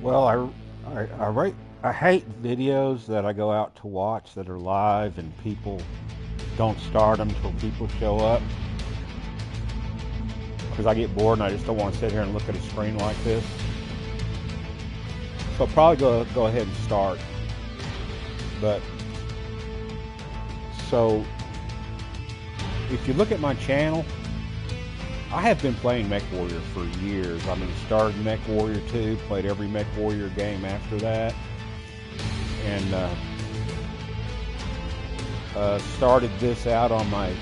Well, I hate videos that I go out to watch that are live and people don't start them till people show up because I get bored and I just don't want to sit here and look at a screen like this. So I'll probably go ahead and start. But so if you look at my channel, I have been playing MechWarrior for years. I mean, started MechWarrior 2, played every MechWarrior game after that, and started this out on my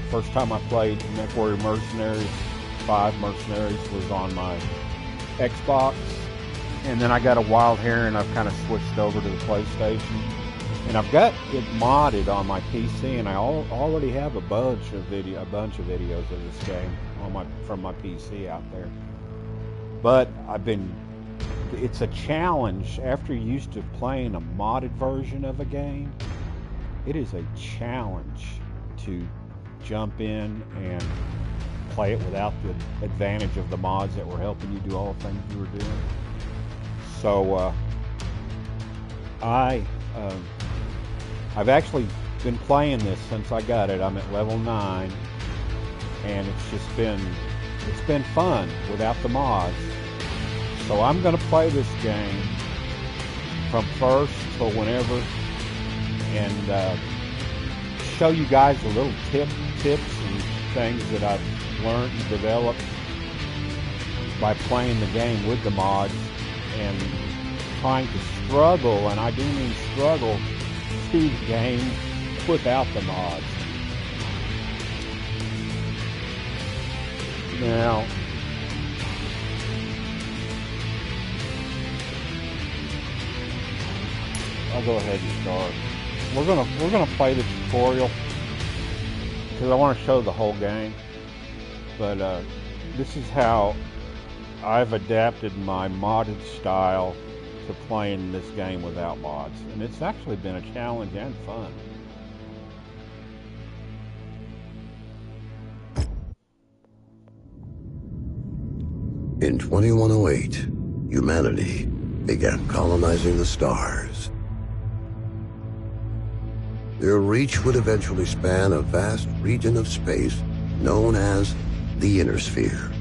first time I played MechWarrior Mercenaries. 5 Mercenaries was on my Xbox, and then I got a wild hair and I've kind of switched over to the PlayStation. And I've got it modded on my PC, and I already have a bunch of videos of this game from my PC out there. But it's a challenge after you're used to playing a modded version of a game. It is a challenge to jump in and play it without the advantage of the mods that were helping you do all the things you were doing. So I've actually been playing this since I got it. I'm at level 9, and it's been fun without the mods. So I'm going to play this game from first till whenever, and show you guys a little tips and things that I've learned and developed by playing the game with the mods and trying to struggle, and I do mean struggle, through the game without the mods. Now, I'll go ahead and start. We're gonna play the tutorial because I want to show the whole game. But this is how I've adapted my modded style to playing this game without mods, and it's actually been a challenge and fun. In 2108, humanity began colonizing the stars. Their reach would eventually span a vast region of space known as the Inner Sphere.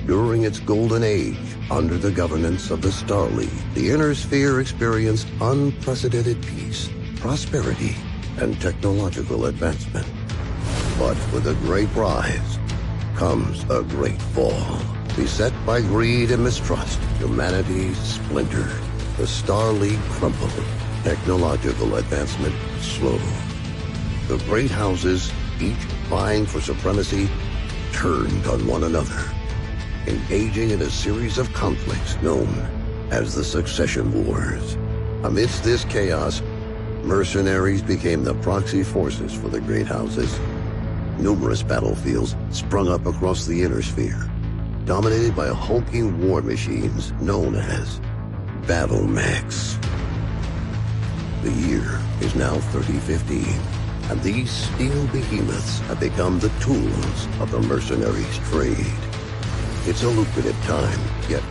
During its golden age, under the governance of the Star League, the Inner Sphere experienced unprecedented peace, prosperity, and technological advancement. But with a great rise comes a great fall. Beset by greed and mistrust, humanity splintered. The Star League crumbled. Technological advancement slowed. The great houses, each vying for supremacy, turned on one another, engaging in a series of conflicts known as the Succession Wars. Amidst this chaos, mercenaries became the proxy forces for the great houses. Numerous battlefields sprung up across the Inner Sphere, dominated by hulking war machines known as battle mechs. The year is now 3015, and these steel behemoths have become the tools of the mercenaries' trade. It's a lucrative time, yet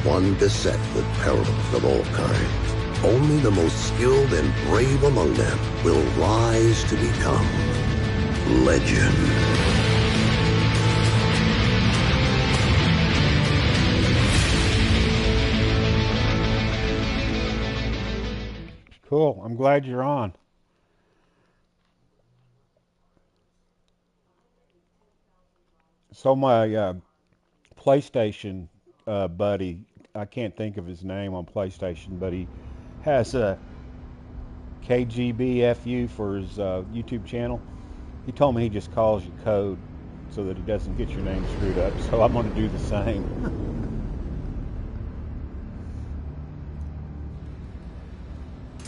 one beset with perils of all kinds. Only the most skilled and brave among them will rise to become legend. Cool. I'm glad you're on. So my PlayStation buddy, I can't think of his name on PlayStation, but he has a KGBFU for his YouTube channel. He told me he just calls you Code so that he doesn't get your name screwed up. So I'm going to do the same.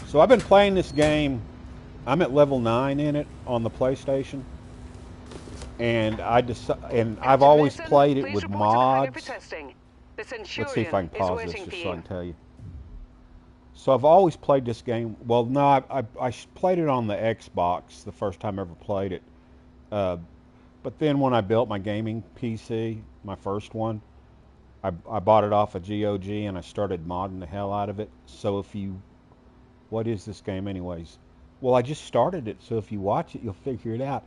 So I've been playing this game. I'm at level 9 in it on the PlayStation, and I've always played it with mods. Let's see if I can pause this just so I can tell you. So I've always played this game. Well, no, I played it on the Xbox the first time I ever played it. But then when I built my gaming PC, my first one, I bought it off of GOG and I started modding the hell out of it. So if you, what is this game anyways? Well, I just started it, so if you watch it, you'll figure it out.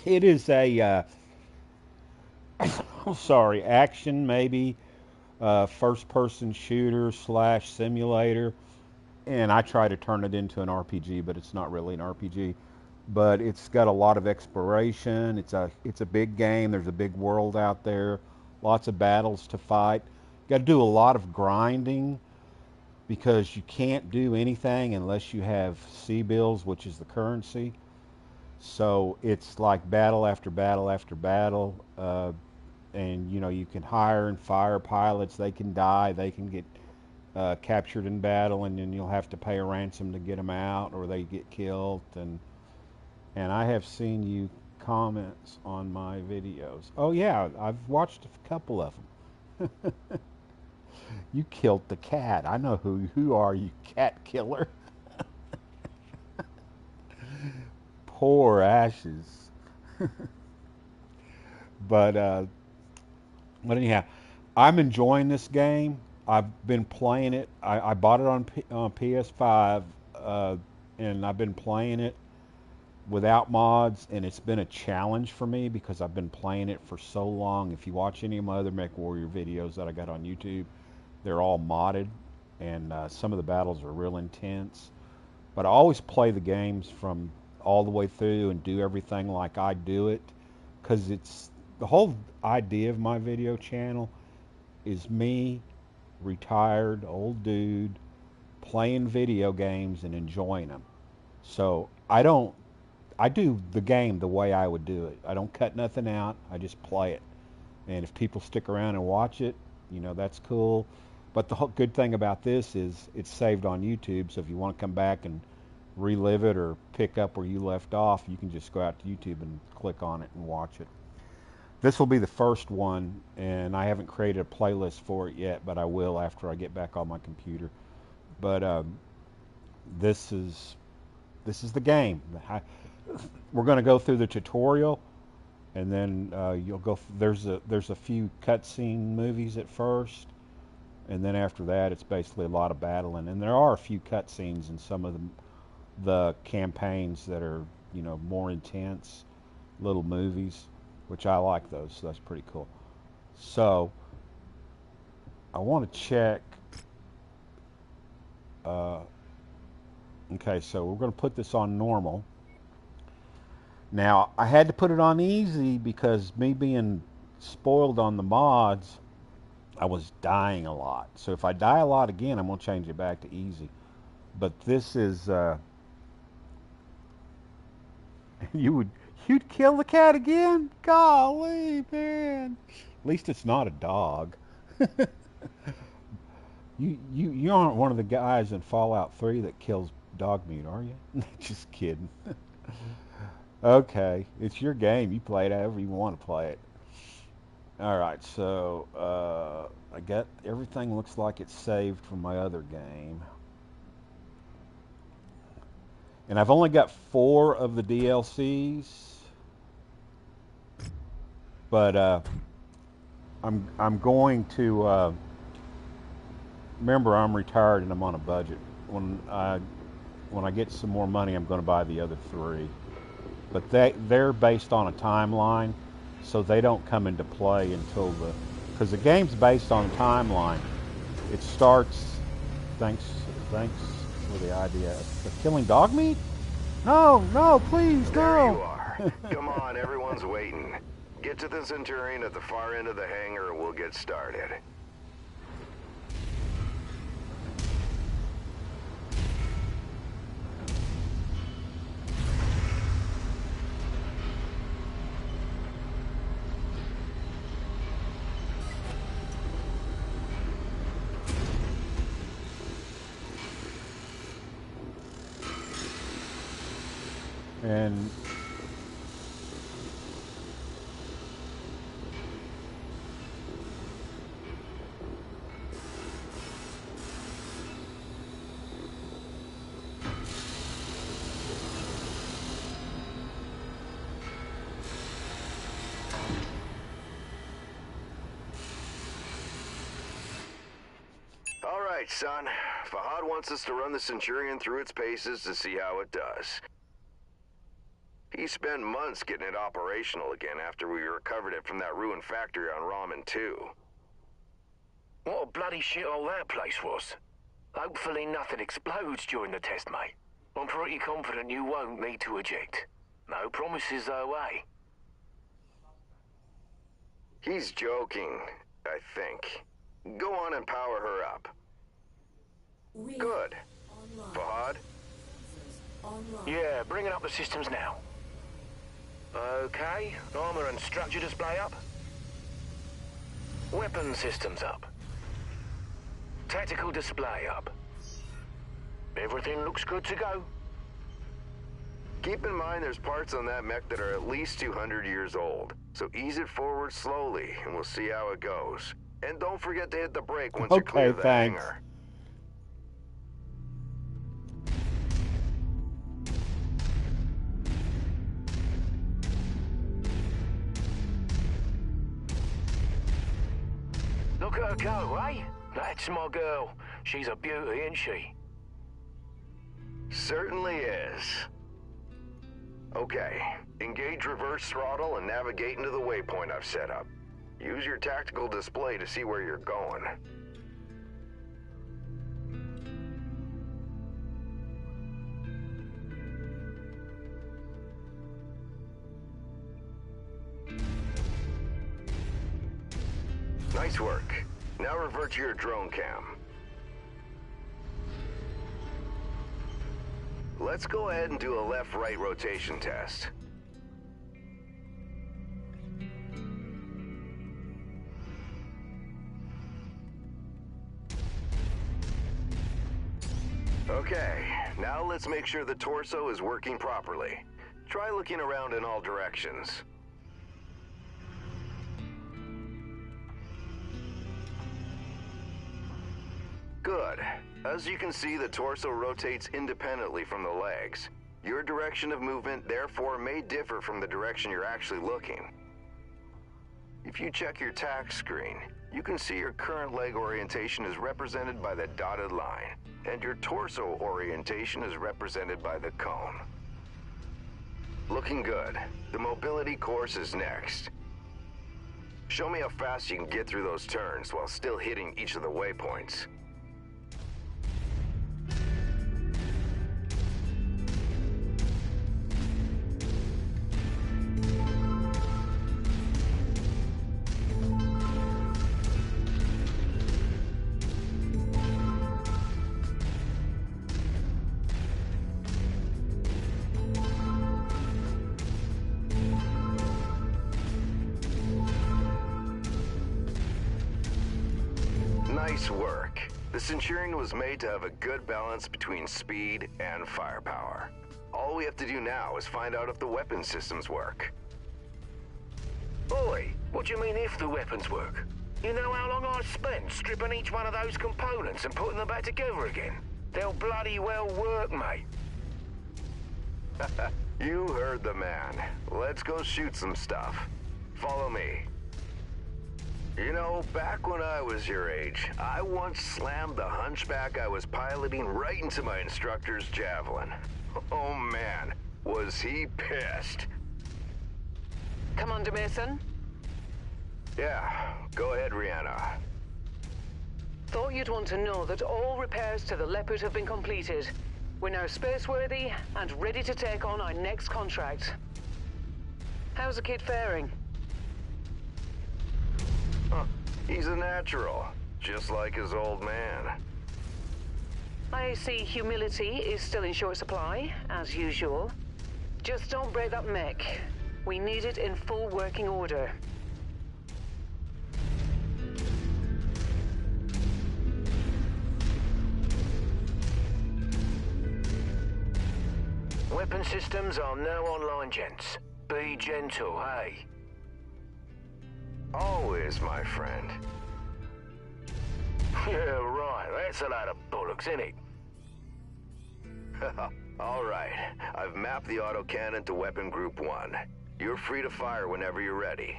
It is a, sorry, action maybe, first-person shooter slash simulator, and I try to turn it into an RPG, but it's not really an RPG. But it's got a lot of exploration. It's a big game. There's a big world out there, lots of battles to fight. Got to do a lot of grinding because you can't do anything unless you have C-bills, which is the currency. So it's like battle after battle after battle, and you know you can hire and fire pilots. They can die. They can get captured in battle, and then you'll have to pay a ransom to get them out, or they get killed. And I have seen you comments on my videos. Oh yeah, I've watched a couple of them. You killed the cat. I know who are you, cat killer? Poor Ashes. But anyhow, I'm enjoying this game. I've been playing it. I bought it on PS5, and I've been playing it without mods, and it's been a challenge for me because I've been playing it for so long. If you watch any of my other MechWarrior videos that I got on YouTube, they're all modded, and some of the battles are real intense. But I always play the games from all the way through and do everything like I do it, because it's the whole idea of my video channel is me, retired old dude, playing video games and enjoying them. So I do the game the way I would do it. I don't cut nothing out. I just play it. And if people stick around and watch it, you know, that's cool. But the whole good thing about this is it's saved on YouTube. So if you want to come back and relive it or pick up where you left off, you can just go out to YouTube and click on it and watch it. This will be the first one, and I haven't created a playlist for it yet, but I will after I get back on my computer. But this is the game. We're going to go through the tutorial, and then you'll go. There's a few cutscene movies at first, and then after that, it's basically a lot of battling. And there are a few cutscenes in some of the campaigns that are, you know, more intense, little movies, which I like those. So that's pretty cool. So I want to check. Okay, so we're going to put this on normal. Now, I had to put it on easy because me being spoiled on the mods, I was dying a lot. So if I die a lot again, I'm going to change it back to easy. But this is, you'd kill the cat again? Golly, man. At least it's not a dog. You aren't one of the guys in Fallout 3 that kills dog meat, are you? Just kidding. Okay, it's your game. You play it however you want to play it. All right, so I got everything. Looks like it's saved from my other game, and I've only got 4 of the DLCs. But I'm going to remember I'm retired and I'm on a budget. When I get some more money, I'm going to buy the other 3. But they're based on a timeline, so they don't come into play until because the game's based on a timeline. It starts. Thanks for the idea. Of killing dog meat? No, please, no. There you are. Come on, everyone's waiting. Get to the Centurion at the far end of the hangar and we'll get started. And right, son. Fahad wants us to run the Centurion through its paces to see how it does. He spent months getting it operational again after we recovered it from that ruined factory on Ramen 2. What a bloody shithole that place was. Hopefully nothing explodes during the test, mate. I'm pretty confident you won't need to eject. No promises though, eh? He's joking, I think. Go on and power her up. Good. Fahad? Yeah, bringing up the systems now. Okay, armor and structure display up. Weapon systems up. Tactical display up. Everything looks good to go. Keep in mind there's parts on that mech that are at least 200 years old, so ease it forward slowly and we'll see how it goes. And don't forget to hit the brake once you clear the hangar. Look at her go, eh? That's my girl. She's a beauty, isn't she? Certainly is. Okay, engage reverse throttle and navigate into the waypoint I've set up. Use your tactical display to see where you're going. Nice work. Now revert to your drone cam. Let's go ahead and do a left-right rotation test. Okay, now let's make sure the torso is working properly. Try looking around in all directions. Good. As you can see, the torso rotates independently from the legs. Your direction of movement, therefore, may differ from the direction you're actually looking. If you check your tack screen, you can see your current leg orientation is represented by the dotted line, and your torso orientation is represented by the cone. Looking good. The mobility course is next. Show me how fast you can get through those turns while still hitting each of the waypoints. Nice work. The Centurion was made to have a good balance between speed and firepower. All we have to do now is find out if the weapon systems work. Boy, what do you mean if the weapons work? You know how long I spent stripping each one of those components and putting them back together again? They'll bloody well work, mate. You heard the man. Let's go shoot some stuff. Follow me. You know, back when I was your age, I once slammed the hunchback I was piloting right into my instructor's javelin. Oh man, was he pissed. Commander Mason? Yeah, go ahead, Rihanna. Thought you'd want to know that all repairs to the Leopard have been completed. We're now spaceworthy and ready to take on our next contract. How's the kid faring? Huh. He's a natural, just like his old man. I see humility is still in short supply, as usual. Just don't break that mech. We need it in full working order. Weapon systems are now online, gents. Be gentle, hey? Always, my friend. Yeah, right. That's a lot of bollocks, isn't it? All right. I've mapped the autocannon to Weapon Group 1. You're free to fire whenever you're ready.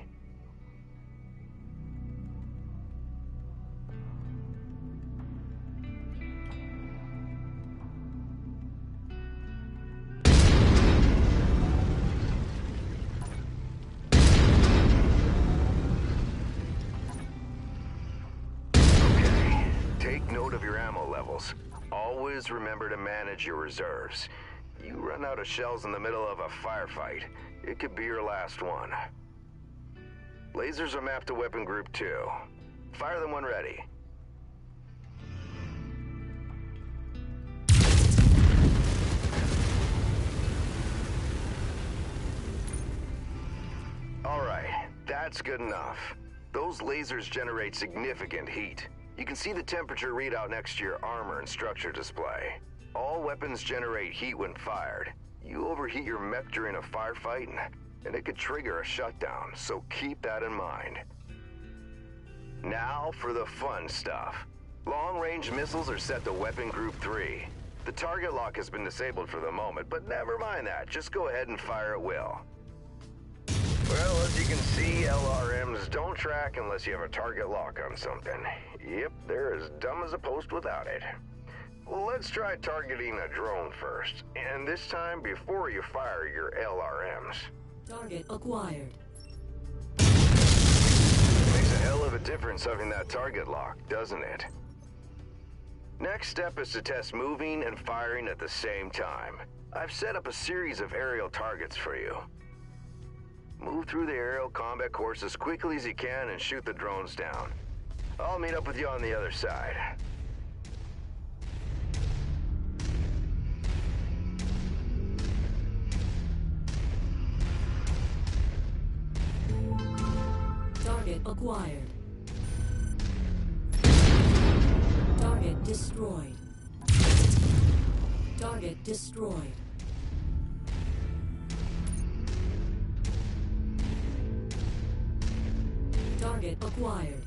always remember to manage your reserves. You run out of shells in the middle of a firefight, it could be your last one. Lasers are mapped to Weapon Group 2. Fire them when ready. Alright, that's good enough. Those lasers generate significant heat. You can see the temperature readout next to your armor and structure display. All weapons generate heat when fired. You overheat your mech during a firefight, and it could trigger a shutdown, so keep that in mind. Now for the fun stuff. Long-range missiles are set to Weapon Group 3. The target lock has been disabled for the moment, but never mind that. Just go ahead and fire at will. Well, as you can see, LRMs don't track unless you have a target lock on something. Yep, they're as dumb as a post without it. Well, let's try targeting a drone first, and this time before you fire your LRMs. Target acquired. Makes a hell of a difference having that target lock, doesn't it? Next step is to test moving and firing at the same time. I've set up a series of aerial targets for you. Move through the aerial combat course as quickly as you can and shoot the drones down. I'll meet up with you on the other side. Target acquired. Target destroyed. Target destroyed. Target acquired.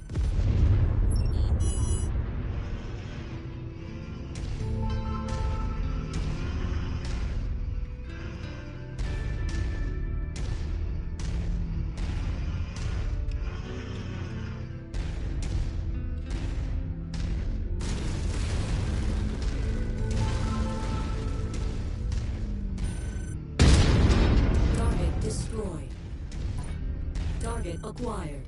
Target destroyed. Target acquired.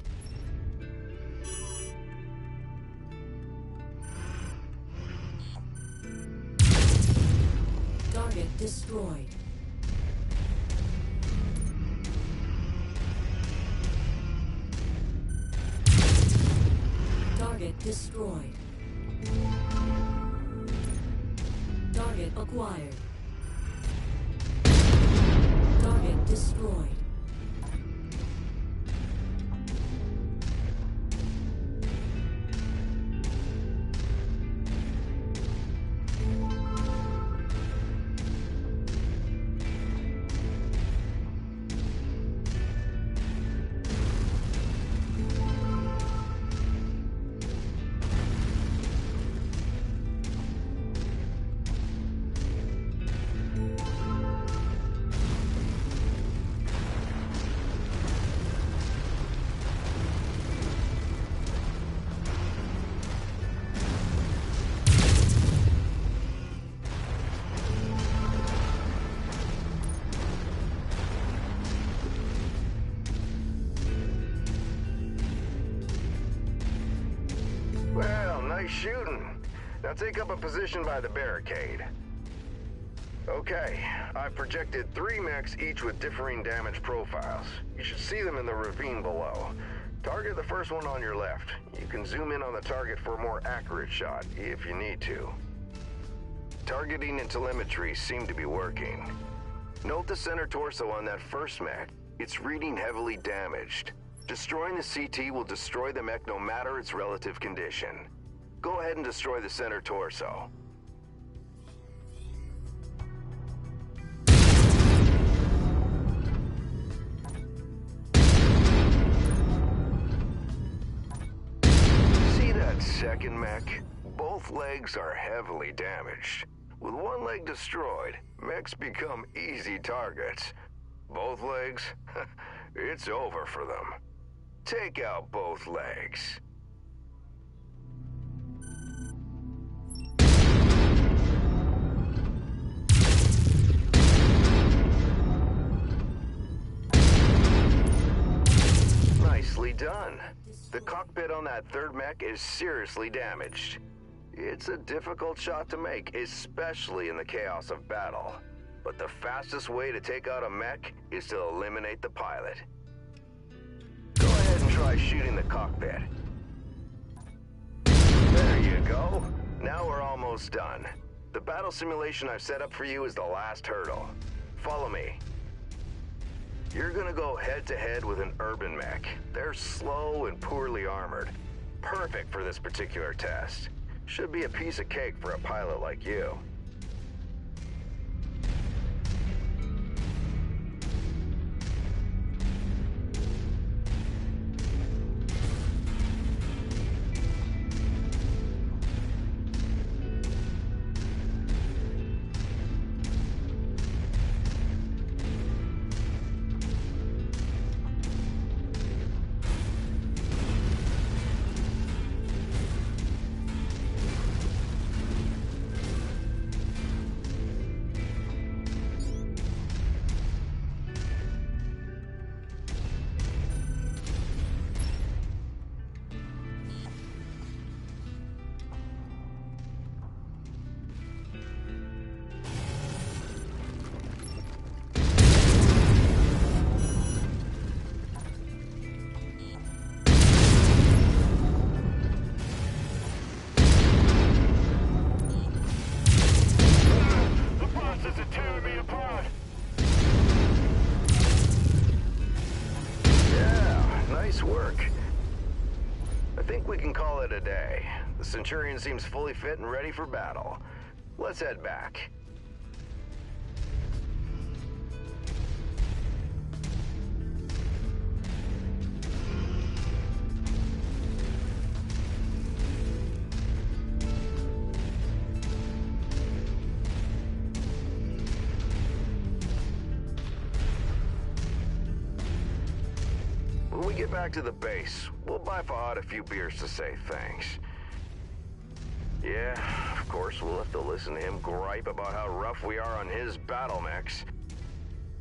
Target destroyed. Target destroyed. Target acquired. Target destroyed. Well, nice shooting. Now take up a position by the barricade. Okay, I've projected 3 mechs, each with differing damage profiles. You should see them in the ravine below. Target the first one on your left. You can zoom in on the target for a more accurate shot, if you need to. Targeting and telemetry seem to be working. Note the center torso on that first mech. It's reading heavily damaged. Destroying the CT will destroy the mech no matter its relative condition. Go ahead and destroy the center torso. See that second mech? Both legs are heavily damaged. With one leg destroyed, mechs become easy targets. Both legs? It's over for them. Take out both legs. Nicely done. The cockpit on that third mech is seriously damaged. It's a difficult shot to make, especially in the chaos of battle. But the fastest way to take out a mech is to eliminate the pilot. Go ahead and try shooting the cockpit. There you go. Now we're almost done. The battle simulation I've set up for you is the last hurdle. Follow me. You're gonna go head-to-head with an urban mech. They're slow and poorly armored. Perfect for this particular test. Should be a piece of cake for a pilot like you. The Centurion seems fully fit and ready for battle. Let's head back. When we get back to the base, we'll buy Fahad a few beers to say thanks. Yeah, of course, we'll have to listen to him gripe about how rough we are on his battle mechs.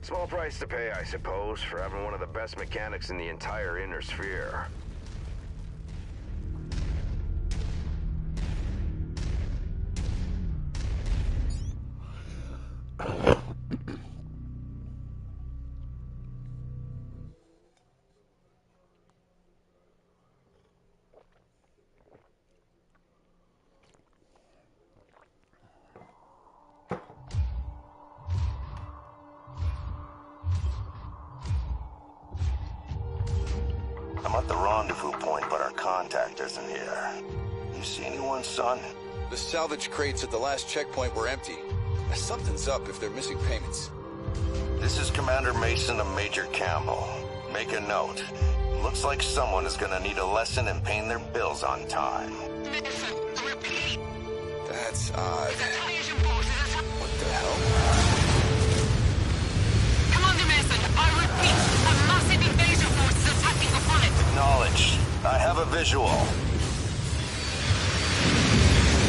Small price to pay, I suppose, for having one of the best mechanics in the entire Inner Sphere. I'm at the rendezvous point, but our contact isn't here. You see anyone, son? The salvage crates at the last checkpoint were empty. Something's up if they're missing payments. This is Commander Mason of Major Campbell. Make a note. Looks like someone is gonna need a lesson in paying their bills on time. Repeat. That's odd. What the hell? Commander Mason, I repeat, a massive invasion force is attacking the planet. Acknowledged. I have a visual.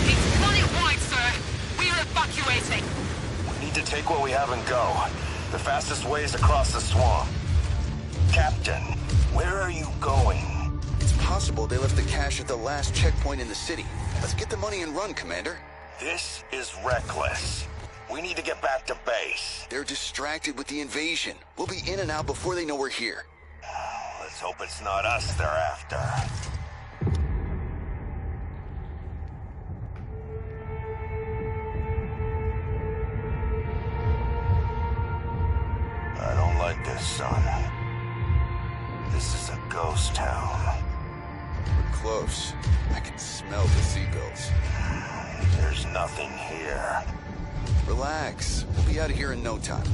It's planet-wide, sir. We're evacuating. We need to take what we have and go. The fastest way is across the swamp. Captain, where are you going? It's possible they left the cash at the last checkpoint in the city. Let's get the money and run, Commander. This is reckless. We need to get back to base. They're distracted with the invasion. We'll be in and out before they know we're here. Let's hope it's not us they're after. I don't like this, son. This is a ghost town. We're close. I can smell the seagulls. There's nothing here. Relax. We'll be out of here in no time.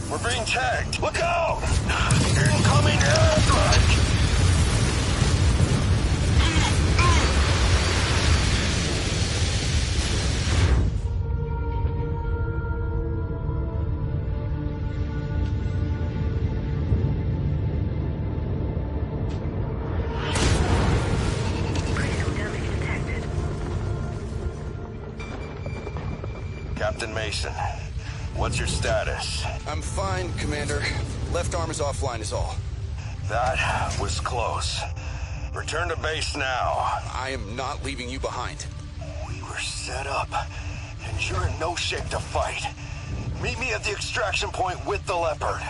We're being tagged! Look out! Incoming airstrike! Captain Mason, what's your status? I'm fine, Commander. Left arm is offline is all. That was close. Return to base now. I am not leaving you behind. We were set up, and you're in no shape to fight. Meet me at the extraction point with the Leopard.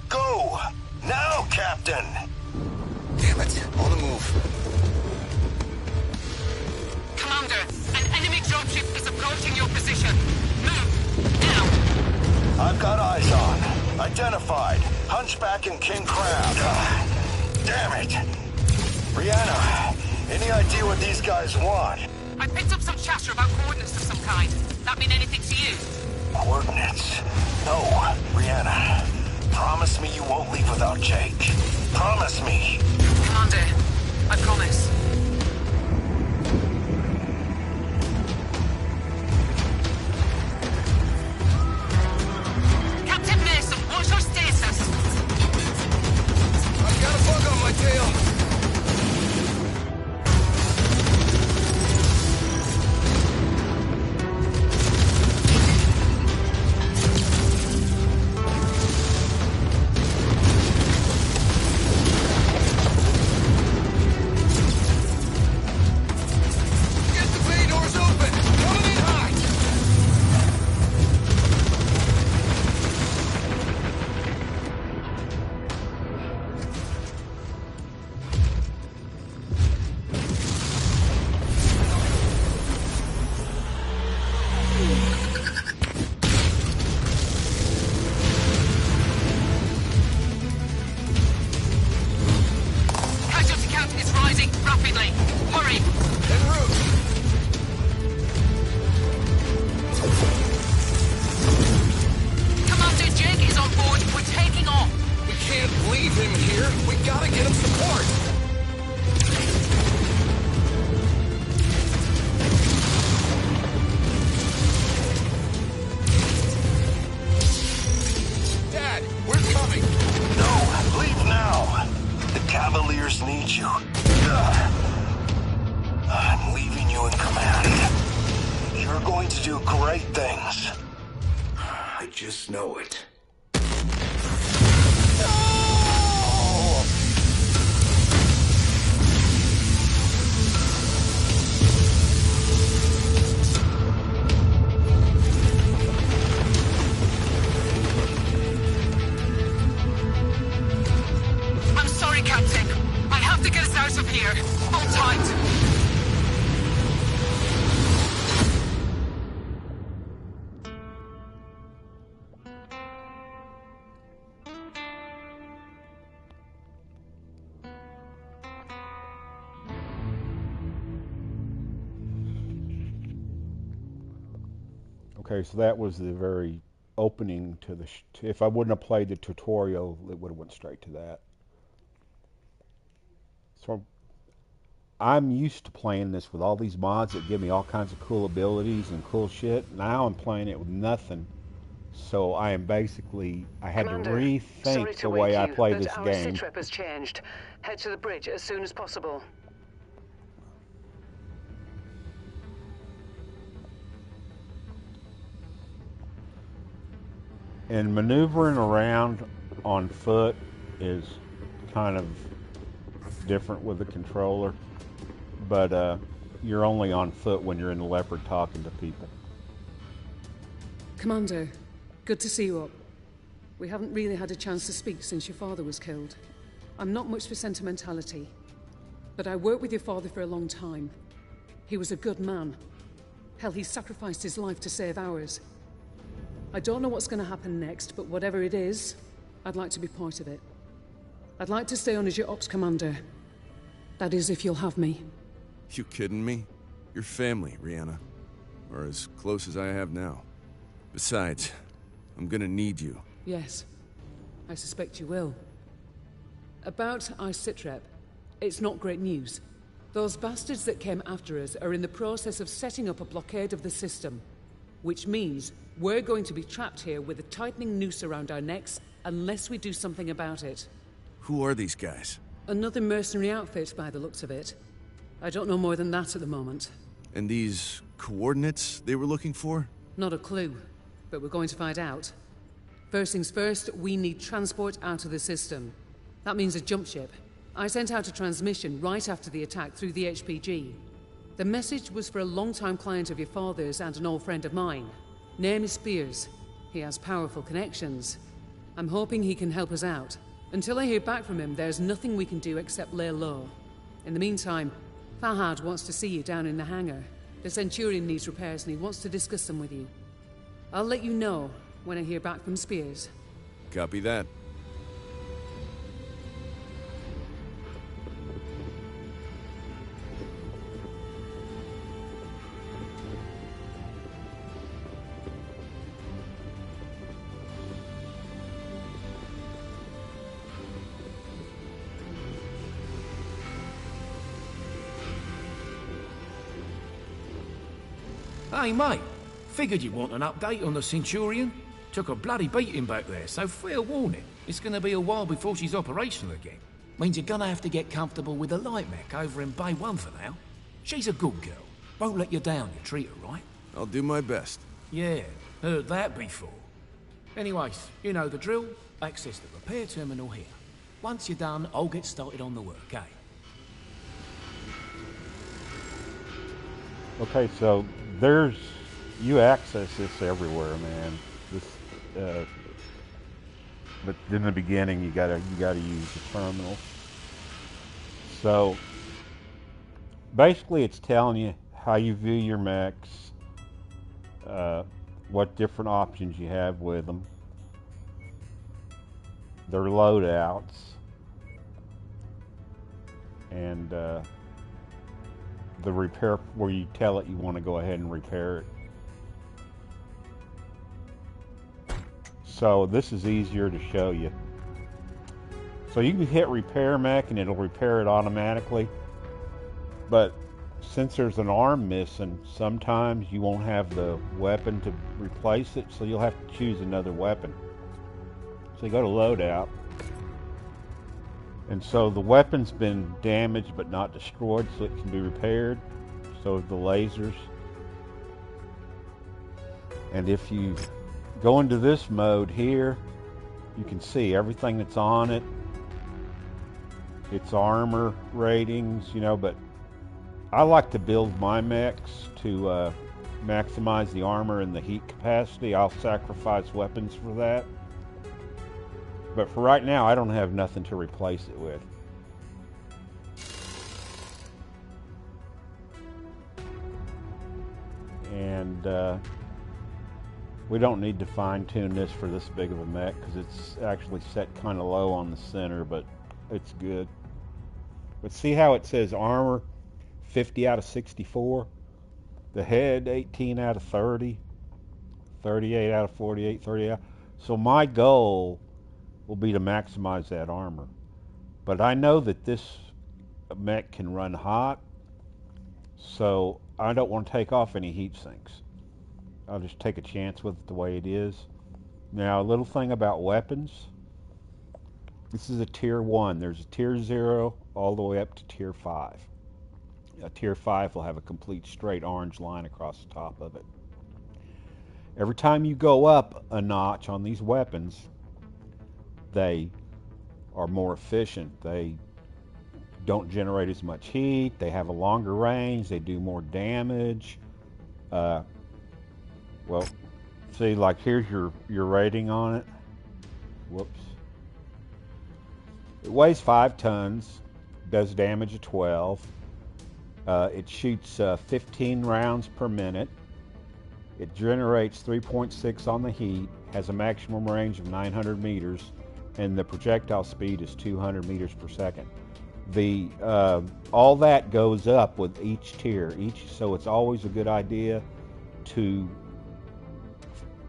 Go! Now, Captain! Damn it, on the move. Commander, an enemy dropship is approaching your position. Move, now! I've got eyes on. Identified. Hunchback and King Crab. Damn it! Brianna, any idea what these guys want? I picked up some chatter about coordinates of some kind. That mean anything to you? Coordinates? No, Brianna. Promise me you won't leave without Jake. Promise me. Commander, I promise. Captain Mason, what's your status? I've got a bug on my tail. Just know it. I'm sorry, Captain. I have to get us out of here. Hold tight. Okay, so that was the very opening to the... if I wouldn't have played the tutorial, it would have went straight to that. So I'm used to playing this with all these mods that give me all kinds of cool abilities and cool shit. Now I'm playing it with nothing. So I am basically... I had Commander, to rethink the way I play this game. Our sitrep has changed. Head to the bridge as soon as possible. And maneuvering around on foot is kind of different with the controller, but you're only on foot when you're in the Leopard talking to people. Commander, good to see you up. We haven't really had a chance to speak since your father was killed. I'm not much for sentimentality, but I worked with your father for a long time. He was a good man. Hell, he sacrificed his life to save ours. I don't know what's going to happen next, but whatever it is, I'd like to be part of it. I'd like to stay on as your ops commander. That is, if you'll have me. You kidding me? Your family, Rihanna. Or as close as I have now. Besides, I'm gonna need you. Yes, I suspect you will. About our sitrep, it's not great news. Those bastards that came after us are in the process of setting up a blockade of the system. Which means we're going to be trapped here with a tightening noose around our necks unless we do something about it. Who are these guys? Another mercenary outfit by the looks of it. I don't know more than that at the moment. And these coordinates they were looking for? Not a clue, but we're going to find out. First things first, we need transport out of the system. That means a jump ship. I sent out a transmission right after the attack through the HPG. The message was for a long-time client of your father's and an old friend of mine. Name is Spears. He has powerful connections. I'm hoping he can help us out. Until I hear back from him, there's nothing we can do except lay low. In the meantime, Fahad wants to see you down in the hangar. The Centurion needs repairs and he wants to discuss them with you. I'll let you know when I hear back from Spears. Copy that. Hey, mate. Figured you'd want an update on the Centurion. Took a bloody beating back there, so fair warning. It's gonna be a while before she's operational again. Means you're gonna have to get comfortable with the light mech over in Bay 1 for now. She's a good girl. Won't let you down, you treat her right. I'll do my best. Yeah, heard that before. Anyways, you know the drill. Access the repair terminal here. Once you're done, I'll get started on the work, eh? Okay, so you access this everywhere, man. This, but in the beginning, you gotta use the terminal. So basically, it's telling you how you view your mechs, what different options you have with them, their loadouts, and the repair where you tell it you want to go ahead and repair it. So this is easier to show you. So you can hit repair mech and it'll repair it automatically. But since there's an arm missing, sometimes you won't have the weapon to replace it, so you'll have to choose another weapon. So you go to loadout. And so the weapon's been damaged but not destroyed, so it can be repaired. So the lasers. And if you go into this mode here, you can see everything that's on it. Its armor ratings, you know, but I like to build my mechs to maximize the armor and the heat capacity. I'll sacrifice weapons for that. But for right now, I don't have nothing to replace it with. And we don't need to fine-tune this for this big of a mech because it's actually set kind of low on the center, but it's good. But see how it says armor 50 out of 64? The head 18 out of 30, 38 out of 48, 30 out. So my goal will be to maximize that armor. But I know that this mech can run hot, so I don't want to take off any heat sinks. I'll just take a chance with it the way it is. Now, a little thing about weapons. This is a tier 1. There's a tier 0 all the way up to tier 5. A tier 5 will have a complete straight orange line across the top of it. Every time you go up a notch on these weapons, they are more efficient. They don't generate as much heat. They have a longer range. They do more damage. Well, see, like here's your rating on it. Whoops. It weighs 5 tons. Does damage of 12. It shoots 15 rounds per minute. It generates 3.6 on the heat. Has a maximum range of 900 meters. And the projectile speed is 200 meters per second. All that goes up with each tier. So it's always a good idea to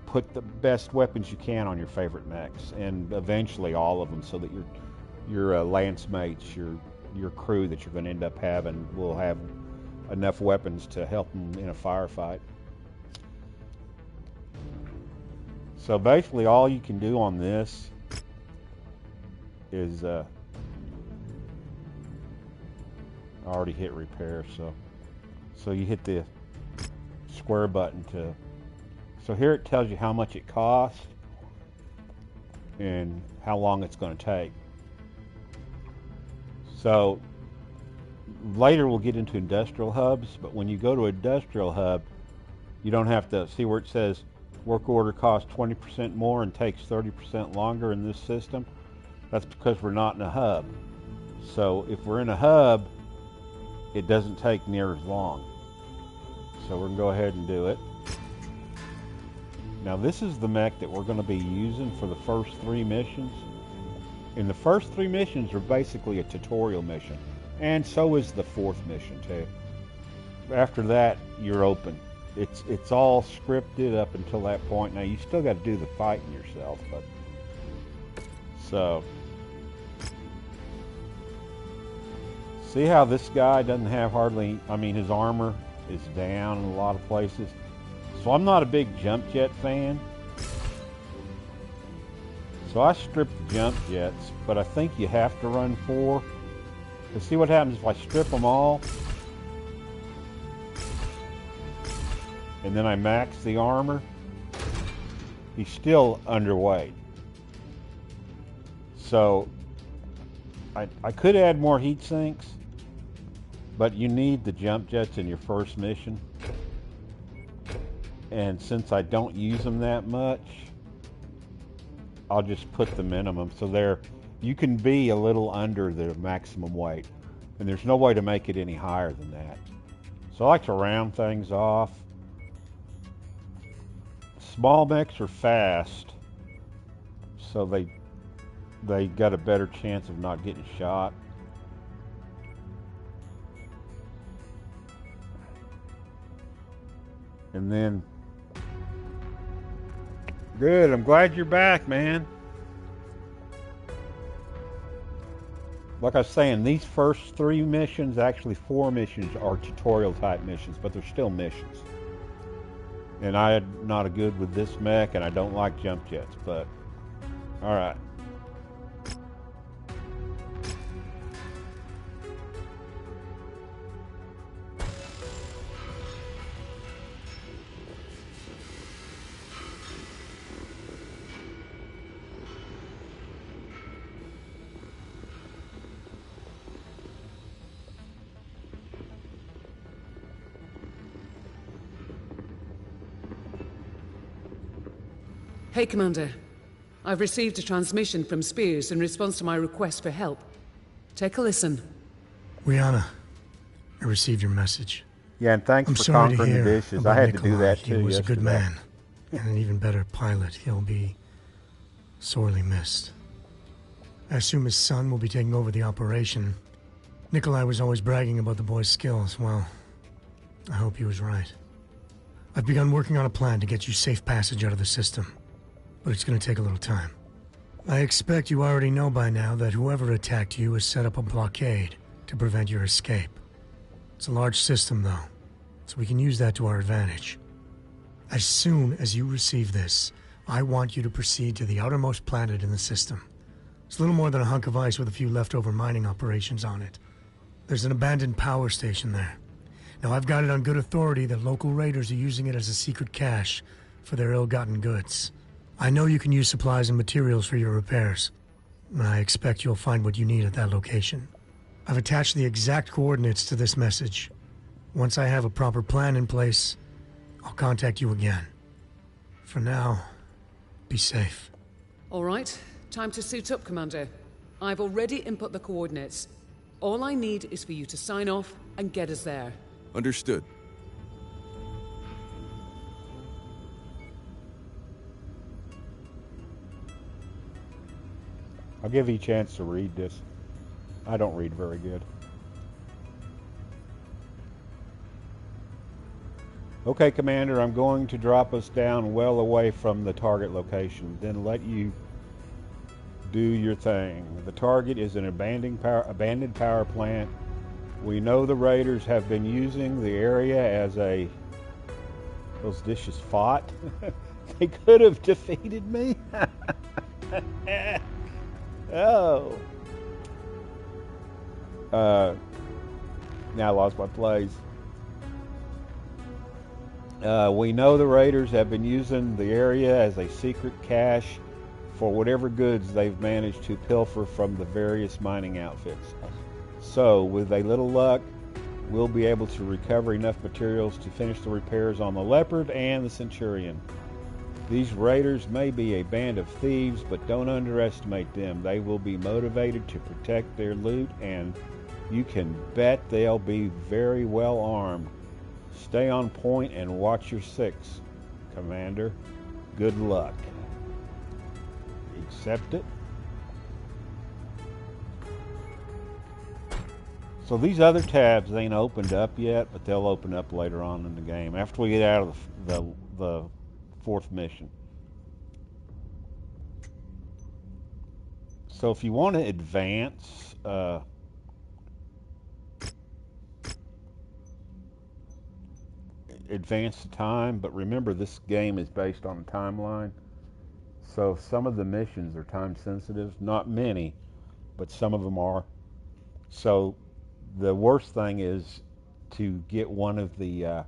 put the best weapons you can on your favorite mechs, and eventually all of them, so that your lance mates, your crew that you're going to end up having, will have enough weapons to help them in a firefight. So basically, all you can do on this is I already hit repair, so you hit the square button to. So here it tells you how much it costs and how long it's going to take. So later we'll get into industrial hubs, but when you go to an industrial hub, you don't have to see where it says work order costs 20% more and takes 30% longer in this system. That's because we're not in a hub. So if we're in a hub, it doesn't take near as long. So we're going to go ahead and do it. Now this is the mech that we're going to be using for the first 3 missions. And the first 3 missions are basically a tutorial mission. And so is the 4th mission too. After that, you're open. It's all scripted up until that point. Now you still got to do the fighting yourself, but so see how this guy doesn't have hardly, I mean his armor is down in a lot of places. So I'm not a big jump jet fan. So I stripped the jump jets, but I think you have to run 4. To see what happens if I strip them all and then I max the armor, he's still underweight. So I could add more heat sinks, but you need the jump jets in your first mission. And since I don't use them that much, I'll just put the minimum. So you can be a little under the maximum weight. And there's no way to make it any higher than that. So I like to round things off. Small mechs are fast, so they got a better chance of not getting shot. And then, good, I'm glad you're back, man. Like I was saying, these first 3 missions, actually 4 missions, are tutorial type missions, but they're still missions. And I'm not good with this mech, and I don't like jump jets, but alright. Hey, Commander. I've received a transmission from Spears in response to my request for help. Take a listen. Rihanna, I received your message. Yeah, and thanks for conquering the dishes. I had to do that too. He was a good man, and an even better pilot. He'll be sorely missed. I assume his son will be taking over the operation. Nikolai was always bragging about the boy's skills. Well, I hope he was right. I've begun working on a plan to get you safe passage out of the system, but it's going to take a little time. I expect you already know by now that whoever attacked you has set up a blockade to prevent your escape. It's a large system, though, so we can use that to our advantage. As soon as you receive this, I want you to proceed to the outermost planet in the system. It's a little more than a hunk of ice with a few leftover mining operations on it. There's an abandoned power station there. Now, I've got it on good authority that local raiders are using it as a secret cache for their ill-gotten goods. I know you can use supplies and materials for your repairs, and I expect you'll find what you need at that location. I've attached the exact coordinates to this message. Once I have a proper plan in place, I'll contact you again. For now, be safe. All right, time to suit up, Commander. I've already input the coordinates. All I need is for you to sign off and get us there. Understood. I'll give you a chance to read this. I don't read very good. Okay, Commander, I'm going to drop us down well away from the target location, then let you do your thing. The target is an abandoned power plant. We know the raiders have been using the area as a... Those dishes fought? They could have defeated me? Oh. Now I lost my place. We know the raiders have been using the area as a secret cache for whatever goods they've managed to pilfer from the various mining outfits. So, with a little luck, we'll be able to recover enough materials to finish the repairs on the Leopard and the Centurion. These raiders may be a band of thieves, but don't underestimate them. They will be motivated to protect their loot, and you can bet they'll be very well armed. Stay on point and watch your six, Commander. Good luck. Accept it. So these other tabs ain't opened up yet, but they'll open up later on in the game after we get out of the fourth mission. So if you want to advance, advance the time, but remember this game is based on a timeline. So some of the missions are time sensitive, not many, but some of them are. So the worst thing is to get one of the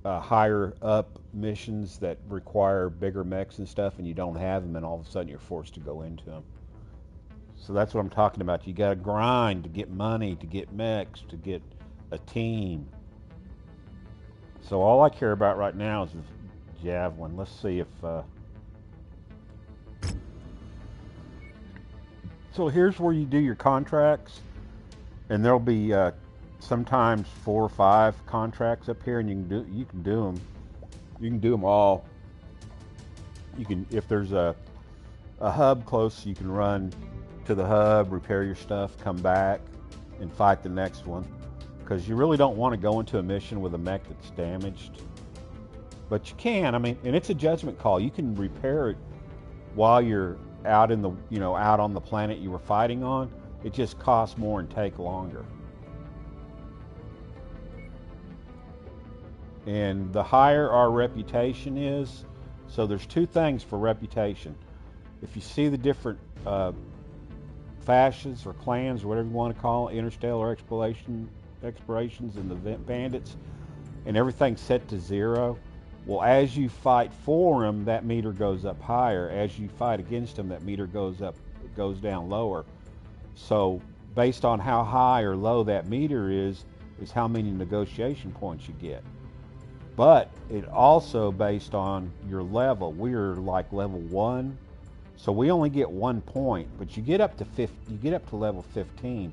higher up missions that require bigger mechs and stuff, and you don't have them, and all of a sudden you're forced to go into them. So that's what I'm talking about. You got to grind to get money, to get mechs, to get a team. So all I care about right now is the Javelin. Let's see if... So here's where you do your contracts, and there'll be sometimes 4 or 5 contracts up here, and you can do them. You can do them all. You can, if there's a hub close, you can run to the hub, repair your stuff, come back, and fight the next one. Because you really don't want to go into a mission with a mech that's damaged. But you can, I mean, and it's a judgment call. You can repair it while you're out in the, out on the planet you were fighting on. It just costs more and take longer. And the higher our reputation is, so there's 2 things for reputation. If you see the different fascists or clans or whatever you want to call it, interstellar explorations and the bandits, and everything's set to 0, well, as you fight for them, that meter goes up higher. As you fight against them, that meter goes down lower. So based on how high or low that meter is how many negotiation points you get. But it also based on your level. We're like level 1, so we only get 1 point, but you get up to level 15.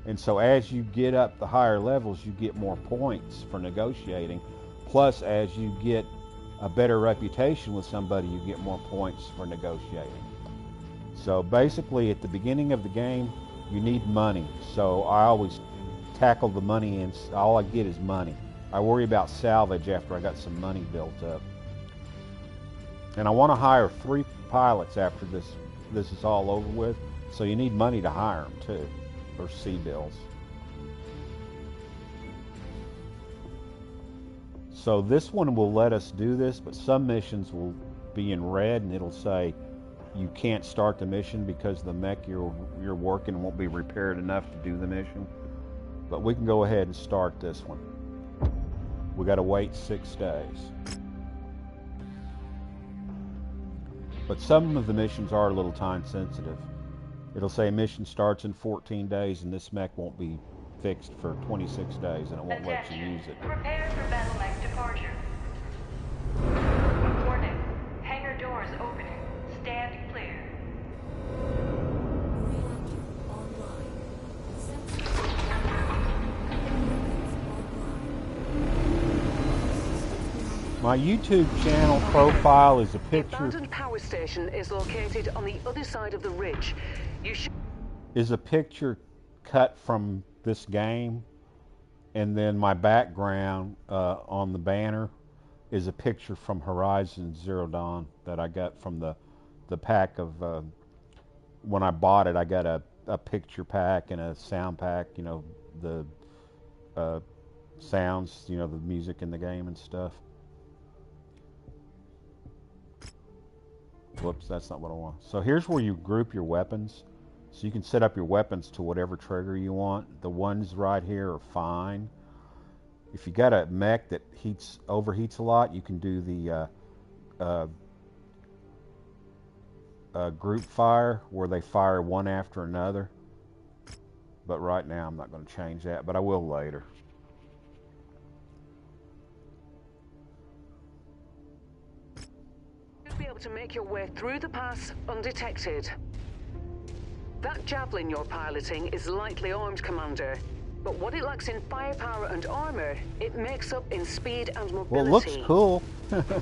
And so as you get up the higher levels, you get more points for negotiating. Plus, as you get a better reputation with somebody, you get more points for negotiating. So basically, at the beginning of the game, you need money. So I always tackle the money, and all I get is money. I worry about salvage after I got some money built up. And I want to hire 3 pilots after this is all over with. So you need money to hire them too, or C-bills. So this one will let us do this, but some missions will be in red, and it'll say you can't start the mission because the mech you're working won't be repaired enough to do the mission. But we can go ahead and start this one. We got to wait 6 days. But some of the missions are a little time sensitive. It'll say mission starts in 14 days, and this mech won't be fixed for 26 days, and it won't let you use it. Prepare for battle mech departure. Warning. Hangar doors opening. Stand clear. My YouTube channel profile is a picture. The abandoned power station is located on the other side of the ridge. Is a picture cut from this game, and then my background on the banner is a picture from Horizon Zero Dawn that I got from the pack of when I bought it. I got a picture pack and a sound pack, the sounds, the music in the game and stuff. Whoops, that's not what I want. So here's where you group your weapons. So you can set up your weapons to whatever trigger you want. The ones right here are fine. If you got a mech that overheats a lot, you can do the group fire, where they fire one after another. But right now I'm not going to change that, but I will later. You'll be able to make your way through the pass undetected. That javelin you're piloting is lightly armed, Commander. But what it lacks in firepower and armor, it makes up in speed and mobility. Well, it looks cool.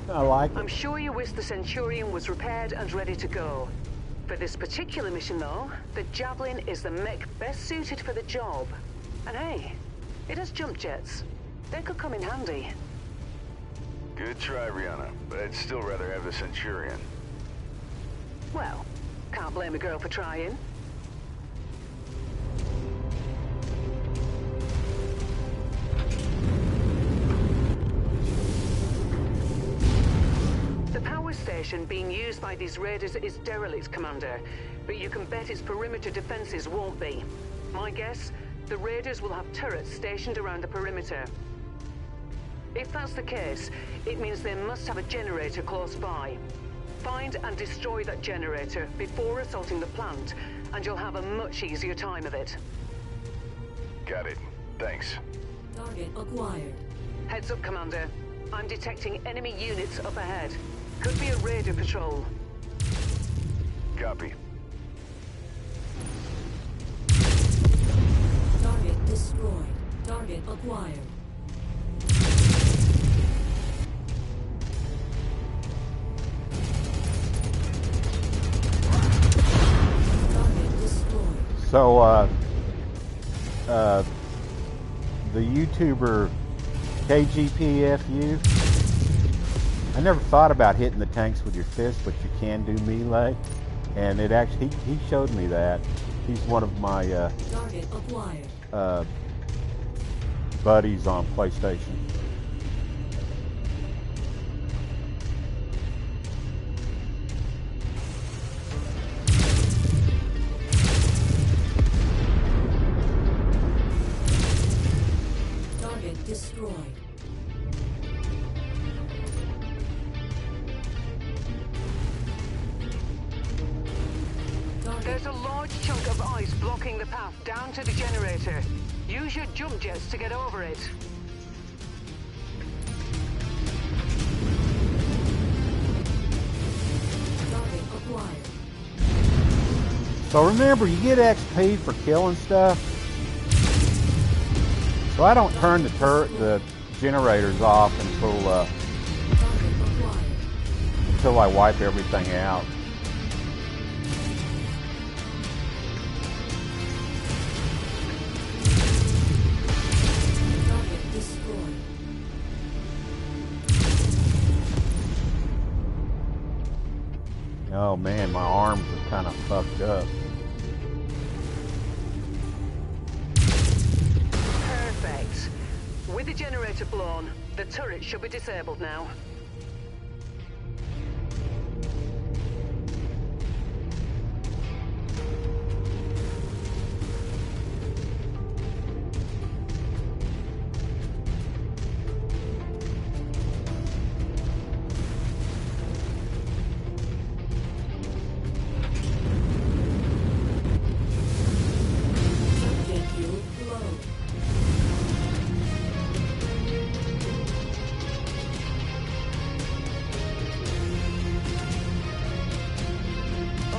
I like it. I'm sure you wish the Centurion was repaired and ready to go. For this particular mission, though, the Javelin is the mech best suited for the job. And hey, it has jump jets. They could come in handy. Good try, Rihanna, but I'd still rather have the Centurion. Well, can't blame a girl for trying. The power station being used by these raiders is derelict, Commander, but you can bet its perimeter defenses won't be. My guess, the raiders will have turrets stationed around the perimeter. If that's the case, it means they must have a generator close by. Find and destroy that generator before assaulting the plant, and you'll have a much easier time of it. Got it. Thanks. Target acquired. Heads up, Commander. I'm detecting enemy units up ahead. Could be a raider patrol. Copy. Target destroyed. Target acquired. Target destroyed. So, the YouTuber KGPFU, I never thought about hitting the tanks with your fist, but you can do melee. And it actually, he showed me that. He's one of my Target acquired. buddies on PlayStation. Target destroyed. There's a large chunk of ice blocking the path down to the generator. Use your jump jets to get over it. Target acquired. So remember, you get XP for killing stuff. So I don't turn the generators off until I wipe everything out. Target destroyed. Oh man, my arms are kind of fucked up. Perfect. With the generator blown, the turret should be disabled now. Subject fuel low.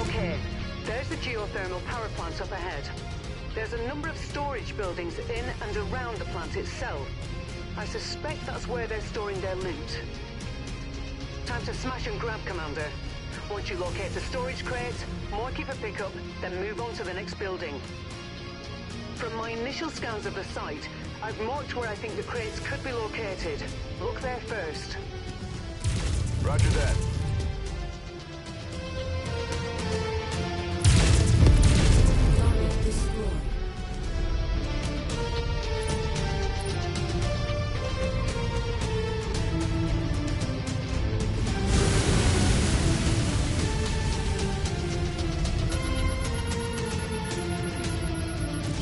Okay, there's the geothermal power plant up ahead. There's a number of storage buildings in and around the plant itself. I suspect that's where they're storing their loot. Time to smash and grab, Commander. Once you locate the storage crate, mark it for pickup, then move on to the next building. From my initial scans of the site, I've marked where I think the crates could be located. Look there first. Roger that. Target destroyed.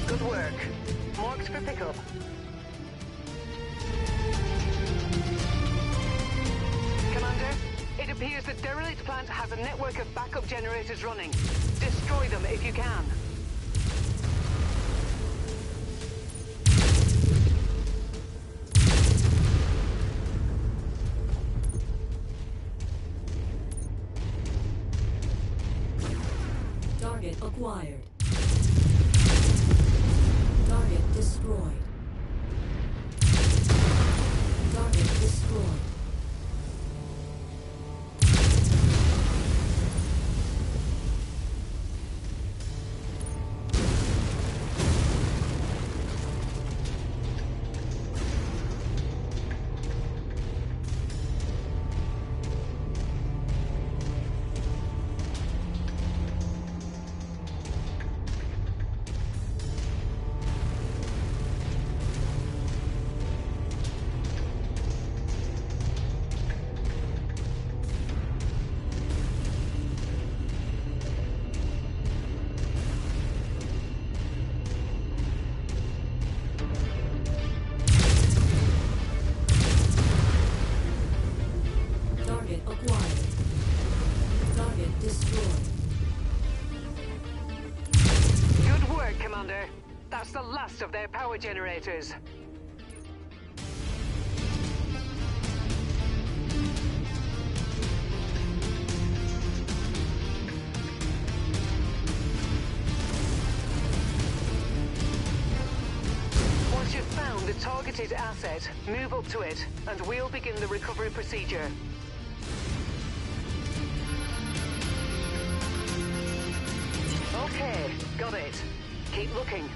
Good work. Marked for pickup. Commander, it appears the derelict plant has a network of backup generators running. Destroy them if you can. acquired. Target destroyed. Target destroyed. Target acquired. Target destroyed. Good work, Commander. That's the last of their power generators. Once you've found the targeted asset, move up to it, and we'll begin the recovery procedure. Okay, got it. Keep looking.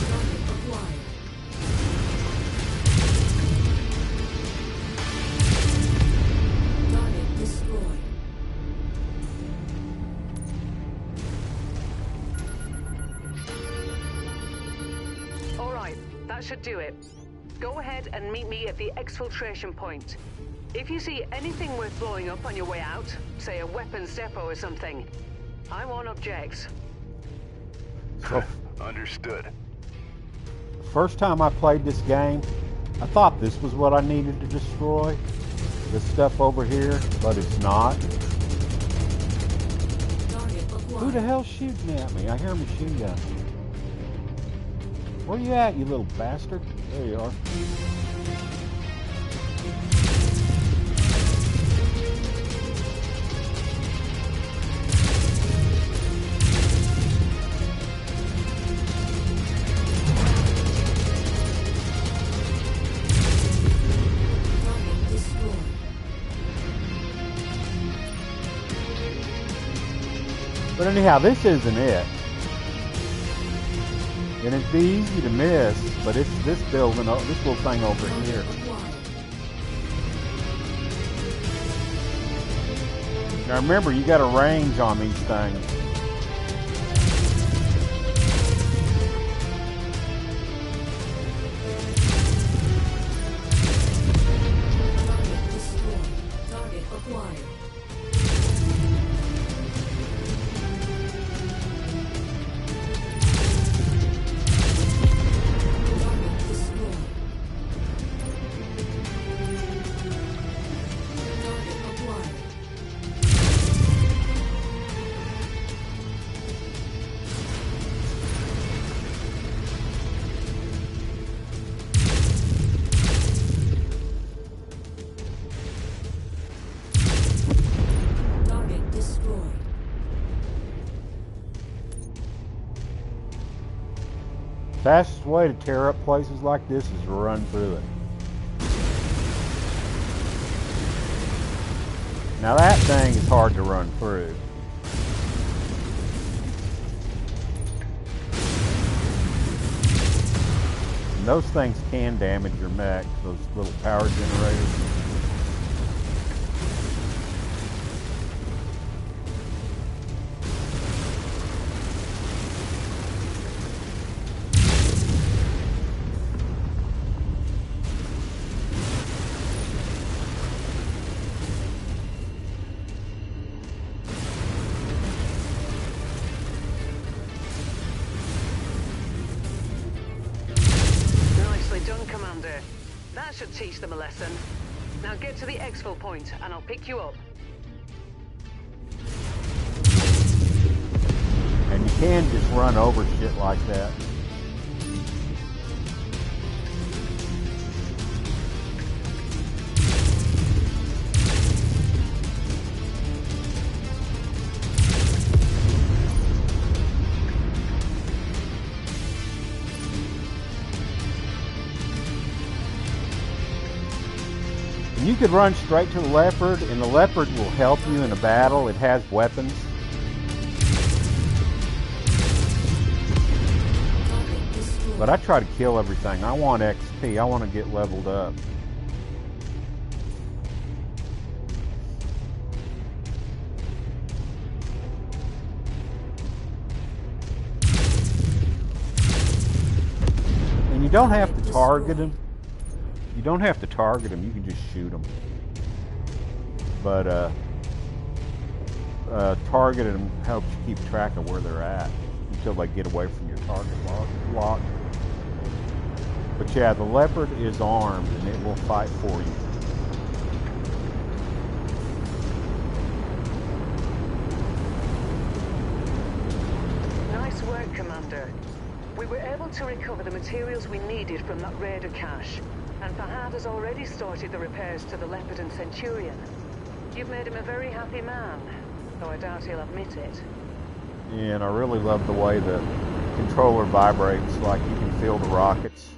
Target acquired. Target destroyed. All right, that should do it. Go ahead and meet me at the exfiltration point. If you see anything worth blowing up on your way out, say a weapons depot or something, I won't object. So, Understood. first time I played this game, I thought this was what I needed to destroy. This stuff over here, but it's not. Target acquired. Who the hell's shooting at me? I hear a machine gun. Where you at, you little bastard? There you are. Target destroyed. But anyhow, this isn't it. And it'd be easy to miss, but it's this building, this little thing over here. Acquired. Now remember, you got a range on these things. Target destroyed. Target acquired. Target destroyed. Target acquired. Target destroyed. Fastest way to tear up places like this is to run through it. Now that thing is hard to run through. And those things can damage your mech, those little power generators. Nicely done, Commander. That should teach them a lesson. Now get to the exfil point, and I'll pick you up. And you can just run over shit like that. And you could run straight to the Leopard, and the Leopard will help you in a battle. It has weapons. But I try to kill everything. I want XP. I want to get leveled up. And you don't have to target them. You don't have to target them. You can just shoot them. But targeting them helps you keep track of where they're at until they get away from your target lock. But yeah, the Leopard is armed and it will fight for you. Nice work, Commander. We were able to recover the materials we needed from that raider cache, and Fahad has already started the repairs to the Leopard and Centurion. You've made him a very happy man, though I doubt he'll admit it. Yeah, and I really love the way the controller vibrates, like you can feel the rockets.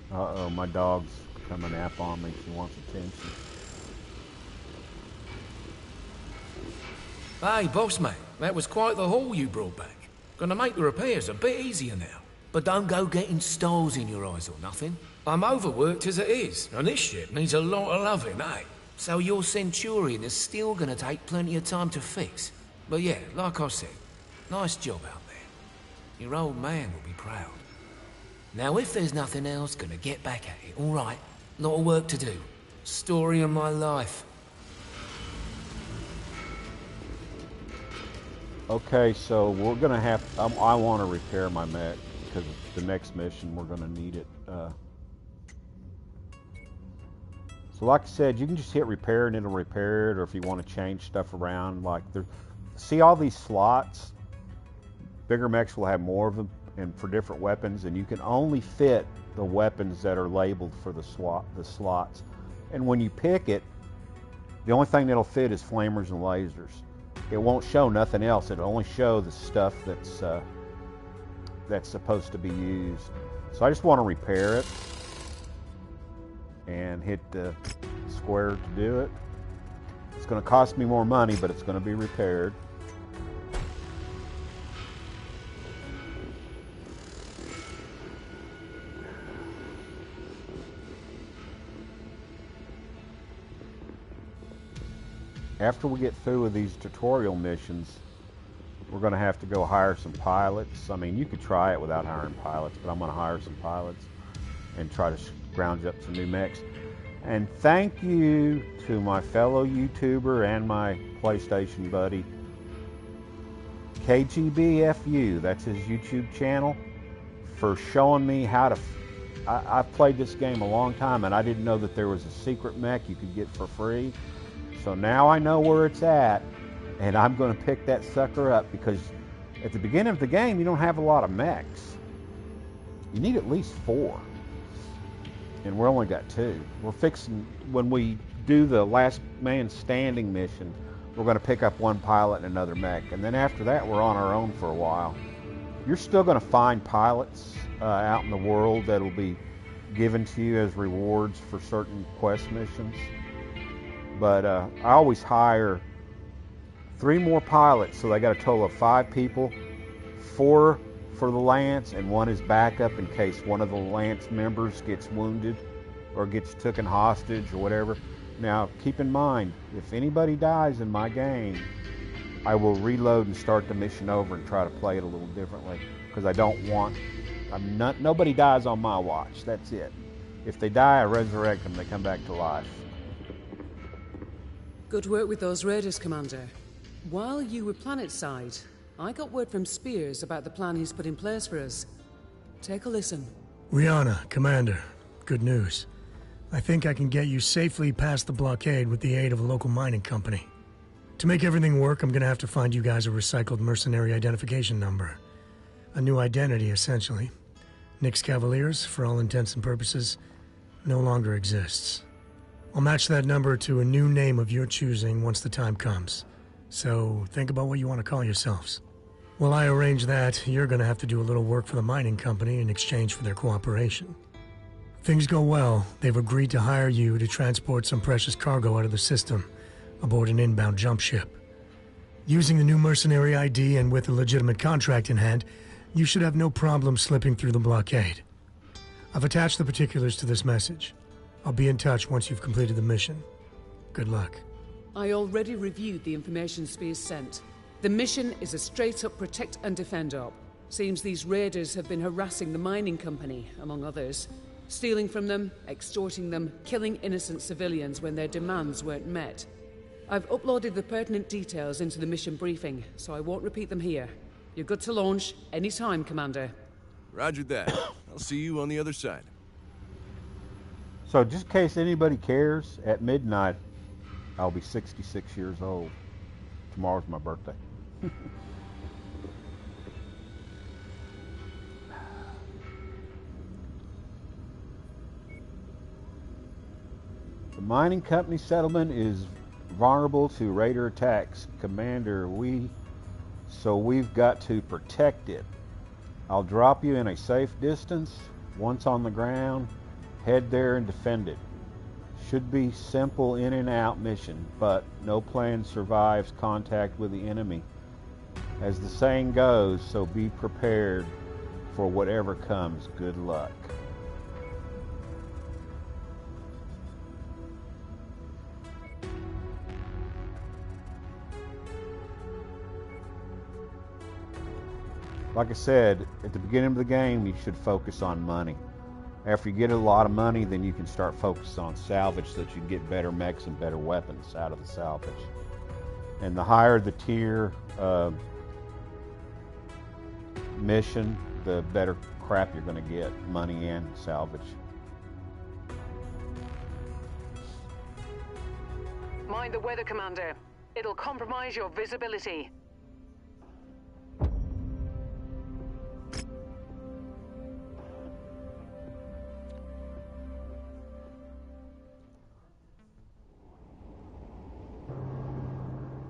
Uh-oh, my dog's coming up on me. She wants attention. Hey, boss man, that was quite the haul you brought back. Gonna make the repairs a bit easier now. But don't go getting stars in your eyes or nothing. I'm overworked as it is, and this ship needs a lot of loving, eh? So your Centurion is still gonna take plenty of time to fix. But yeah, like I said, nice job out there. Your old man will be proud. Now, if there's nothing else, gonna get back at it, all right? Lot of work to do. Story of my life. Okay, so we're gonna have. I want to repair my mech because the next mission we're gonna need it. So, like I said, you can just hit repair and it'll repair it, or if you want to change stuff around, like see all these slots. Bigger mechs will have more of them, and for different weapons, and you can only fit the weapons that are labeled for the slots. And when you pick it, the only thing that'll fit is flamers and lasers. It won't show nothing else. It'll only show the stuff that's supposed to be used. So I just want to repair it and hit the square to do it. It's going to cost me more money, but it's going to be repaired. After we get through with these tutorial missions, we're going to have to go hire some pilots. I mean, you could try it without hiring pilots, but I'm going to hire some pilots and try to scrounge up some new mechs. And thank you to my fellow YouTuber and my PlayStation buddy, KGBFU, that's his YouTube channel, for showing me how to... I've played this game a long time, and I didn't know that there was a secret mech you could get for free. So now I know where it's at, and I'm going to pick that sucker up, because at the beginning of the game, you don't have a lot of mechs. You need at least 4, and we're only got 2. We're fixing, when we do the last man standing mission, we're going to pick up 1 pilot and another mech, and then after that, we're on our own for a while. You're still going to find pilots out in the world that'll be given to you as rewards for certain quest missions. But I always hire 3 more pilots, so they got a total of 5 people, 4 for the Lance, and 1 is backup in case one of the Lance members gets wounded or gets taken hostage or whatever. Now, keep in mind, if anybody dies in my game, I will reload and start the mission over and try to play it a little differently, because I don't want... nobody dies on my watch. That's it. If they die, I resurrect them. They come back to life. Good work with those raiders, Commander. While you were planetside, I got word from Spears about the plan he's put in place for us. Take a listen. Rihanna, Commander. Good news. I think I can get you safely past the blockade with the aid of a local mining company. To make everything work, I'm gonna have to find you guys a recycled mercenary identification number. A new identity, essentially. Nick's Cavaliers, for all intents and purposes, no longer exists. I'll match that number to a new name of your choosing once the time comes. So, think about what you want to call yourselves. While I arrange that, you're gonna have to do a little work for the mining company in exchange for their cooperation. If things go well, they've agreed to hire you to transport some precious cargo out of the system, aboard an inbound jump ship. Using the new mercenary ID and with a legitimate contract in hand, you should have no problem slipping through the blockade. I've attached the particulars to this message. I'll be in touch once you've completed the mission. Good luck. I already reviewed the information Spears sent. The mission is a straight-up protect and defend op. Seems these raiders have been harassing the mining company, among others. Stealing from them, extorting them, killing innocent civilians when their demands weren't met. I've uploaded the pertinent details into the mission briefing, so I won't repeat them here. You're good to launch anytime, Commander. Roger that. I'll see you on the other side. So just in case anybody cares, at midnight, I'll be 66 years old. Tomorrow's my birthday. The mining company settlement is vulnerable to raider attacks, Commander. So we've got to protect it. I'll drop you in a safe distance. Once on the ground, head there and defend it. Should be simple in and out mission, but no plan survives contact with the enemy. As the saying goes, so be prepared for whatever comes. Good luck. Like I said, at the beginning of the game, you should focus on money. After you get a lot of money, then you can start focusing on salvage so that you can get better mechs and better weapons out of the salvage. And the higher the tier mission, the better crap you're going to get, money and salvage. Mind the weather, Commander. It'll compromise your visibility.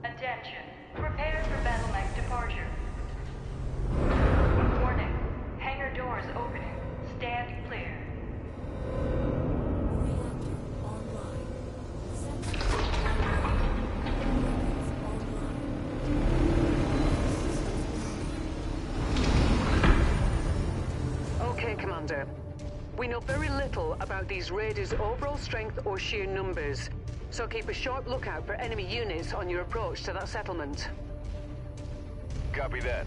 Attention. Prepare for battle mech departure. Warning. Hangar doors opening. Stand clear. Reactor online. Sensors online. Okay, Commander. We know very little about these raiders' overall strength or sheer numbers, so keep a sharp lookout for enemy units on your approach to that settlement. Copy that.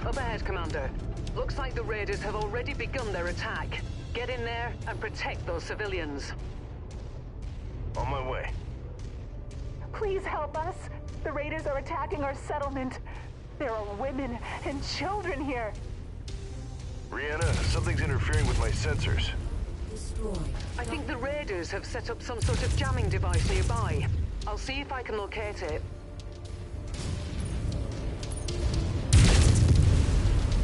Up ahead, Commander. Looks like the raiders have already begun their attack. Get in there and protect those civilians. On my way. Please help us. The raiders are attacking our settlement. There are women and children here. Rihanna, something's interfering with my sensors. Destroy. I think the raiders have set up some sort of jamming device nearby. I'll see if I can locate it.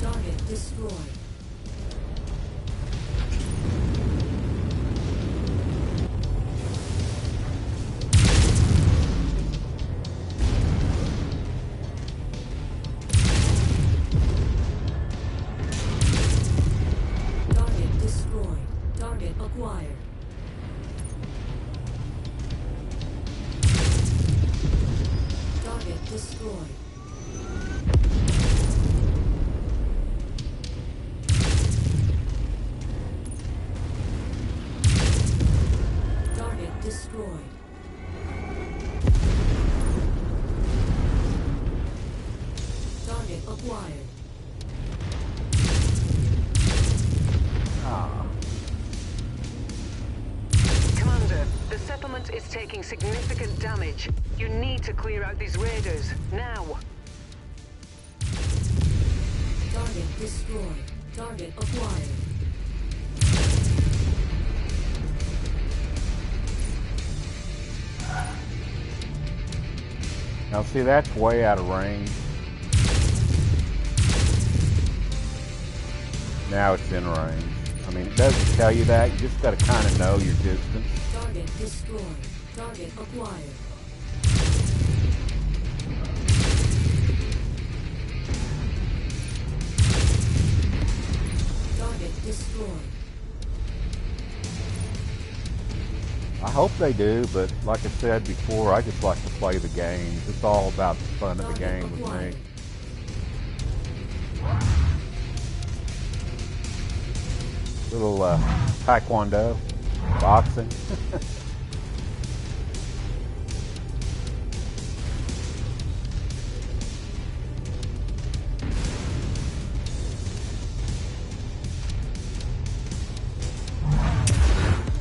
Target destroyed. Target destroyed. Target acquired. significant damage. You need to clear out these raiders, now. Target destroyed. Target acquired. Now see, that's way out of range. Now it's in range. I mean, it doesn't tell you that. You just got to kind of know your distance. Target destroyed. Target acquired. Target destroyed. I hope they do, but like I said before, I just like to play the games. It's all about the fun of the game with me. Little taekwondo, boxing.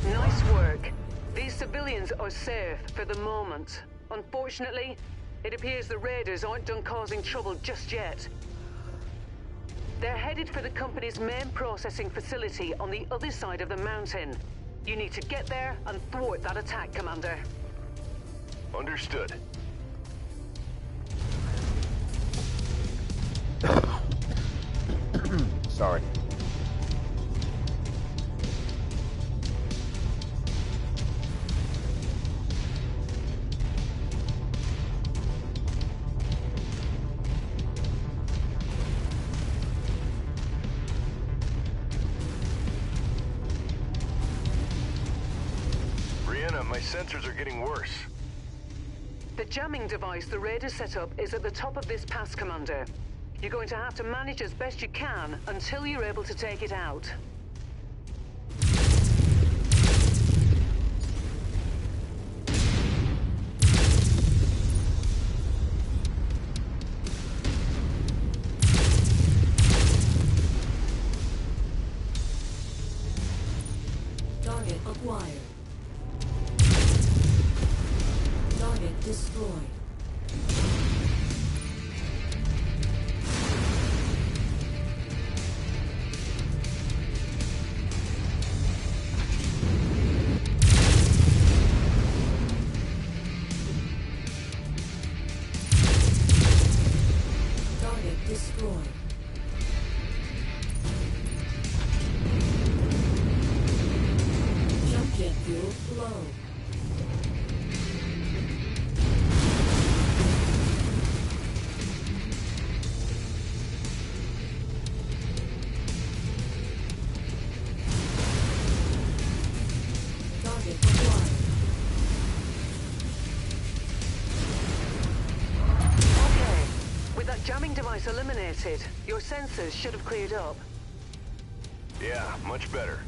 Nice work. These civilians are safe for the moment. Unfortunately, it appears the raiders aren't done causing trouble just yet. They're headed for the company's main processing facility on the other side of the mountain. You need to get there and thwart that attack, Commander. Understood. Sorry. My sensors are getting worse. The jamming device the raiders set up is at the top of this pass, Commander. You're going to have to manage as best you can until you're able to take it out. Target acquired. Target destroyed. Target destroyed. Jump jet fuel low. Target acquired. Okay. With that jamming device eliminated, your sensors should have cleared up. Yeah, much better.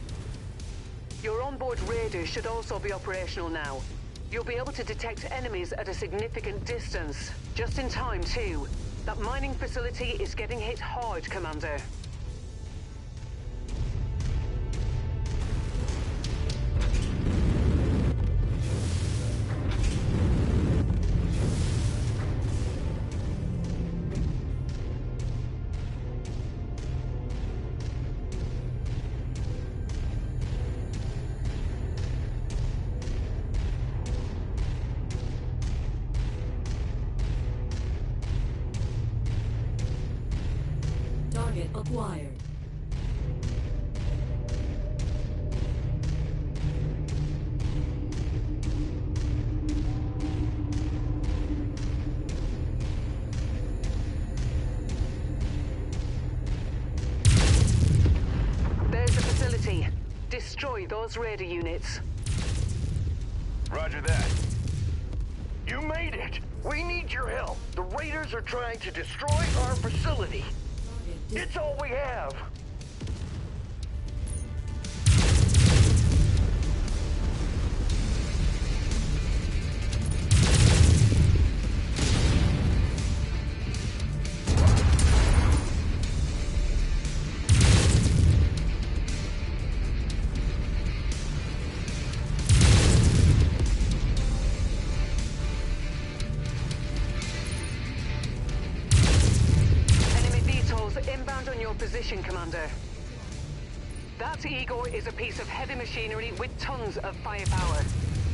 Your onboard radar should also be operational now. You'll be able to detect enemies at a significant distance. Just in time, too. That mining facility is getting hit hard, Commander. Target acquired. There's the facility. Destroy those radar units. Roger that. You made it! We need your help. The raiders are trying to destroy our facility. It's all we have. position, Commander. That Igor is a piece of heavy machinery with tons of firepower.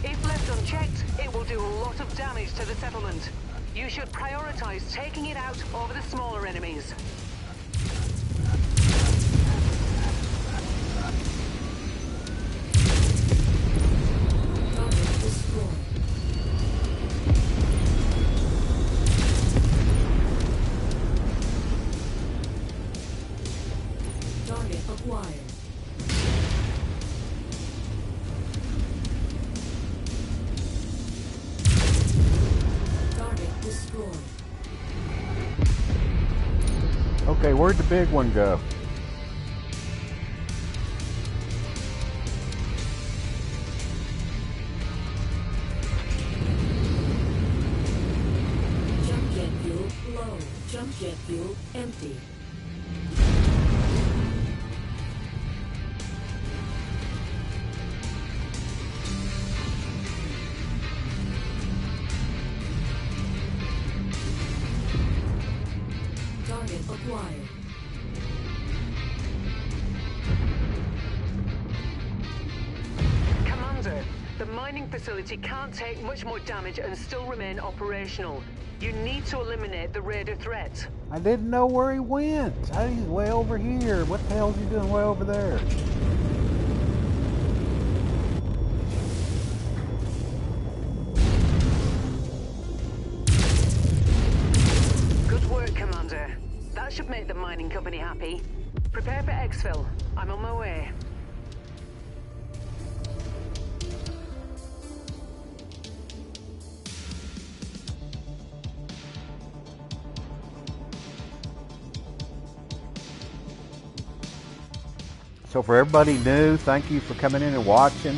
If left unchecked, it will do a lot of damage to the settlement. You should prioritize taking it out over the smaller enemies. Target acquired. Target destroyed. Okay, where'd the big one go? Jump jet fuel low. Jump jet fuel empty. Target acquired. Commander, the mining facility can't take much more damage and still remain operational. You need to eliminate the raider threat. I didn't know where he went. He's way over here. What the hell's he doing way over there? Good work, Commander. That should make the mining company happy. Prepare for exfil. I'm on my way. So for everybody new, thank you for coming in and watching.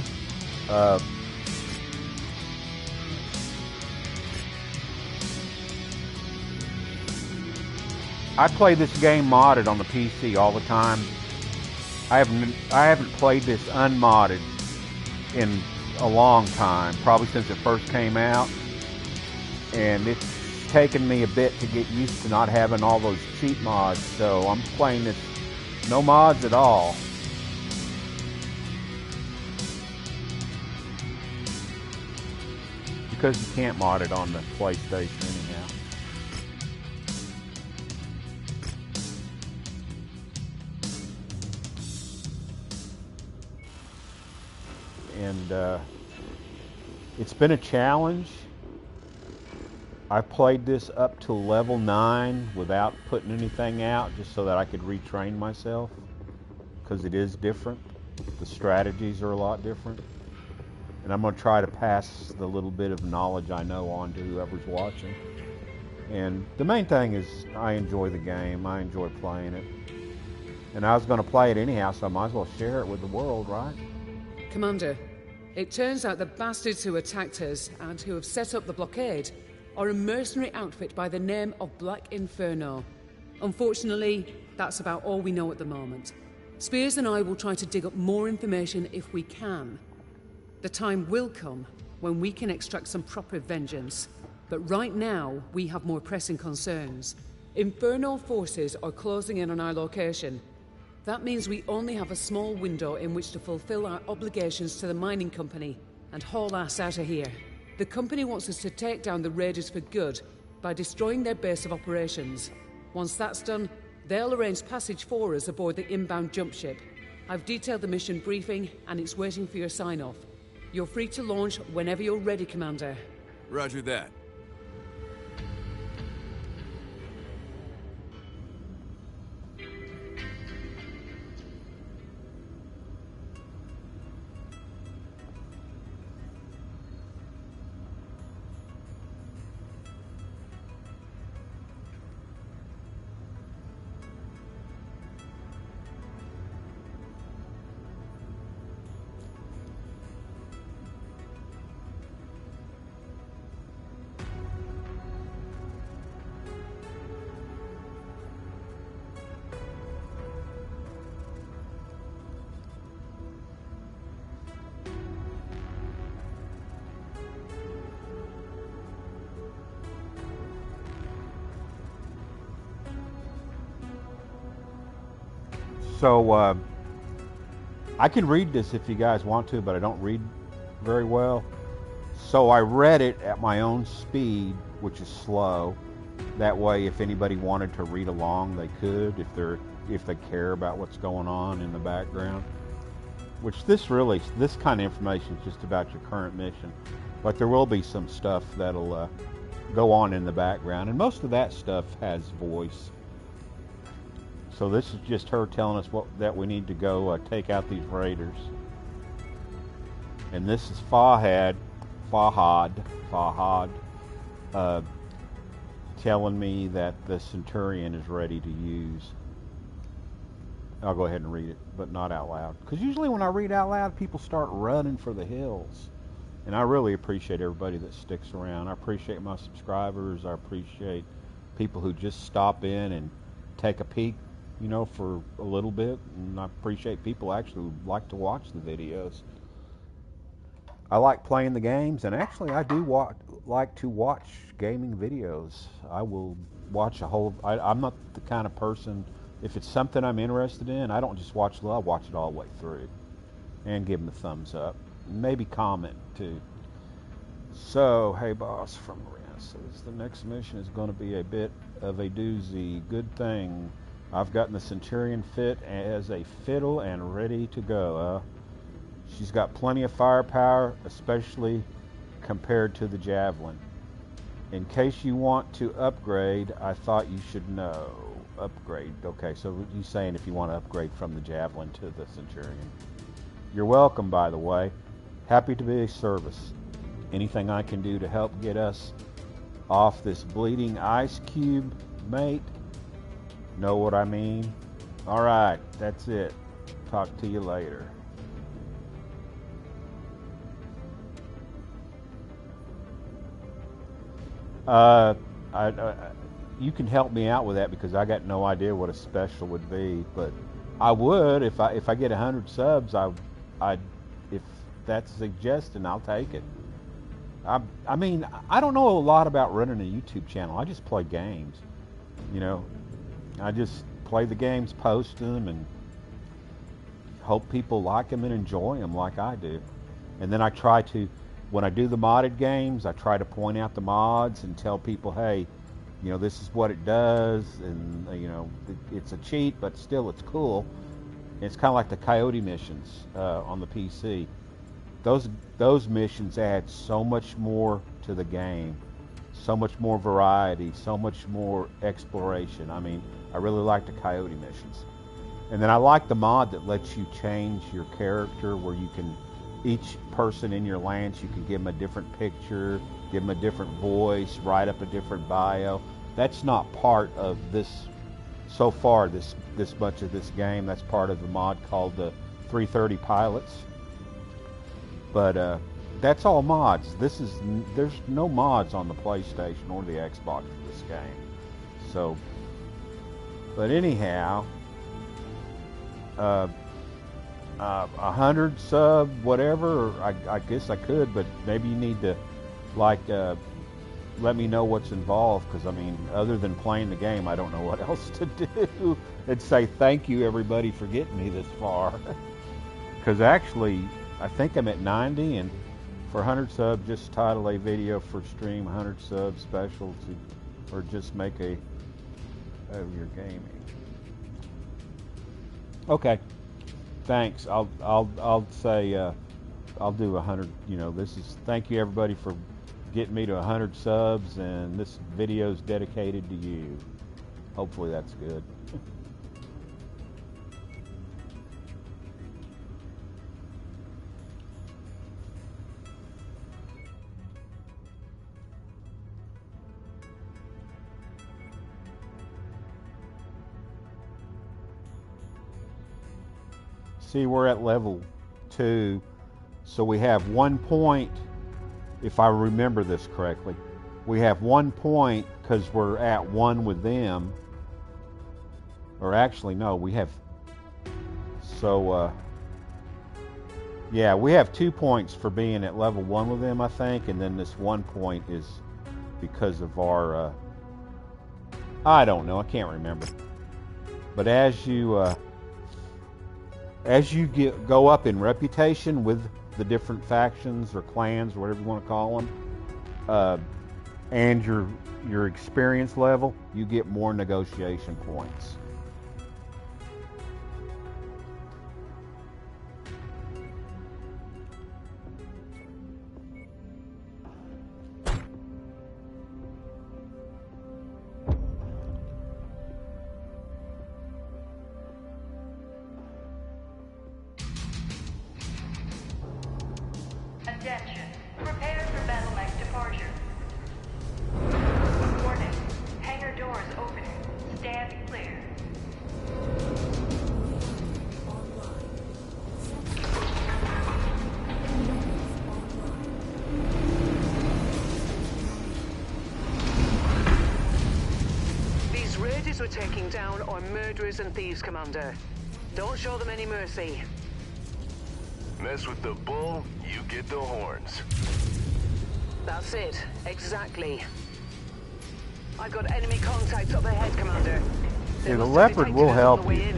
I play this game modded on the PC all the time. I haven't played this unmodded in a long time, probably since it first came out. And it's taken me a bit to get used to not having all those cheat mods. So I'm playing this no mods at all. Because you can't mod it on the PlayStation anyhow. And it's been a challenge. I played this up to level 9 without putting anything out, just so that I could retrain myself, because it is different. The strategies are a lot different. And I'm going to try to pass the little bit of knowledge I know on to whoever's watching. And the main thing is I enjoy the game. I enjoy playing it. And I was going to play it anyhow, so I might as well share it with the world, right? Commander, it turns out the bastards who attacked us and who have set up the blockade are a mercenary outfit by the name of Black Inferno. Unfortunately, that's about all we know at the moment. Spears and I will try to dig up more information if we can. The time will come when we can extract some proper vengeance. But right now, we have more pressing concerns. Inferno forces are closing in on our location. That means we only have a small window in which to fulfill our obligations to the mining company and haul ass out of here. The company wants us to take down the raiders for good by destroying their base of operations. Once that's done, they'll arrange passage for us aboard the inbound jump ship. I've detailed the mission briefing and it's waiting for your sign-off. You're free to launch whenever you're ready, Commander. Roger that. So I can read this if you guys want to, but I don't read very well. So I read it at my own speed, which is slow. That way, if anybody wanted to read along, they could, if they care about what's going on in the background. Which this kind of information is just about your current mission, but there will be some stuff that'll go on in the background, and most of that stuff has voice. So this is just her telling us that we need to go take out these raiders. And this is Fahad, telling me that the Centurion is ready to use. I'll go ahead and read it, but not out loud. Because usually when I read out loud, people start running for the hills. And I really appreciate everybody that sticks around. I appreciate my subscribers. I appreciate people who just stop in and take a peek, for a little bit. And I appreciate people actually who like to watch the videos. I like playing the games, and actually I do like to watch gaming videos. I will watch I'm not the kind of person, if it's something I'm interested in, I don't just watch it, I'll watch it all the way through. And give them a thumbs up. Maybe comment too. So, hey boss from Marina says, the next mission is going to be a bit of a doozy. Good thing I've gotten the Centurion fit as a fiddle and ready to go. She's got plenty of firepower, especially compared to the Javelin. In case you want to upgrade, I thought you should know. Upgrade. Okay, so he's saying if you want to upgrade from the Javelin to the Centurion. You're welcome, by the way. Happy to be of service. Anything I can do to help get us off this bleeding ice cube, mate? Know what I mean? Alright, that's it. Talk to you later. You can help me out with that because I got no idea what a special would be, but I would if I get 100 subs. If that's a suggestion, I'll take it. I mean, I don't know a lot about running a YouTube channel. I just play games, I just play the games, post them, and hope people like them and enjoy them like I do. And then I try to, when I do the modded games, I try to point out the mods and tell people, hey, this is what it does, and it's a cheat, but still it's cool. And it's kind of like the Coyote missions on the PC. Those missions add so much more to the game, so much more variety, so much more exploration. I mean, I really like the Coyote missions. And then I like the mod that lets you change your character, where you can, each person in your lance, you can give them a different picture, give them a different voice, write up a different bio. That's not part of this, so far, this much of this game. That's part of the mod called the 330 Pilots. But that's all mods. There's no mods on the PlayStation or the Xbox for this game. So, but anyhow, 100 sub, whatever. I guess I could, but maybe you need to let me know what's involved, because I mean, other than playing the game, I don't know what else to do. And say thank you everybody for getting me this far. Because actually, I think I'm at 90, and for 100 subs, just title a video for stream 100 subs specialty, or just make a of your gaming. Okay, thanks. I'll say I'll do 100. This is thank you everybody for getting me to 100 subs, and this video is dedicated to you. Hopefully that's good. See, we're at level 2, so we have 1 point. If I remember this correctly, we have 1 point because we're at 1 with them. Or actually, no, we have. So, yeah, we have 2 points for being at level 1 with them, I think, and then this 1 point is because of our. I don't know, I can't remember. But as you as you go up in reputation with the different factions or clans or whatever you want to call them, and your experience level, you get more negotiation points. Attention. Prepare for battle mech departure. Warning. Hangar doors opening. Stand clear. These raiders we're taking down are murderers and thieves, Commander. Don't show them any mercy. Mess with the bull, you get the horns. That's it. Exactly. I got enemy contacts up ahead, Commander. Yeah, the Leopard will help you.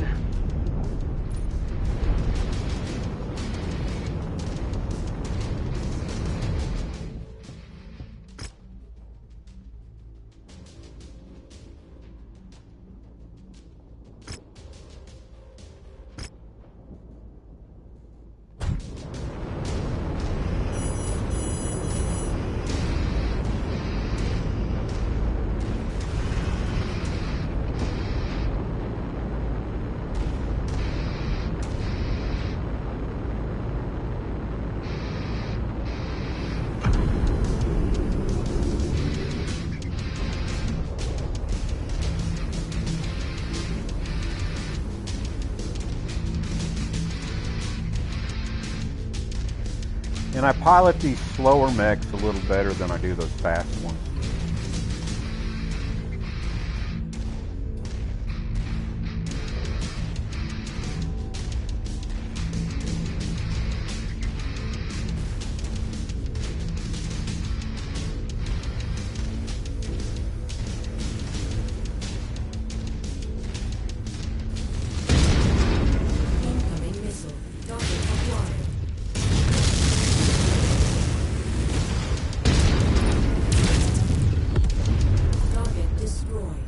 And I pilot these slower mechs a little better than I do those fast ones. Incoming missile. Target acquired. Target destroyed.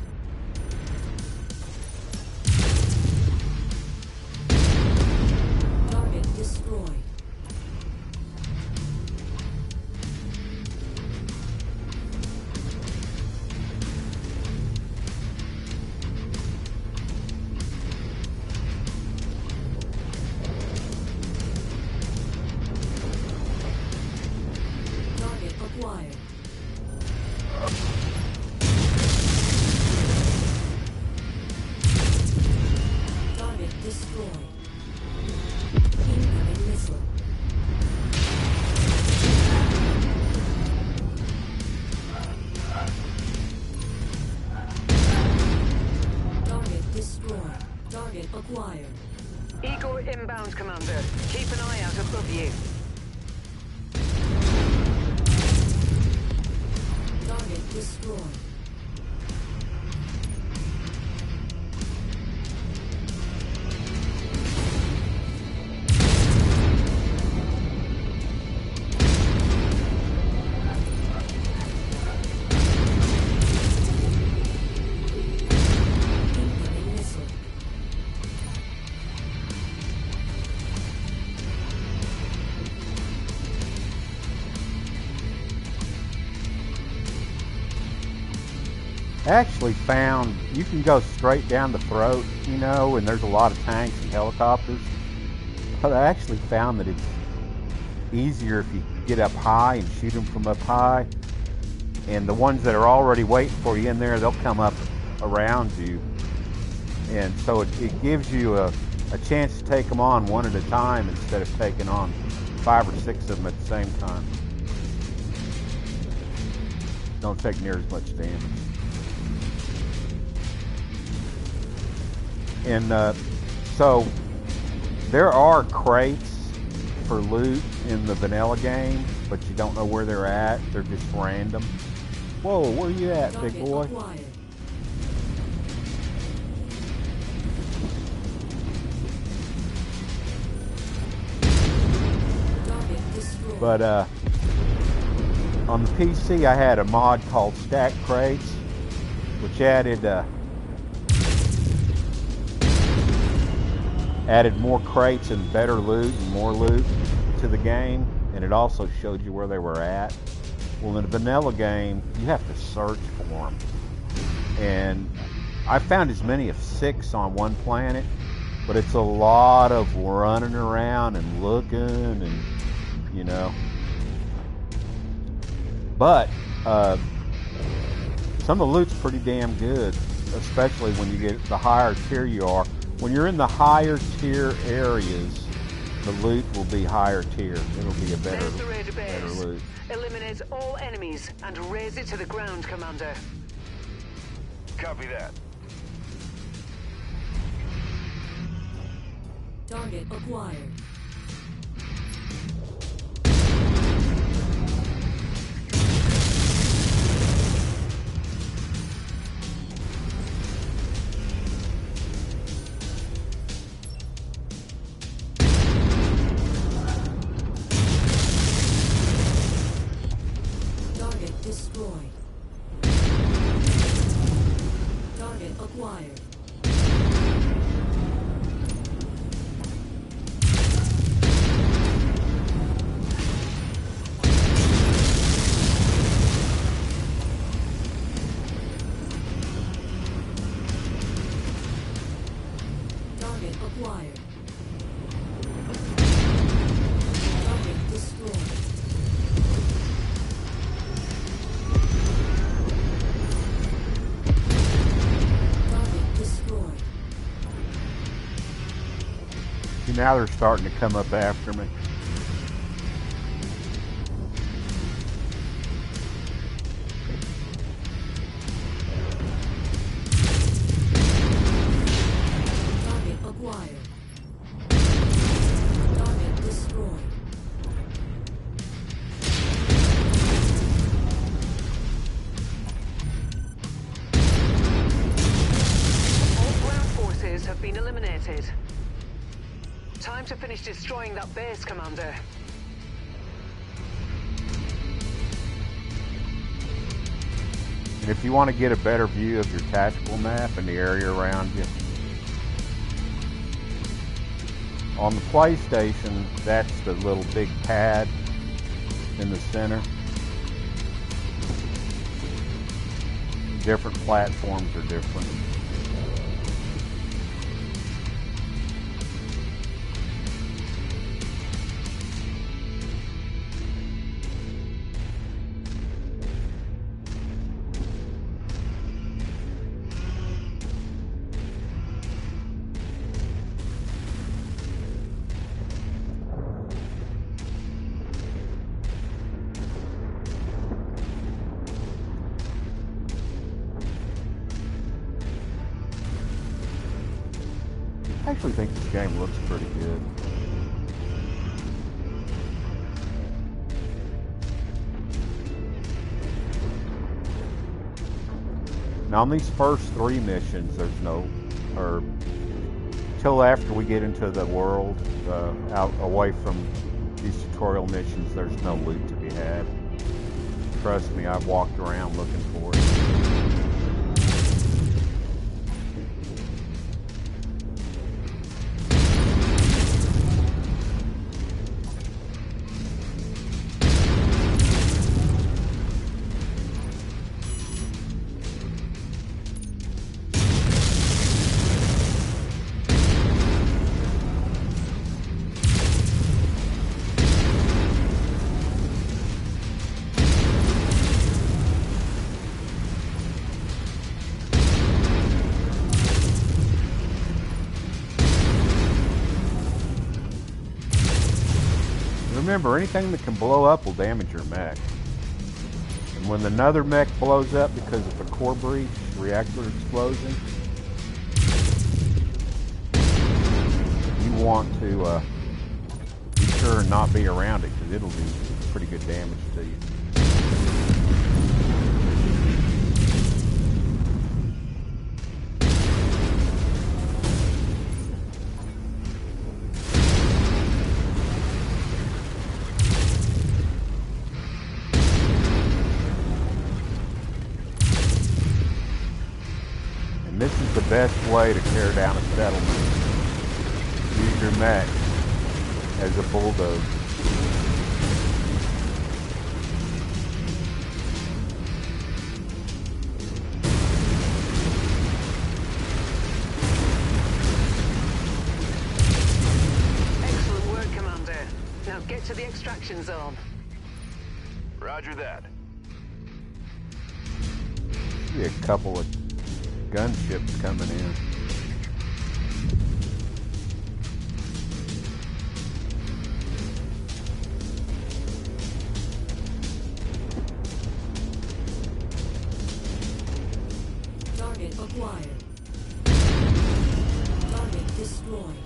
Target destroyed. Target acquired. Target destroyed. Incoming missile. Target destroyed. Target acquired. Igor inbound, Commander. Keep an eye out above you. Target destroyed. Incoming missile. I actually found you can go straight down the throat, you know, and there's a lot of tanks and helicopters. But I actually found that it's easier if you get up high and shoot them from up high. And the ones that are already waiting for you in there, they'll come up around you. And so it gives you a chance to take them on one at a time instead of taking on 5 or 6 of them at the same time. Don't take near as much damage. And so there are crates for loot in the vanilla game, but you don't know where they're at. They're just random. Whoa, where you at, big boy? Acquired. But on the PC, I had a mod called Stack Crates, which added more crates and better loot and more loot to the game, and it also showed you where they were at. Well, in a vanilla game, you have to search for them, and I found as many as 6 on one planet, but it's a lot of running around and looking, and you know. But some of the loot's pretty damn good, especially when you get the higher tier you are. When you're in the higher tier areas, the loot will be higher tier. It'll be a better loot. Eliminate all enemies and raise it to the ground, Commander. Copy that. Target acquired. Target destroyed. Target acquired. Target acquired. Target destroyed. Target destroyed. See, now they're starting to come up after me. Target acquired. Target destroyed. All ground forces have been eliminated. Time to finish destroying that base, Commander. And if you want to get a better view of your tactical map and the area around you, on the PlayStation, that's the little big pad in the center. Different platforms are different. I actually think this game looks pretty good. Now on these first 3 missions, there's no, or till after we get into the world, out away from these tutorial missions, there's no loot to be had. Trust me, I've walked around looking for it. Remember, anything that can blow up will damage your mech. And when another mech blows up because of a core breach, reactor explosion, you want to be sure and not be around it, because it'll do pretty good damage to you. And this is the best way to tear down a settlement. Use your mech as a bulldozer. Excellent work, Commander. Now get to the extraction zone. Roger that. See a couple of gunships coming in. Target acquired. Target destroyed.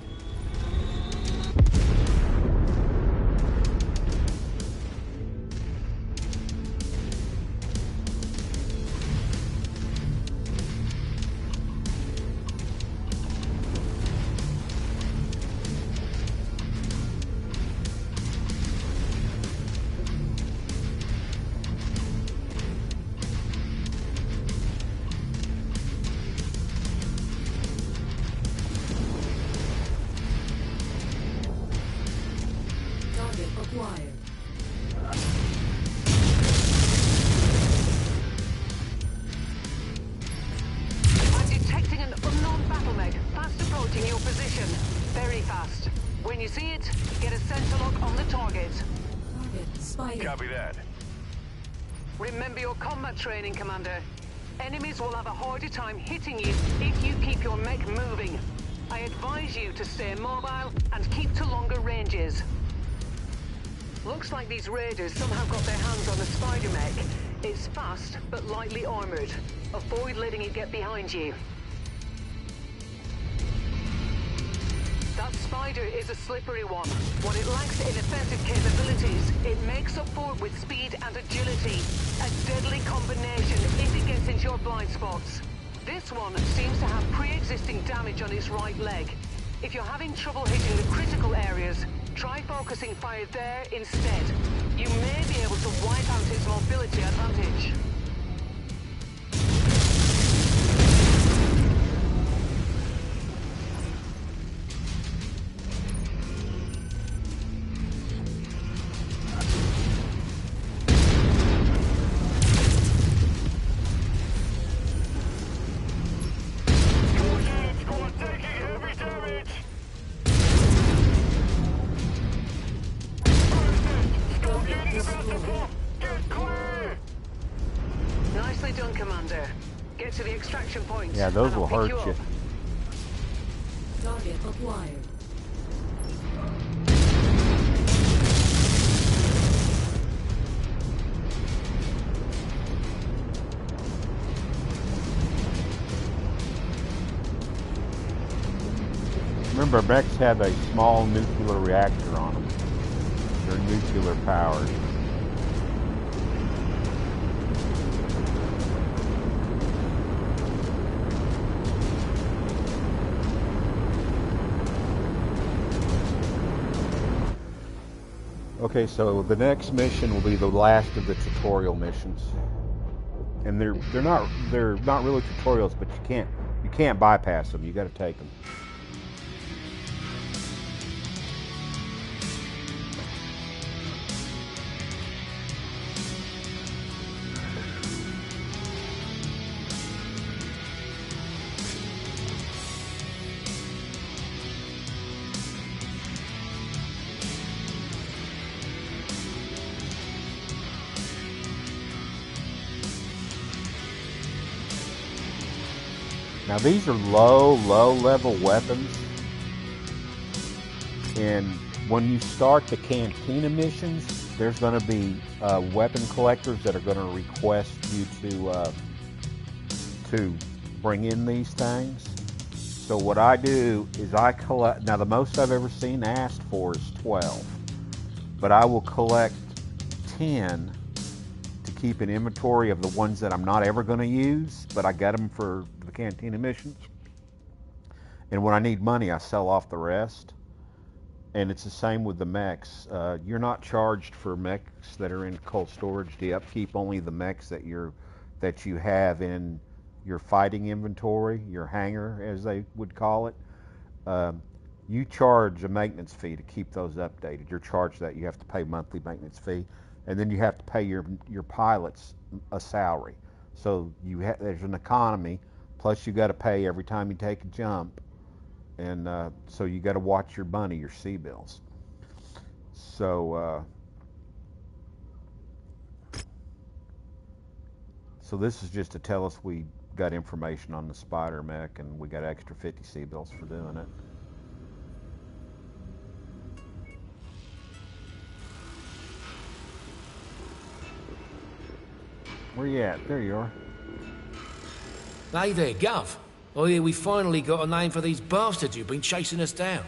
Target acquired. I'm detecting an unknown battle mech fast approaching your position. Very fast. When you see it, get a sensor lock on the target. Target spider. Copy that. Remember your combat training, Commander. Enemies will have a harder time hitting you if you keep your mech moving. I advise you to stay mobile and keep to longer ranges. Looks like these raiders somehow got their hands on the spider mech. It's fast, but lightly armored. Avoid letting it get behind you. That spider is a slippery one. What it lacks in offensive capabilities, it makes up for with speed and agility. A deadly combination if it gets into your blind spots. This one seems to have pre-existing damage on its right leg. If you're having trouble hitting the critical areas, try focusing fire there instead. You may be able to wipe out its mobility advantage. Nicely done, Commander. Get to the extraction point. Yeah, those and will I'll hurt pick you. up. Target acquired. Remember, mechs have a small nuclear reactor on them. They're nuclear powered. Okay, so the next mission will be the last of the tutorial missions, and they're not really tutorials, but you can't bypass them. You got to take them. Now these are low level weapons, and when you start the cantina missions, there's going to be weapon collectors that are going to request you to bring in these things. So what I do is I collect. Now the most I've ever seen asked for is 12, but I will collect 10 to keep an inventory of the ones that I'm not ever going to use, but I got them for the cantina missions. And when I need money, I sell off the rest. And it's the same with the mechs. You're not charged for mechs that are in cold storage. The upkeep only the mechs that you have in your fighting inventory, your hangar, as they would call it, you charge a maintenance fee to keep those updated. You're charged that. You have to pay monthly maintenance fee, and then you have to pay your pilots a salary. So there's an economy, plus you got to pay every time you take a jump, and so you got to watch your money, your C bills. So so this is just to tell us we got information on the Spider mech, and we got extra 50 C bills for doing it. Where you at? There you are. Hey there, Gov. Oh yeah, we finally got a name for these bastards who've been chasing us down.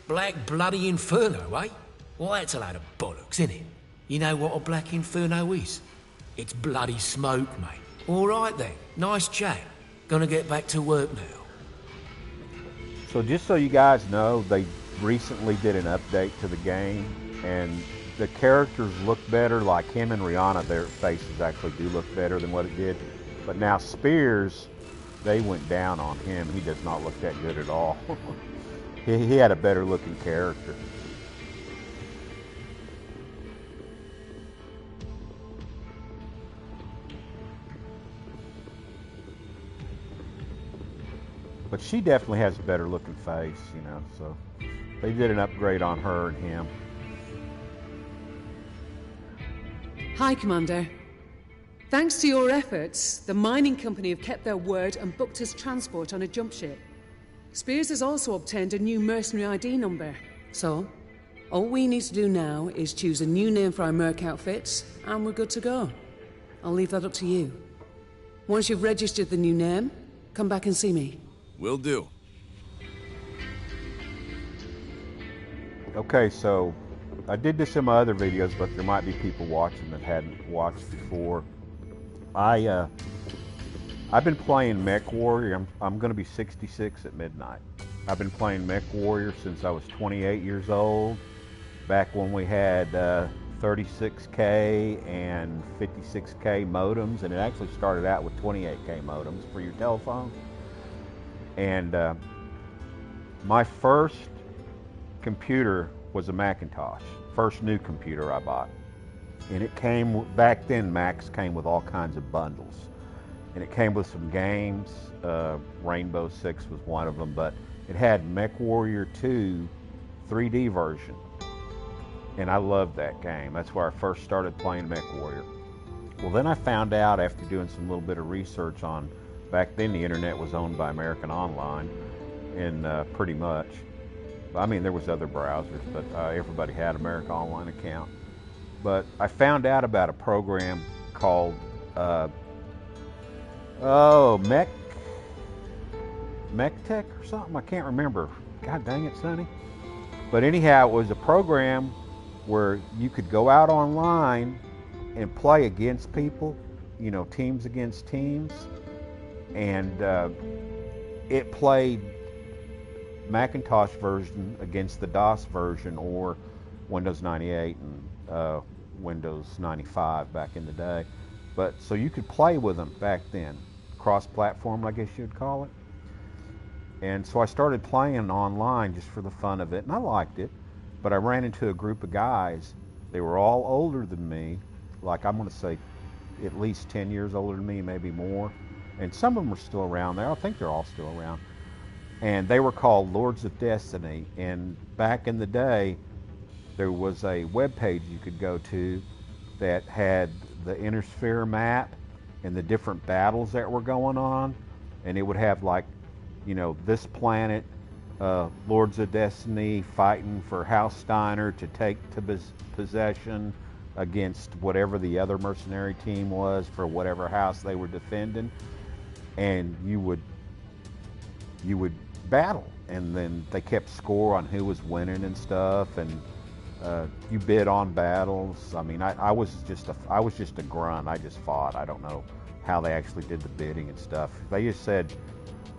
Black Bloody Inferno, eh? Well, that's a load of bollocks, isn't it? You know what a Black Inferno is? It's bloody smoke, mate. All right then, nice chat. Gonna get back to work now. So just so you guys know, they recently did an update to the game, and the characters look better. Like him and Rihanna, their faces actually do look better than what it did. But now Spears, they went down on him. He does not look that good at all. he had a better looking character. But she definitely has a better looking face, you know, so they did an upgrade on her and him. Hi, Commander. Thanks to your efforts, the mining company have kept their word and booked us transport on a jump ship. Spears has also obtained a new mercenary ID number. So, all we need to do now is choose a new name for our merc outfits, and we're good to go. I'll leave that up to you. Once you've registered the new name, come back and see me. Will do. Okay, so I did this in my other videos, but there might be people watching that hadn't watched before. I've been playing MechWarrior. I'm going to be 66 at midnight. I've been playing MechWarrior since I was 28 years old, back when we had 36K and 56K modems, and it actually started out with 28K modems for your telephone. And my first computer was a Macintosh, first new computer I bought. And it came, back then Macs came with all kinds of bundles. And it came with some games, Rainbow Six was one of them, but it had MechWarrior 2 3D version. And I loved that game. That's where I first started playing MechWarrior. Well, then I found out after doing some little bit of research on, back then the internet was owned by American Online, and pretty much. I mean, there was other browsers, but everybody had American Online account. But I found out about a program called, MechTech or something. I can't remember. God dang it, Sonny. But anyhow, it was a program where you could go out online and play against people, you know, teams against teams. And it played Macintosh version against the DOS version, or Windows 98 and Windows 95 back in the day. But so you could play with them back then, cross-platform, I guess you'd call it. And so I started playing online just for the fun of it, and I liked it. But I ran into a group of guys. They were all older than me, like I'm going to say at least 10 years older than me, maybe more. And some of them are still around there. I think they're all still around. And they were called Lords of Destiny. And back in the day, there was a web page you could go to that had the Inner Sphere map and the different battles that were going on. And it would have, like, you know, this planet, Lords of Destiny fighting for House Steiner to take to possession against whatever the other mercenary team was for whatever house they were defending. And you would battle, and then they kept score on who was winning and stuff, and you bid on battles. I mean, I was just a grunt. I just fought. I don't know how they actually did the bidding and stuff. They just said,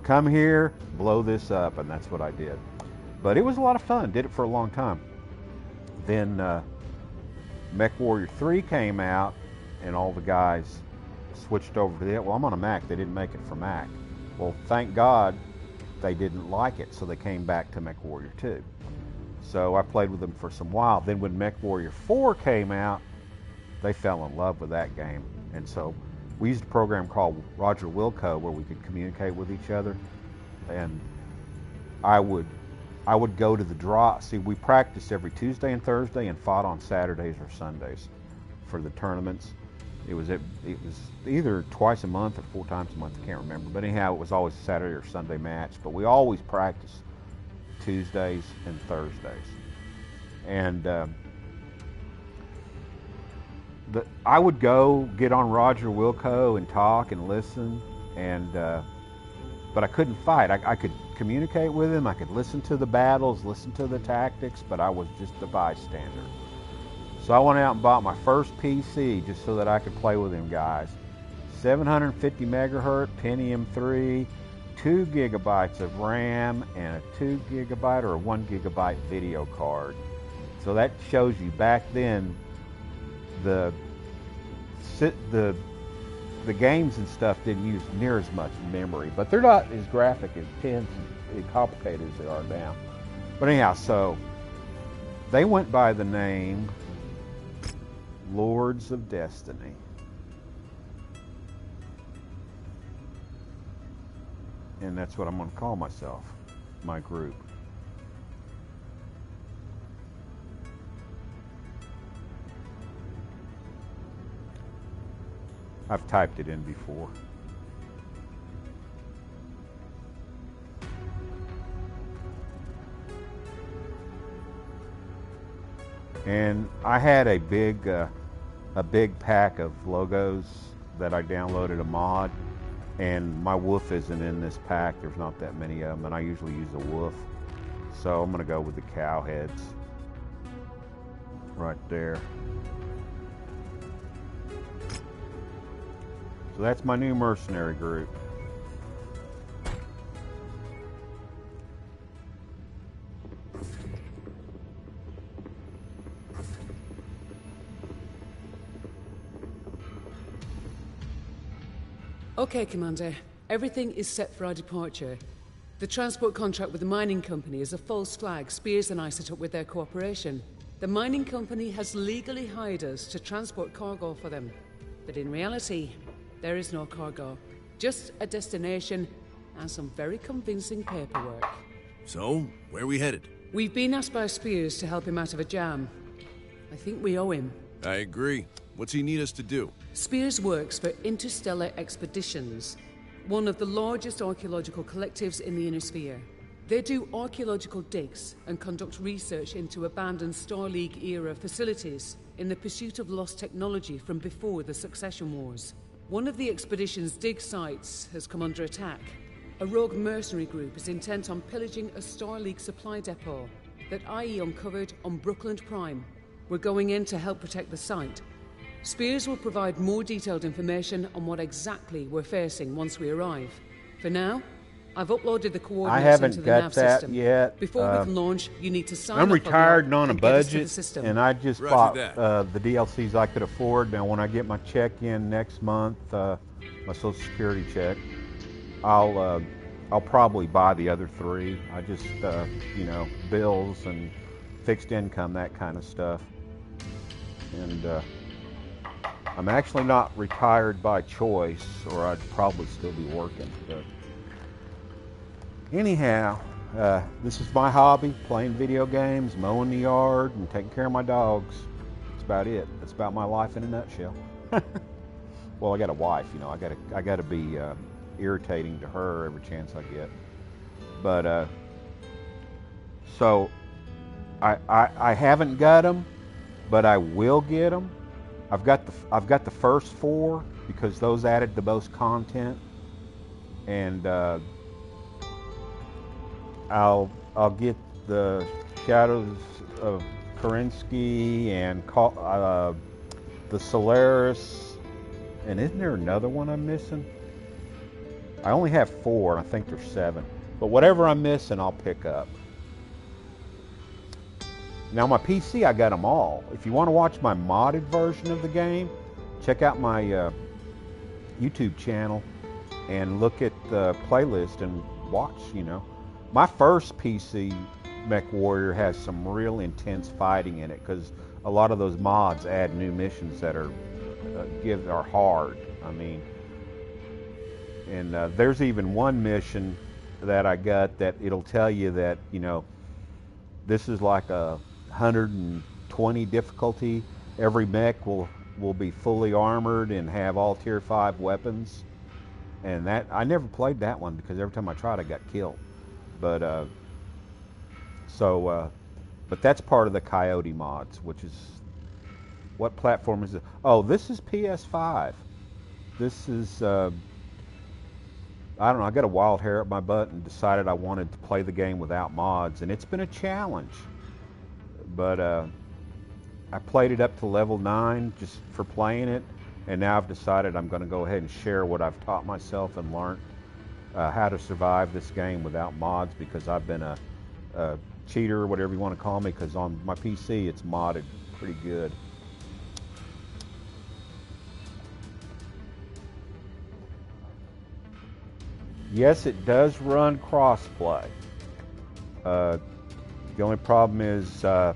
come here, blow this up, and that's what I did. But it was a lot of fun. Did it for a long time. Then MechWarrior 3 came out, and all the guys switched over to it. Well, I'm on a Mac. They didn't make it for Mac. Well, thank God they didn't like it, so they came back to MechWarrior 2. So I played with them for some while. Then when MechWarrior 4 came out, they fell in love with that game. And so we used a program called Roger Wilco where we could communicate with each other. And I would go to the draw. See, we practiced every Tuesday and Thursday and fought on Saturdays or Sundays for the tournaments. It was either twice a month or 4 times a month. I can't remember. But anyhow, it was always a Saturday or Sunday match. But we always practiced Tuesdays and Thursdays. And I would go get on Roger Wilco and talk and listen, but I couldn't fight. I could communicate with him. I could listen to the battles, listen to the tactics, but I was just a bystander. So I went out and bought my first PC just so that I could play with him guys. 750 megahertz Pentium 3, 2 gigabytes of RAM, and a 2 gigabyte or a 1 gigabyte video card. So that shows you back then the games and stuff didn't use near as much memory, but they're not as graphic as tense and complicated as they are now. But anyhow, so they went by the name Lords of Destiny. And that's what I'm going to call myself, my group. I've typed it in before. And I had a big pack of logos that I downloaded a mod, and my wolf isn't in this pack. There's not that many of them, and I usually use a wolf. So I'm going to go with the cow heads right there. So that's my new mercenary group. Okay, Commander. Everything is set for our departure. The transport contract with the mining company is a false flag Spears and I set up with their cooperation. The mining company has legally hired us to transport cargo for them. But in reality, there is no cargo. Just a destination and some very convincing paperwork. So, where are we headed? We've been asked by Spears to help him out of a jam. I think we owe him. I agree. What's he need us to do? Spears works for Interstellar Expeditions, one of the largest archaeological collectives in the Inner Sphere. They do archaeological digs and conduct research into abandoned Star League-era facilities in the pursuit of lost technology from before the Succession Wars. One of the expedition's dig sites has come under attack. A rogue mercenary group is intent on pillaging a Star League supply depot that IE uncovered on Brookland Prime. We're going in to help protect the site. Spears will provide more detailed information on what exactly we're facing once we arrive. For now, I've uploaded the coordinates into the nav system. I haven't got that yet. Before we can launch, you need to sign up. I'm retired and on a budget, system. and I just bought the DLCs I could afford. Now, when I get my check in next month, my Social Security check, I'll probably buy the other 3. I just, bills and fixed income, that kind of stuff. And I'm actually not retired by choice, or I'd probably still be working. But anyhow, this is my hobby, playing video games, mowing the yard, and taking care of my dogs. That's about it. That's about my life in a nutshell. Well, I got a wife, I gotta be irritating to her every chance I get. But so I haven't got them, but I will get them. I've got the first 4 because those added the most content, and I'll get the Shadows of Kerensky and the Solaris, and isn't there another one I'm missing? I only have 4, and I think there's 7, but whatever I'm missing, I'll pick up. Now my PC, I got them all. If you want to watch my modded version of the game, check out my YouTube channel and look at the playlist and watch, you know. My first PC MechWarrior has some real intense fighting in it because a lot of those mods add new missions that are are hard. I mean, and there's even one mission that I got that it'll tell you that, you know, this is like a 120 difficulty. Every mech will be fully armored and have all tier 5 weapons. And that, I never played that one because every time I tried I got killed. But but that's part of the Coyote mods, which is, what platform is it? Oh, this is PS5. This is I don't know, I got a wild hair up my butt and decided I wanted to play the game without mods, and it's been a challenge. But I played it up to level 9 just for playing it, and now I've decided I'm going to go ahead and share what I've taught myself and learned how to survive this game without mods, because I've been a cheater, or whatever you want to call me, because on my PC it's modded pretty good. Yes, it does run crossplay. The only problem is I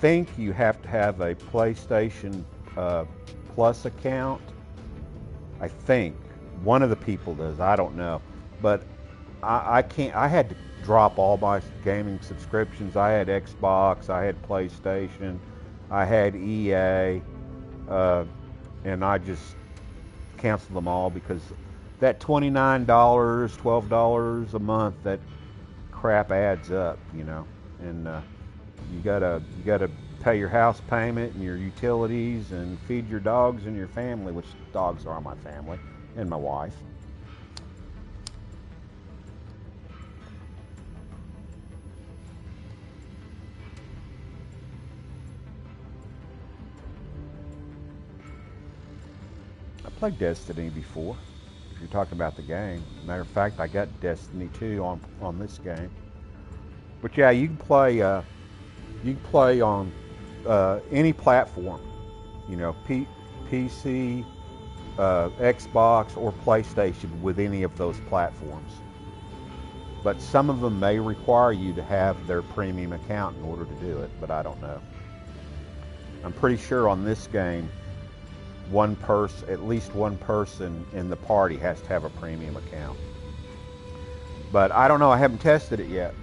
think you have to have a PlayStation Plus account. I think one of the people does. I don't know, but I can't. I had to drop all my gaming subscriptions. I had Xbox, I had PlayStation, I had EA, and I just canceled them all because that $29, $12 a month, that crap adds up, you know. And you gotta pay your house payment and your utilities and feed your dogs and your family, which dogs are my family, and my wife. I played Destiny before. You're talking about the game. Matter of fact, I got Destiny 2 on this game. But yeah, you can play on any platform. You know, PC, Xbox, or PlayStation with any of those platforms. But some of them may require you to have their premium account in order to do it, but I don't know. I'm pretty sure on this game, at least one person in the party has to have a premium account. But I don't know, I haven't tested it yet.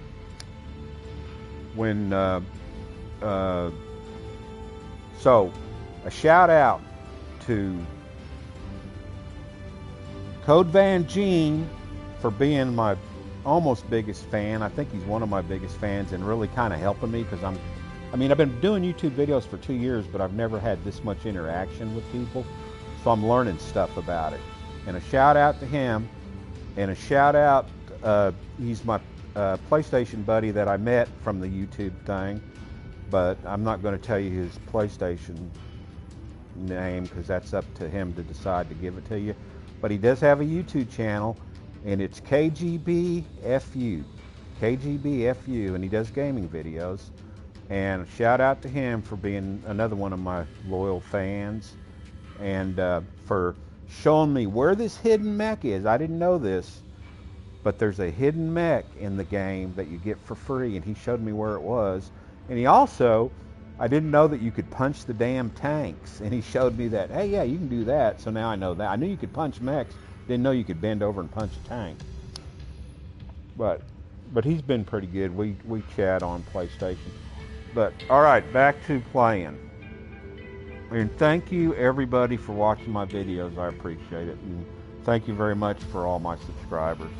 So a shout out to Code Van Gene for being my almost biggest fan. I think he's one of my biggest fans and really kind of helping me, because I've been doing YouTube videos for 2 years, but I've never had this much interaction with people. So I'm learning stuff about it. And a shout out to him, and a shout out, he's my PlayStation buddy that I met from the YouTube thing, but I'm not going to tell you his PlayStation name because that's up to him to decide to give it to you. But he does have a YouTube channel, and it's KGBFU, and he does gaming videos. And shout out to him for being another one of my loyal fans, and for showing me where this hidden mech is. I didn't know this, but there's a hidden mech in the game that you get for free, and he showed me where it was. And he also, I didn't know that you could punch the damn tanks, and he showed me that, hey, yeah, you can do that. So now I know that. I knew you could punch mechs, didn't know you could bend over and punch a tank. But he's been pretty good. We chat on PlayStation. But all right, back to playing. And thank you everybody for watching my videos. I appreciate it. And thank you very much for all my subscribers.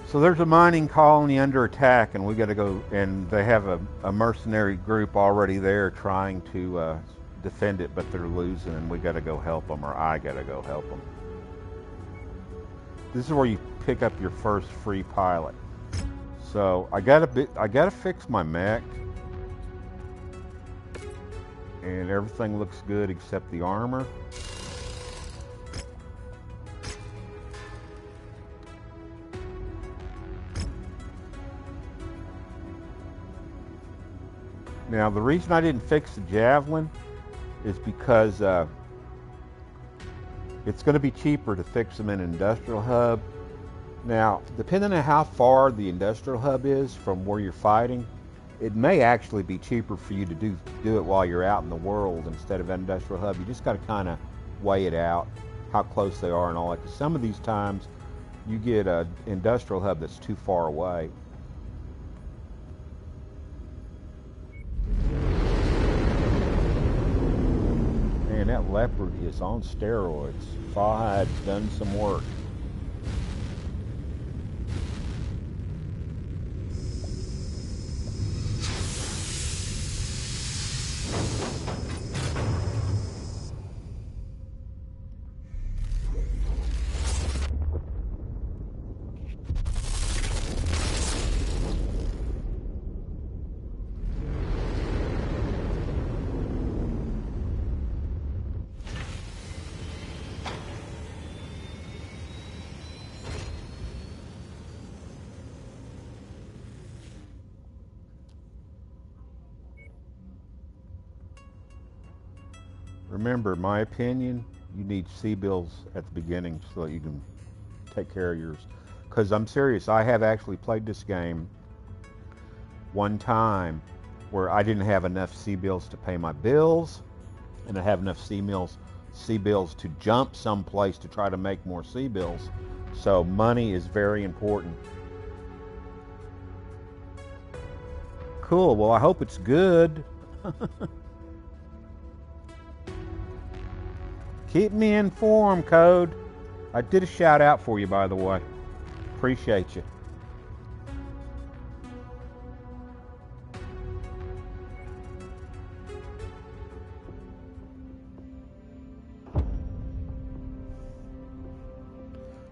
So there's a mining colony under attack, and we got to go, and they have a mercenary group already there trying to defend it, but they're losing, and we got to go help them, or I got to go help them. This is where you pick up your first free pilot. So I gotta fix my mech, and everything looks good except the armor. Now the reason I didn't fix the Javelin is because it's going to be cheaper to fix them in an industrial hub. Now, depending on how far the industrial hub is from where you're fighting, it may actually be cheaper for you to do it while you're out in the world instead of an industrial hub. You just got to kind of weigh it out, how close they are and all that. Because some of these times, you get an industrial hub that's too far away. Man, that Leopard is on steroids. Fahad's done some work. Remember, my opinion, you need C-bills at the beginning so that you can take care of yours. Because I'm serious, I have actually played this game one time where I didn't have enough C-bills to pay my bills, and I have enough C-bills to jump someplace to try to make more C-bills. So money is very important. Cool, well I hope it's good. Keep me informed, Code. I did a shout out for you, by the way. Appreciate you.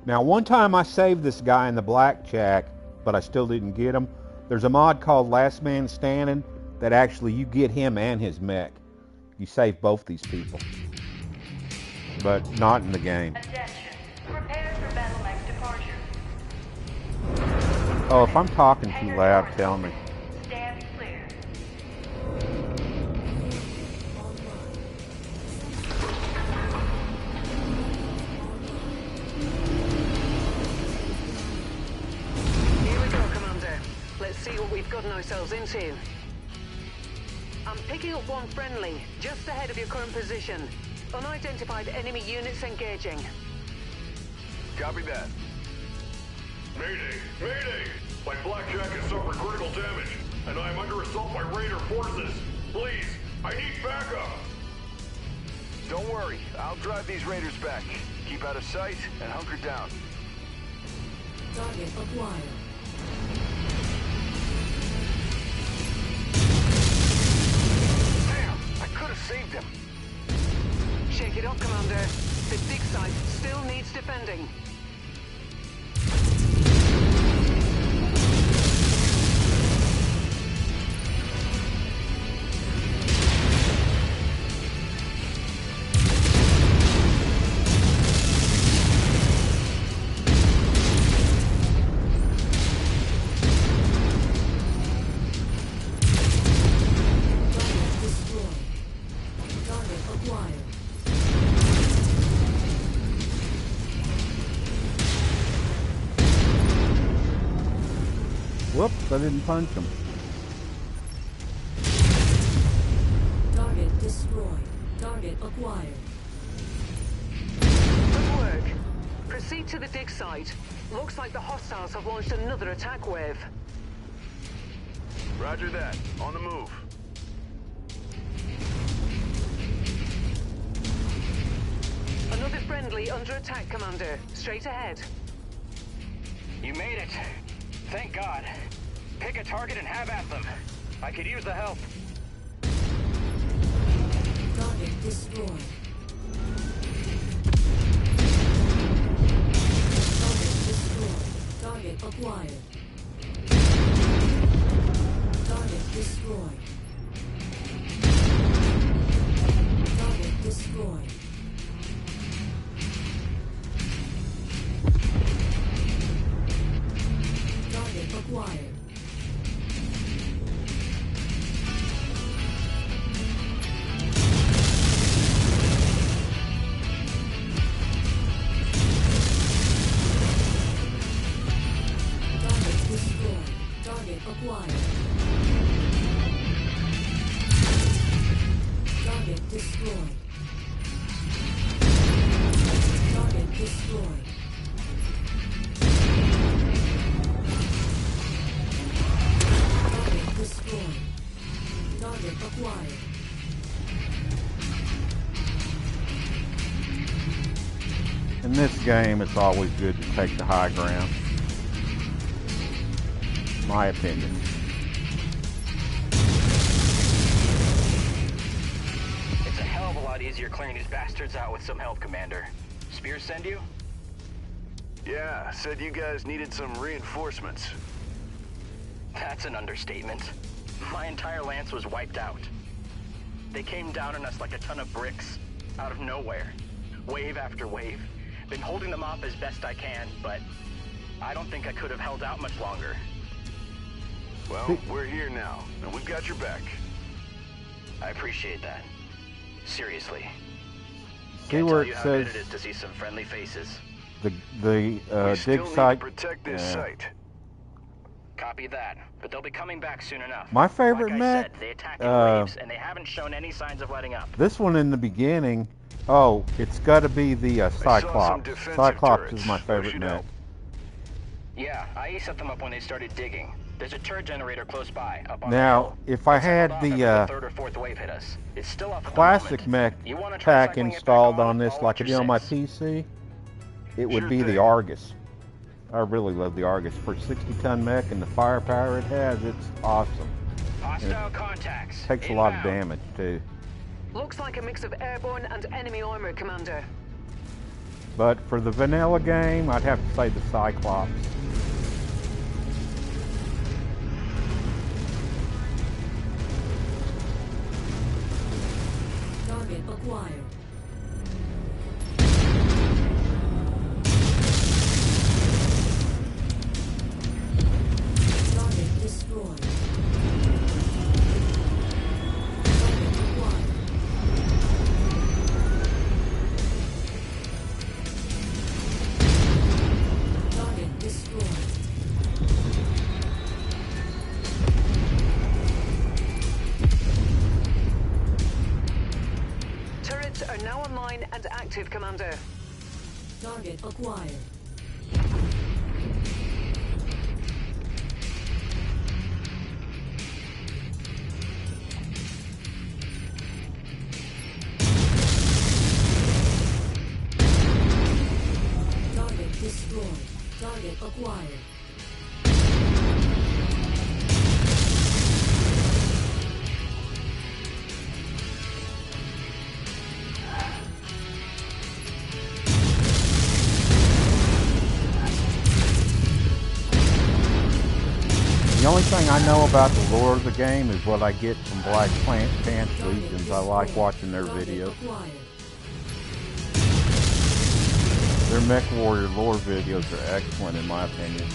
Now, one time I saved this guy in the blackjack, but I still didn't get him. There's a mod called Last Man Standing that actually you get him and his mech. You save both these people. But not in the game. Attention. Prepare for battle mech departure. Oh, if I'm talking too loud, tell me. Stand clear. Here we go, Commander. Let's see what we've gotten ourselves into. I'm picking up one friendly, just ahead of your current position. Unidentified enemy units engaging. Copy that. Mayday! Mayday! My blackjack has suffered critical damage, and I am under assault by Raider forces. Please, I need backup! Don't worry, I'll drive these raiders back. Keep out of sight and hunker down. Target acquired. Damn, I could have saved him. Shake it up, Commander. The dig site still needs defending. Whoops, I didn't punch him. Target destroyed. Target acquired. Good work. Proceed to the dig site. Looks like the hostiles have launched another attack wave. Roger that. On the move. Another friendly under attack, Commander. Straight ahead. You made it. Thank God. Pick a target and have at them. I could use the help. Target destroyed. Target acquired. Target destroyed. Target destroyed. Target acquired. Target destroyed. Target acquired. Target destroyed. Target destroyed. Target destroyed. Target acquired. In this game, it's always good to take the high ground. My opinion. It's a hell of a lot easier clearing these bastards out with some help, Commander. Spears send you? Yeah, said you guys needed some reinforcements. That's an understatement. My entire lance was wiped out. They came down on us like a ton of bricks, out of nowhere. Wave after wave. Been holding them off as best I can, but I don't think I could have held out much longer. Well, we're here now, and we've got your back. I appreciate that. Seriously. See Can't where tell you it how says good it is to see some friendly faces. the We still dig need site. to protect this Yeah. site. Copy that, but they'll be coming back soon enough. My favorite like I mech, said, they attack in waves, and they haven't shown any signs of letting up. This one in the beginning. Oh, it's got to be the Cyclops. defensive Cyclops turrets. is my Those favorite should mech. help. Yeah, I set them up when they started digging. There's a turret generator close by, up on the Now, hill. if I It cycled had off after the third or fourth wave hit us. It's still up at the classic moment. mech You wanna try pack cycling it back installed on this, I'll like let I you did on my six. PC, it would Sure be the thing. Argus. I really love the Argus. For 60-ton mech and the firepower it has, it's awesome. Hostile contacts. Takes a lot of Inbound. damage, too. Looks like a mix of airborne and enemy armor, Commander. But for the vanilla game, I'd have to say the Cyclops. Target acquired. Target destroyed. Target acquired. Target destroyed. Turrets are now online and active, Commander. Target acquired. Target destroyed. Target acquired. The only thing I know about the lore of the game is what I get from Black Pants Legions. I like watching their videos. Their MechWarrior lore videos are excellent in my opinion.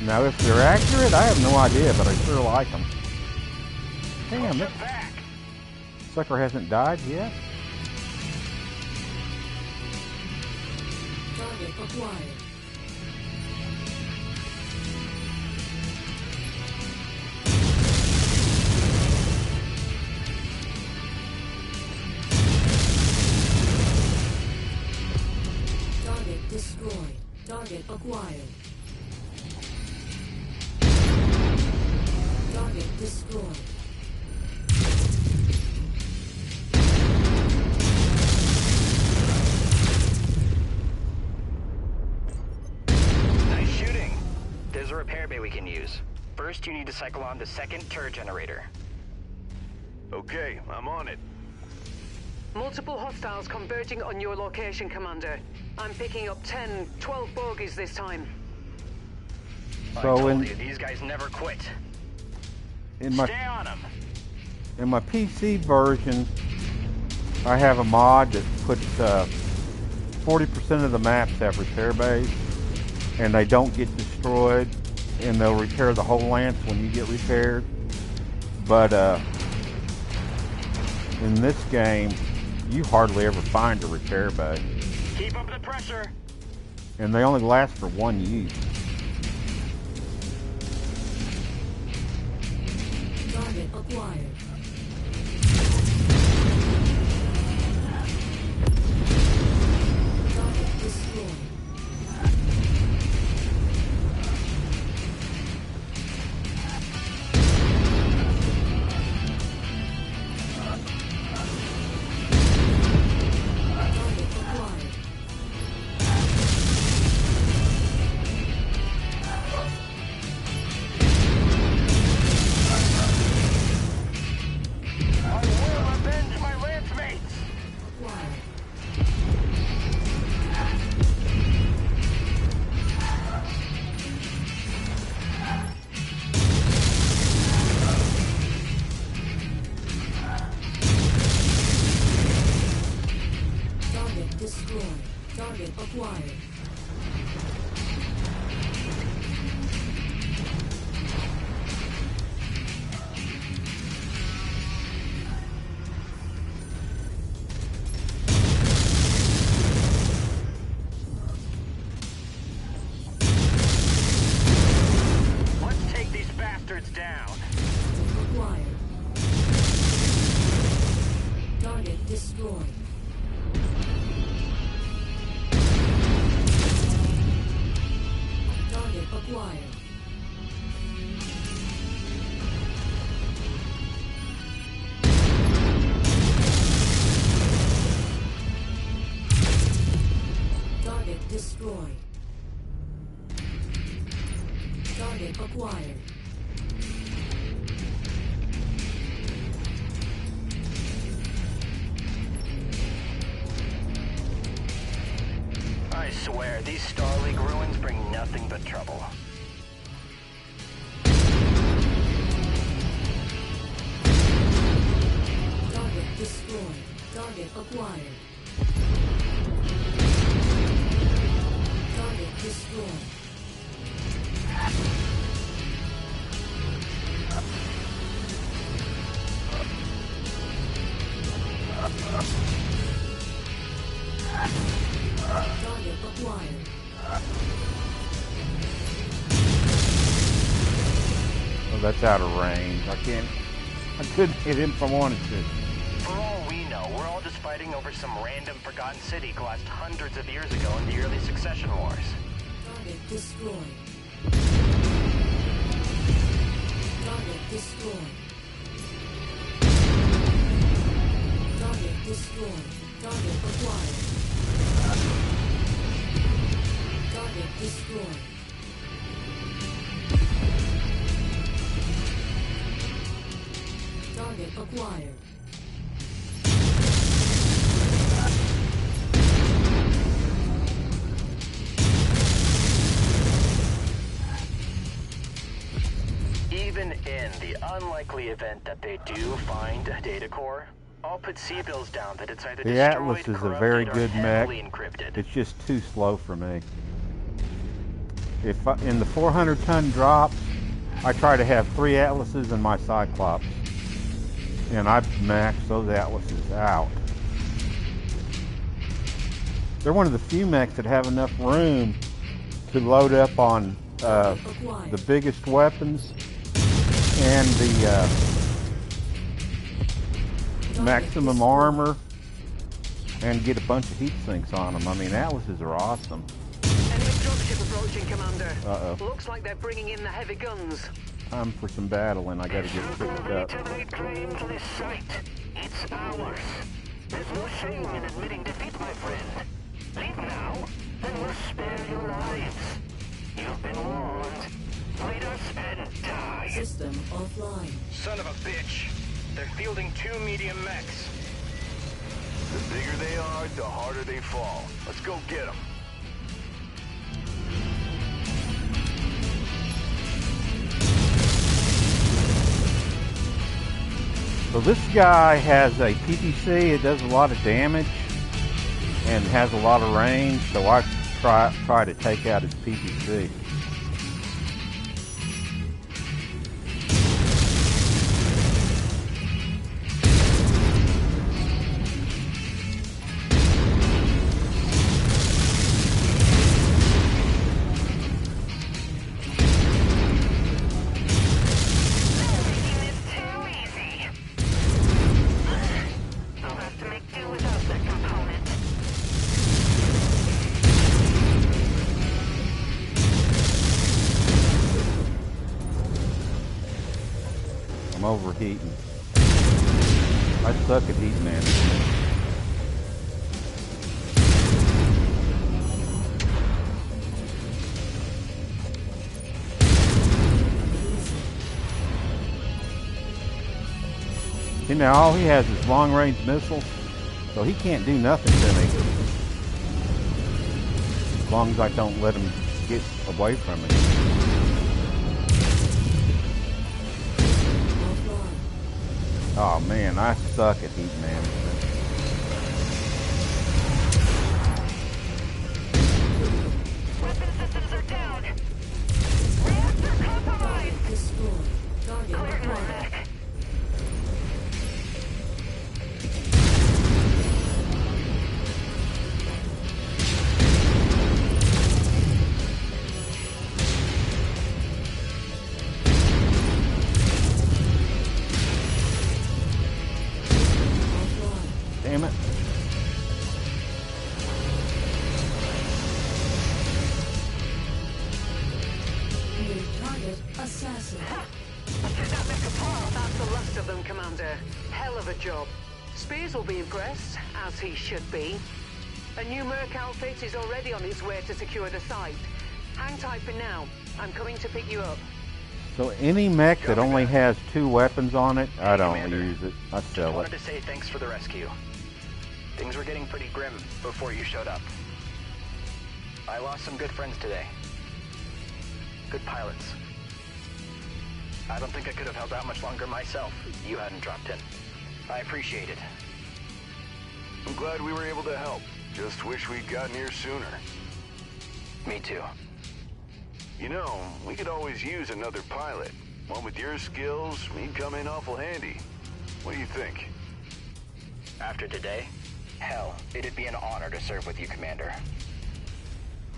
Now if they're accurate, I have no idea, but I sure like them. Damn, that sucker hasn't died yet? Target acquired. Target destroyed. Target acquired. Target destroyed. Nice shooting. There's a repair bay we can use. First, you need to cycle on the second turret generator. Okay, I'm on it. Multiple hostiles converging on your location, Commander. I'm picking up 10, 12 bogies this time. So I told you, these guys never quit. Stay on them. In my PC version, I have a mod that puts 40% of the maps have repair bays, and they don't get destroyed, and they'll repair the whole lance when you get repaired. But in this game, you hardly ever find a repair bay. Keep up the pressure. And they only last for one use. Target acquired. Target destroyed. Target acquired. Let's take these bastards down. Acquired. Target destroyed. Target acquired. Target destroyed. Target acquired. I swear, these Star League ruins bring nothing but trouble. Target destroyed. Target acquired. Target destroyed. Target acquired. Oh, that's out of range. I couldn't hit him if I wanted to. For all we know, we're all just fighting over some random forgotten city collapsed hundreds of years ago in the early succession wars. Target destroyed. Target destroyed. Target destroyed. Target acquired. Target destroyed. Target acquired. Even in the unlikely event that they do find a data core, I'll put C-bills down that it's either The destroyed, Atlas is a corrupted, very or good mech. heavily encrypted. It's just too slow for me. If in the 400-ton drops, I try to have 3 Atlases and my Cyclops, and I max those Atlases out. They're one of the few mechs that have enough room to load up on the biggest weapons and the maximum armor, and get a bunch of heat sinks on them. I mean, Atlases are awesome. Enemy dropship approaching, Commander. Uh-oh. Looks like they're bringing in the heavy guns. Time for some battle, and I gotta get picked up. Claim to this site. It's ours. There's no shame in admitting defeat, my friend. Leave now, and we'll spare your lives. You've been warned. Fight us and die. System offline. Son of a bitch. They're fielding 2 medium mechs. The bigger they are, the harder they fall. Let's go get them. So this guy has a PPC. It does a lot of damage and has a lot of range. So I try to take out his PPC. I'm overheating. I suck at heat management. See, now all he has is long-range missiles, so he can't do nothing to me. As long as I don't let him get away from me. Oh man, I suck at heat management. Weapon systems are down. Reactor compromised. Destroyed. Target Clear my acquired. back. Damn it. New target assassin. That's the last of them, Commander. Hell of a job. Spears will be impressed, as he should be. A new Merc outfit is already on its way to secure the site. Hang tight for now. I'm coming to pick you up. So any mech that only has 2 weapons on it, I don't Commander. use it. I Just sell wanted it. to say thanks for the rescue. Things were getting pretty grim before you showed up. I lost some good friends today. Good pilots. I don't think I could have held out much longer myself if you hadn't dropped in. I appreciate it. I'm glad we were able to help. Just wish we'd gotten here sooner. Me too. You know, we could always use another pilot. One with your skills, he'd come in awful handy. What do you think? After today, hell, it'd be an honor to serve with you, Commander.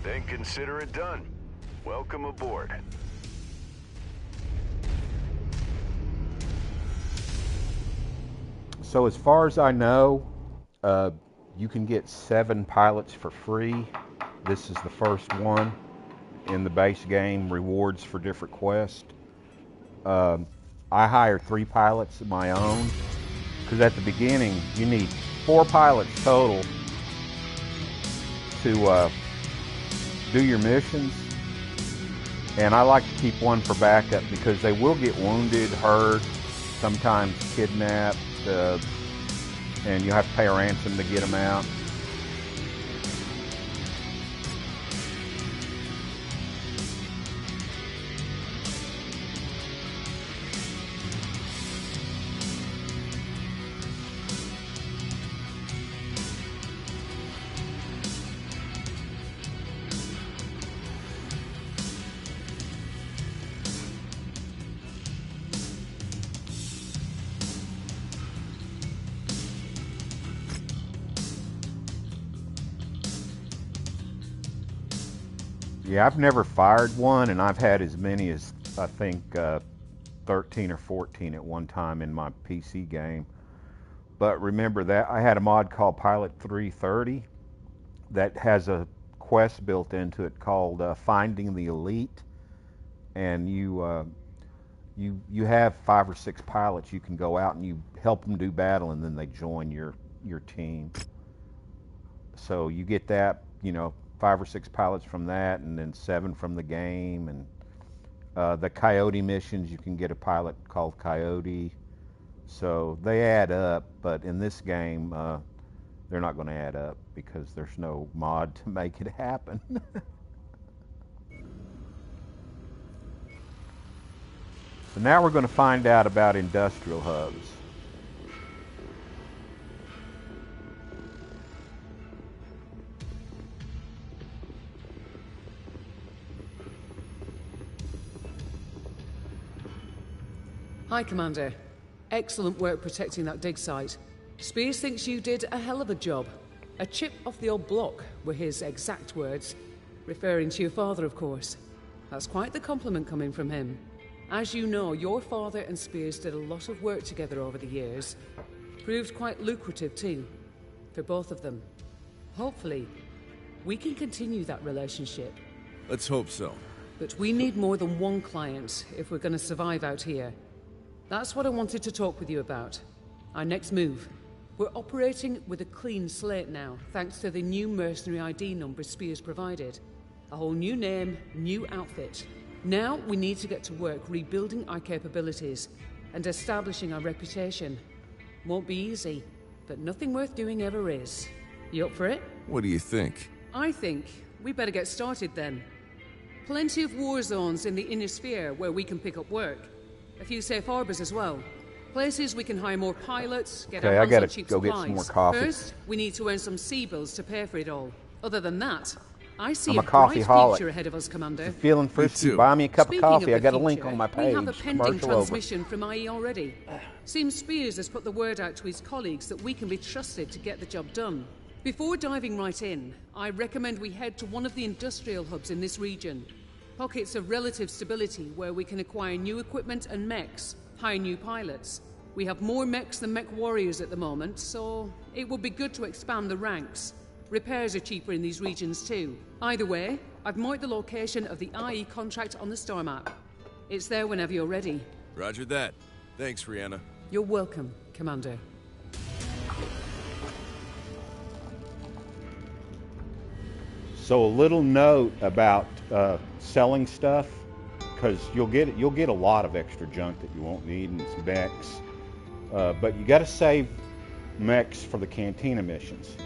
Then consider it done. Welcome aboard. So as far as I know, you can get 7 pilots for free. This is the first one in the base game, rewards for different quests. I hired 3 pilots of my own, because at the beginning you need 4 pilots total to do your missions. And I like to keep 1 for backup because they will get wounded, hurt, sometimes kidnapped, and you have to pay a ransom to get them out. Yeah, I've never fired one, and I've had as many as, I think, 13 or 14 at one time in my PC game. But remember that I had a mod called Pilot 330 that has a quest built into it called Finding the Elite, and you have 5 or 6 pilots. You can go out and you help them do battle, and then they join your team. So you get that, 5 or 6 pilots from that, and then 7 from the game. And the Coyote missions, you can get a pilot called Coyote. So they add up, but in this game, they're not going to add up because there's no mod to make it happen. So now we're going to find out about industrial hubs. Hi, Commander. Excellent work protecting that dig site. Spears thinks you did a hell of a job. A chip off the old block were his exact words. Referring to your father, of course. That's quite the compliment coming from him. As you know, your father and Spears did a lot of work together over the years. Proved quite lucrative, too. For both of them. Hopefully, we can continue that relationship. Let's hope so. But we need more than one client if we're going to survive out here. That's what I wanted to talk with you about. Our next move. We're operating with a clean slate now, thanks to the new mercenary ID number Spears provided. A whole new name, new outfit. Now we need to get to work rebuilding our capabilities and establishing our reputation. Won't be easy, but nothing worth doing ever is. You up for it? What do you think? I think we better get started then. Plenty of war zones in the inner sphere where we can pick up work. A few safe harbors as well. Places we can hire more pilots, get our hands on cheap supplies. Get some more coffee. First, we need to earn some sea bills to pay for it all. Other than that, I see I'm a a coffee bright holic. future ahead of us, Commander. If you're feeling frisky, buy me a cup of coffee. I got a link on my page. We have a pending Commercial over. transmission from IE already. Seems Spears has put the word out to his colleagues that we can be trusted to get the job done. Before diving right in, I recommend we head to one of the industrial hubs in this region. Pockets of relative stability where we can acquire new equipment and mechs, hire new pilots. We have more mechs than MechWarriors at the moment, so it would be good to expand the ranks. Repairs are cheaper in these regions too. Either way, I've marked the location of the IE contract on the star map. It's there whenever you're ready. Roger that. Thanks, Rihanna. You're welcome, Commander. So a little note about selling stuff, because you'll get a lot of extra junk that you won't need and some mechs, but you got to save mechs for the cantina missions,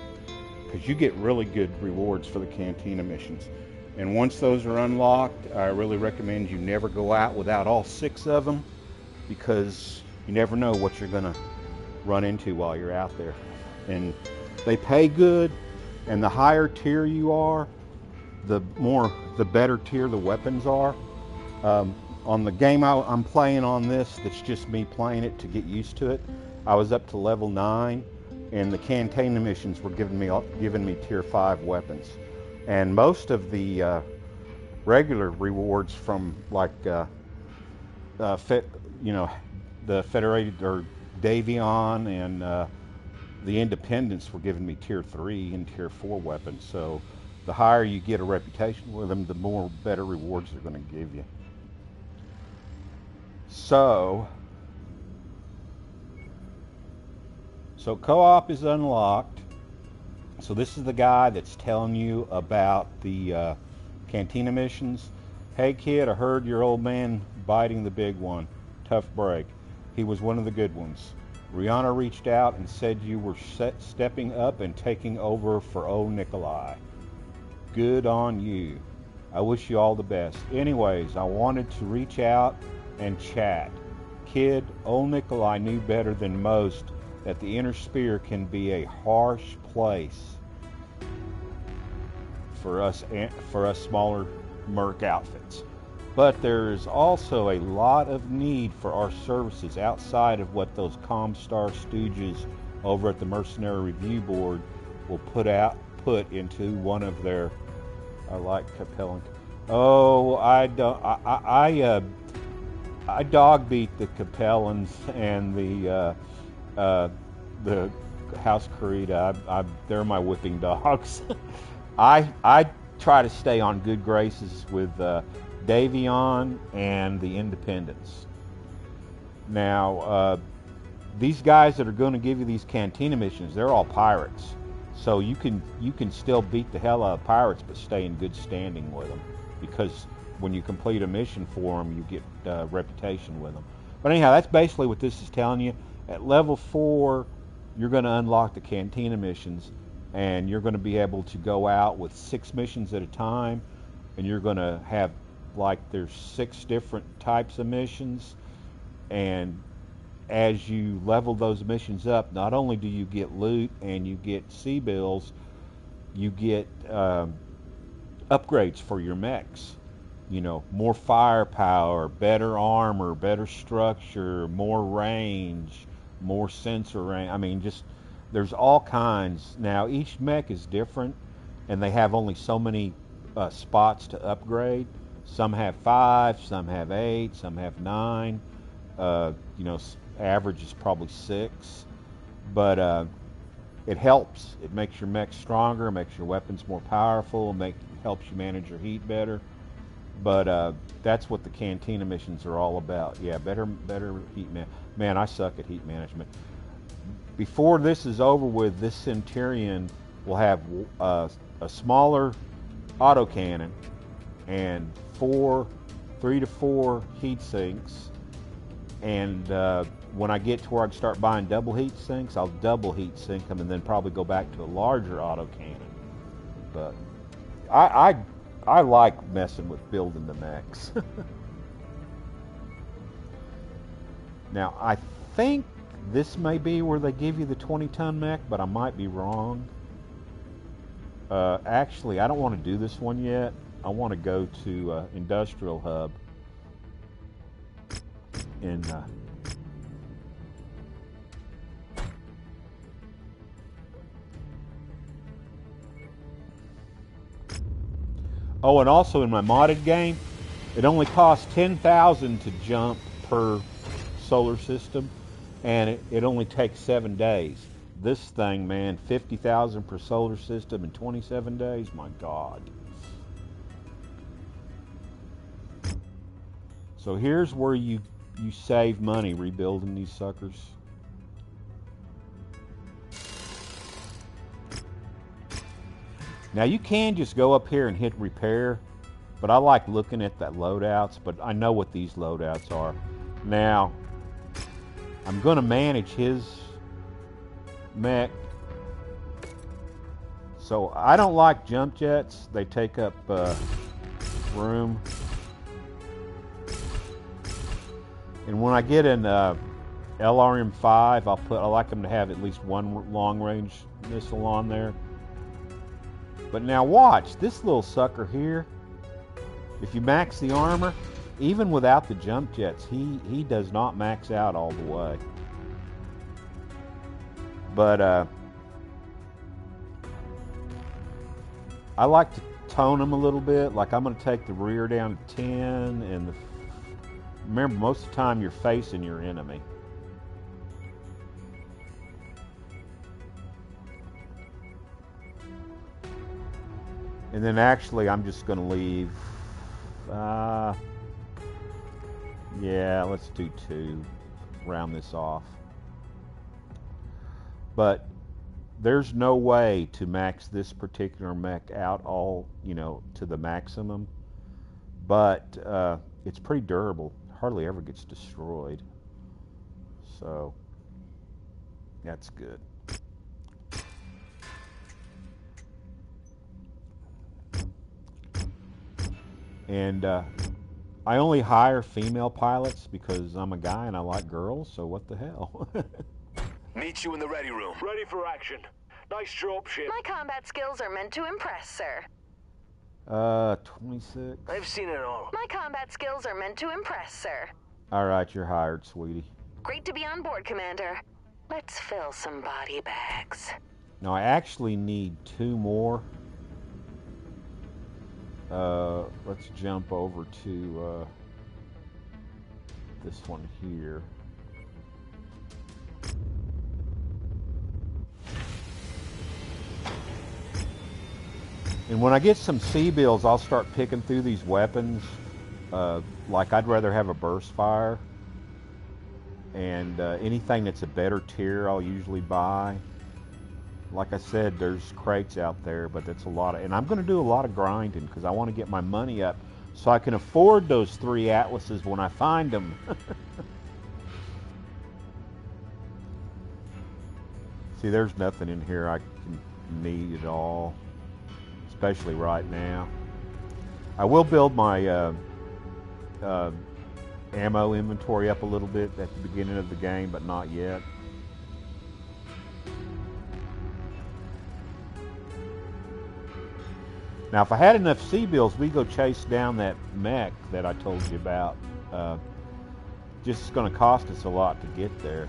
because you get really good rewards for the cantina missions. And once those are unlocked, I really recommend you never go out without all 6 of them, because you never know what you're gonna run into while you're out there. And they pay good. And the higher tier you are, the better tier the weapons are. On the game I'm playing on this, that's just me playing it to get used to it, I was up to level 9, and the cantina missions were giving me tier 5 weapons. And most of the regular rewards from like the Federated or Davion and the Independents were giving me tier 3 and tier 4 weapons. So the higher you get a reputation with them, the more better rewards they're going to give you. So co-op is unlocked. So this is the guy that's telling you about the cantina missions. Hey kid, I heard your old man biting the big one. Tough break. He was one of the good ones. Rihanna reached out and said you were stepping up and taking over for old Nikolai. Good on you. I wish you all the best. Anyways, I wanted to reach out and chat. Kid, old Nikolai knew better than most that the inner sphere can be a harsh place for us smaller merc outfits. But there is also a lot of need for our services outside of what those Comstar stooges over at the Mercenary Review Board will put into one of their, I like Capellan. Oh, I dog beat the Capellans and the House Creed. They're my whipping dogs. I try to stay on good graces with Davion and the Independents. Now, these guys that are going to give you these cantina missions, they're all pirates. So you can still beat the hell out of pirates, but stay in good standing with them, because when you complete a mission for them, you get reputation with them. But anyhow, that's basically what this is telling you. At level 4, you're going to unlock the Cantina missions, and you're going to be able to go out with 6 missions at a time, and you're going to have, like, there's 6 different types of missions, and as you level those missions up, not only do you get loot and you get C-bills, you get upgrades for your mechs. You know, more firepower, better armor, better structure, more range, more sensor range. I mean, just, there's all kinds. Now, each mech is different, and they have only so many spots to upgrade. Some have 5, some have 8, some have 9. You know, average is probably 6. But it helps. It makes your mech stronger, makes your weapons more powerful, helps you manage your heat better. But that's what the Cantina missions are all about. Yeah, better heat man, I suck at heat management. Before this is over with, this Centurion will have a smaller autocannon and 3 to 4 heat sinks. And when I get to where I can start buying double heat sinks, I'll double heat sink them and then probably go back to a larger autocannon. But I like messing with building the mechs. Now, I think this may be where they give you the 20-ton mech, but I might be wrong. Actually, I don't want to do this one yet. I want to go to Industrial Hub. And oh, and also in my modded game, it only costs 10,000 to jump per solar system, and it only takes 7 days. This thing, man, 50,000 per solar system in 27 days. My God. So here's where you save money rebuilding these suckers. Now you can just go up here and hit repair, but I like looking at that loadouts, but I know what these loadouts are. Now, I'm going to manage his mech. So I don't like jump jets. They take up room. And when I get an LRM-5, I like them to have at least one long-range missile on there. But now watch, this little sucker here, if you max the armor, even without the jump jets, he does not max out all the way. But I like to tone them a little bit. Like, I'm going to take the rear down to 10, and remember, most of the time you're facing your enemy. And then actually I'm just going to leave, yeah, let's do 2, round this off. But there's no way to max this particular mech out all, you know, to the maximum. But it's pretty durable. Hardly ever gets destroyed. So that's good. And I only hire female pilots because I'm a guy and I like girls, so what the hell. Meet you in the ready room. Ready for action. Nice dropship. My combat skills are meant to impress, sir. 26. I've seen it all. My combat skills are meant to impress, sir. All right, you're hired, sweetie. Great to be on board, Commander. Let's fill some body bags. Now, I actually need 2 more. Let's jump over to this one here. And when I get some C-bills, I'll start picking through these weapons. Like, I'd rather have a burst fire. And anything that's a better tier, I'll usually buy. Like I said, there's crates out there, but that's a lot of... And I'm going to do a lot of grinding because I want to get my money up so I can afford those 3 Atlases when I find them. See, there's nothing in here I can need at all, especially right now. I will build my ammo inventory up a little bit at the beginning of the game, but not yet. Now, if I had enough C-bills, we'd go chase down that mech that I told you about. Just it's going to cost us a lot to get there.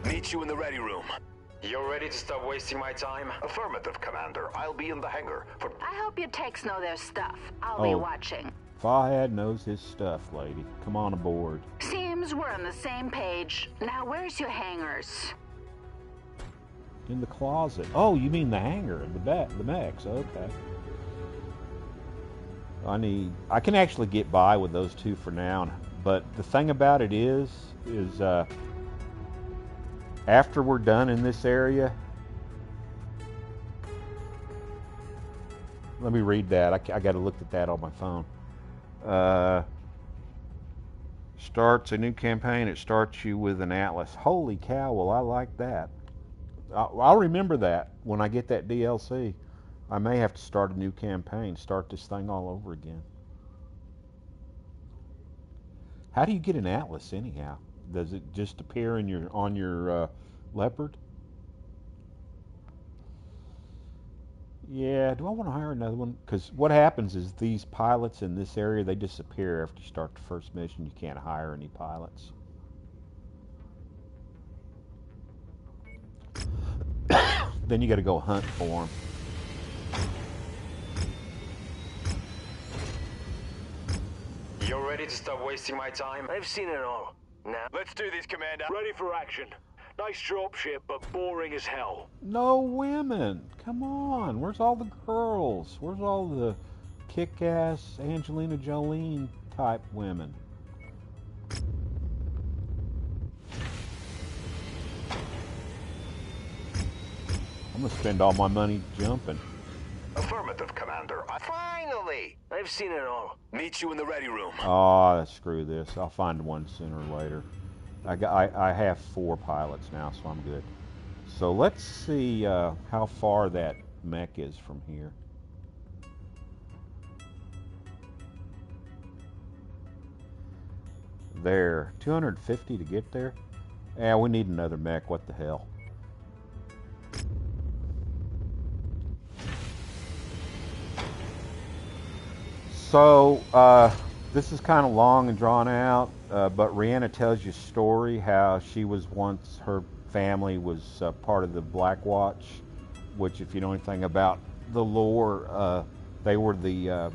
Meet you in the ready room. You're ready to stop wasting my time? Affirmative, Commander. I'll be in the hangar for... I hope your techs know their stuff. I'll be watching. Fahad knows his stuff, lady. Come on aboard. Seems we're on the same page. Now, where's your hangars? In the closet. Oh, you mean the hangar, the mechs. Okay. I can actually get by with those two for now, but the thing about it is after we're done in this area, let me read that. I got to look at that on my phone. Starts a new campaign. It starts you with an atlas. Holy cow! Well, I like that. I'll remember that when I get that DLC. I may have to start a new campaign, start this thing all over again. How do you get an atlas anyhow? Does it just appear on your Leopard? Yeah, do I want to hire another one? Because what happens is these pilots in this area, they disappear after you start the first mission. You can't hire any pilots. Then you got to go hunt for them. You're ready to stop wasting my time? I've seen it all. Now, let's do this, Commander. Ready for action. Nice dropship, but boring as hell. No women. Come on. Where's all the girls? Where's all the kick-ass Angelina Jolie type women? I'm gonna spend all my money jumping. Affirmative, Commander. Finally! I've seen it all. Meet you in the ready room. Oh, screw this. I'll find one sooner or later. I have 4 pilots now, so I'm good. So let's see how far that mech is from here. There. 250 to get there? Yeah, we need another mech. What the hell? So, this is kind of long and drawn out, but Rihanna tells you a story how she was once, her family was part of the Black Watch, which if you know anything about the lore, they were the,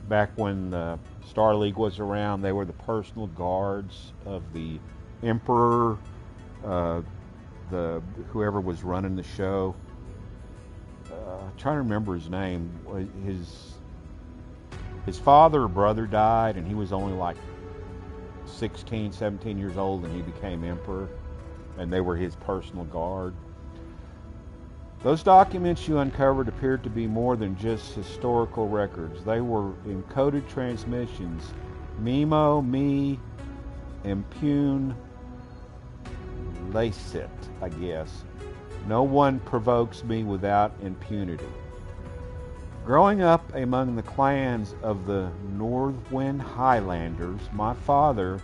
back when Star League was around, they were the personal guards of the Emperor, whoever was running the show. I'm trying to remember his name. His father or brother died, and he was only like 16, 17 years old, and he became emperor, and they were his personal guard. Those documents you uncovered appeared to be more than just historical records. They were encoded transmissions. Memo, me, impune, licit, I guess. No one provokes me without impunity. Growing up among the clans of the Northwind Highlanders, my father,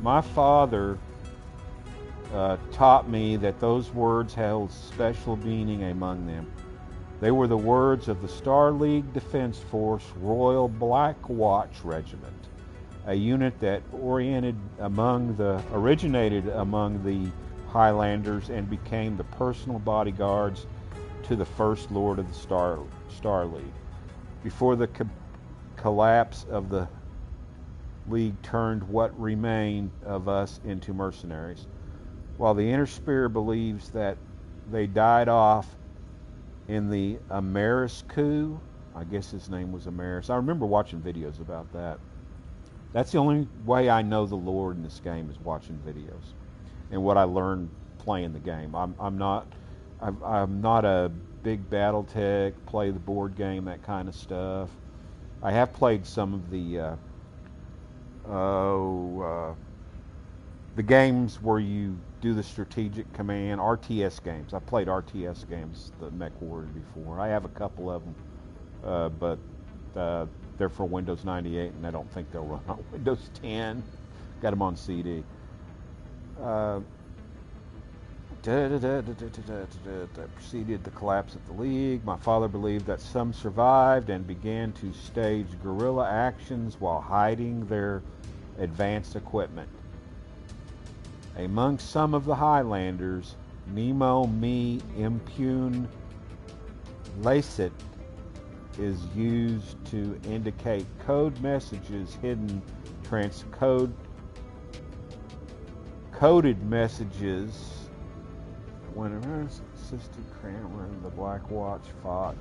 my father taught me that those words held special meaning among them. They were the words of the Star League Defense Force Royal Black Watch Regiment, a unit that originated among the Highlanders and became the personal bodyguards to the First Lord of the Star League. Before the collapse of the League turned what remained of us into mercenaries. While the Inner Sphere believes that they died off in the Amaris coup, I guess his name was Amaris. I remember watching videos about that. That's the only way I know the lore in this game is watching videos. And what I learned playing the game. I'm not a big BattleTech, play the board game, that kind of stuff. I have played some of the the games where you do the strategic command, RTS games. I played RTS games, the MechWarrior before. I have a couple of them, but they're for Windows 98, and I don't think they'll run on Windows 10. Got them on CD. Preceded the collapse of the League. My father believed that some survived and began to stage guerrilla actions while hiding their advanced equipment. Among some of the Highlanders, Nemo me impune lacet is used to indicate code messages hidden coded messages. When an assisted Kramer, the Black Watch fought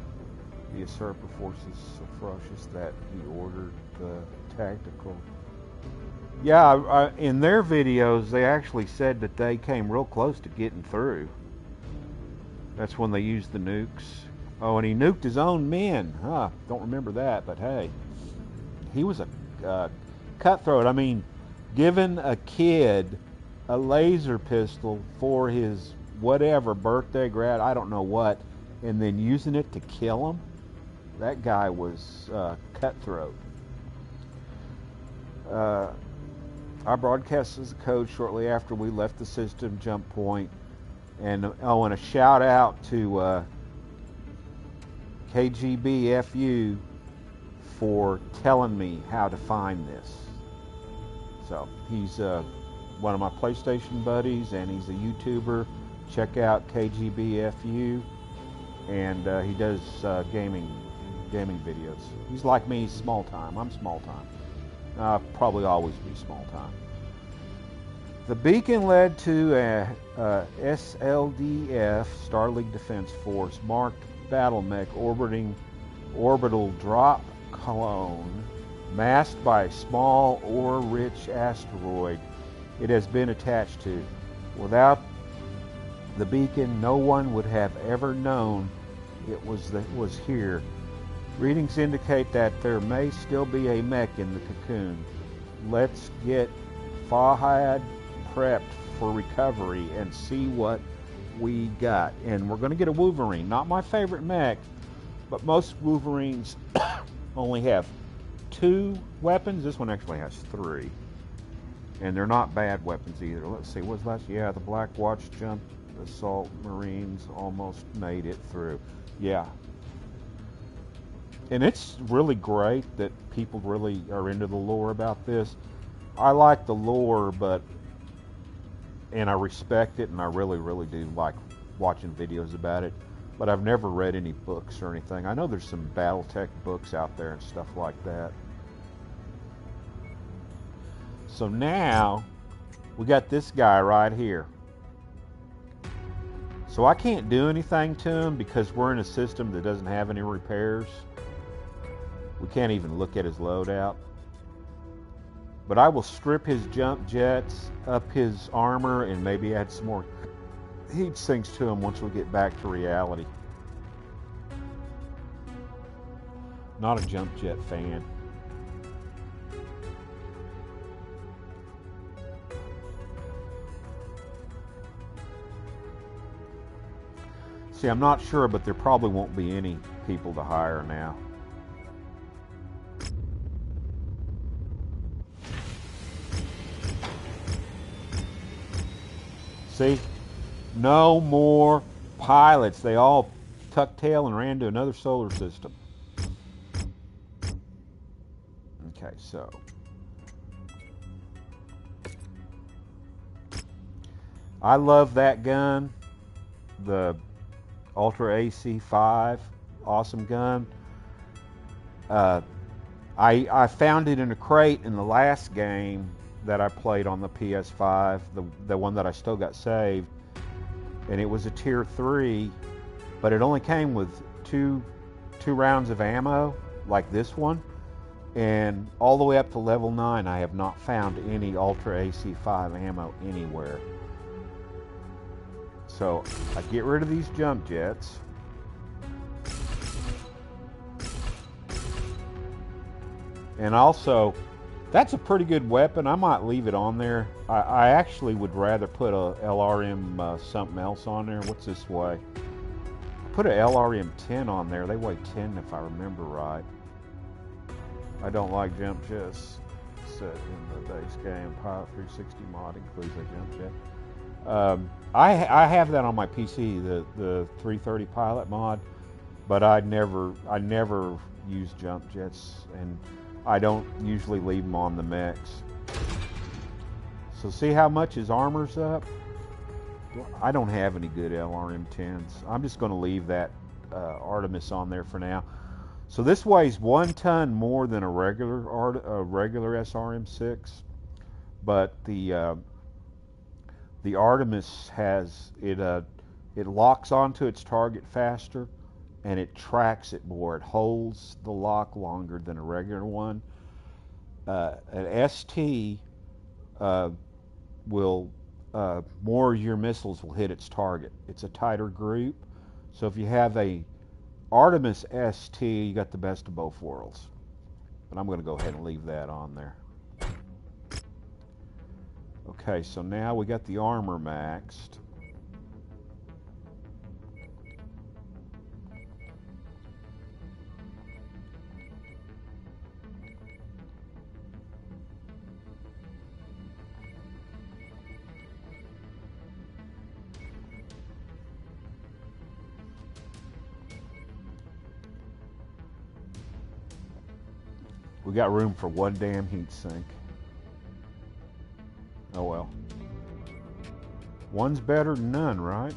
the usurper forces so ferocious that he ordered the tactical. Yeah, in their videos, they actually said that they came real close to getting through. That's when they used the nukes. Oh, and he nuked his own men. Huh, don't remember that, but hey. He was a cutthroat. I mean, giving a kid a laser pistol for his whatever birthday, grad, I don't know what, and then using it to kill him, that guy was cutthroat. I broadcast as a code shortly after we left the system jump point. And and a shout out to KGBFU for telling me how to find this. So he's one of my PlayStation buddies, and he's a YouTuber. Check out KGBFU, and he does gaming videos. He's like me, he's small time. I'm small time. I'll probably always be small time. The beacon led to a SLDF, Star League Defense Force, marked battle mech orbital drop clone, masked by a small ore-rich asteroid it has been attached to. Without the beacon, no one would have ever known it was here. Readings indicate that there may still be a mech in the cocoon. Let's get Fahad prepped for recovery and see what we got. And we're going to get a Wolverine. Not my favorite mech, but most Wolverines only have 2 weapons. This one actually has 3. And they're not bad weapons either. Let's see, what's last? Yeah, the Black Watch Jump Assault Marines almost made it through. Yeah. And it's really great that people really are into the lore about this. I like the lore, and I respect it, and I really, really do like watching videos about it. But I've never read any books or anything. I know there's some Battletech books out there and stuff like that. So now, we got this guy right here. So I can't do anything to him because we're in a system that doesn't have any repairs. We can't even look at his loadout. But I will strip his jump jets, up his armor, and maybe add some more heat sinks to him once we get back to reality. Not a jump jet fan. See, I'm not sure, but there probably won't be any people to hire now. See? No more pilots. They all tucked tail and ran to another solar system. Okay, so. I love that gun. The Ultra AC-5. Awesome gun. I found it in a crate in the last game that I played on the PS5, the one that I still got saved, and it was a tier 3, but it only came with two rounds of ammo, like this one, and all the way up to level 9 I have not found any Ultra AC-5 ammo anywhere. So I get rid of these jump jets. And also, That's a pretty good weapon. I might leave it on there. I actually would rather put a LRM something else on there. What's this weigh? Put a LRM 10 on there. They weigh 10 if I remember right. I don't like jump jets set in the base game. Pilot 360 mod includes a jump jet. I have that on my PC, the 330 pilot mod, but I never use jump jets, and I don't usually leave them on the mechs. So see how much his armor's up? I don't have any good LRM 10s. I'm just going to leave that Artemis on there for now. So this weighs 1 ton more than a regular SRM 6, but the Artemis has it locks onto its target faster, and it tracks it more. It holds the lock longer than a regular one. An ST will more of your missiles will hit its target. It's a tighter group, so if you have a Artemis ST, you got the best of both worlds. But I'm going to go ahead and leave that on there. Okay, so now we got the armor maxed. We got room for one damn heat sink. Oh well. One's better than none, right?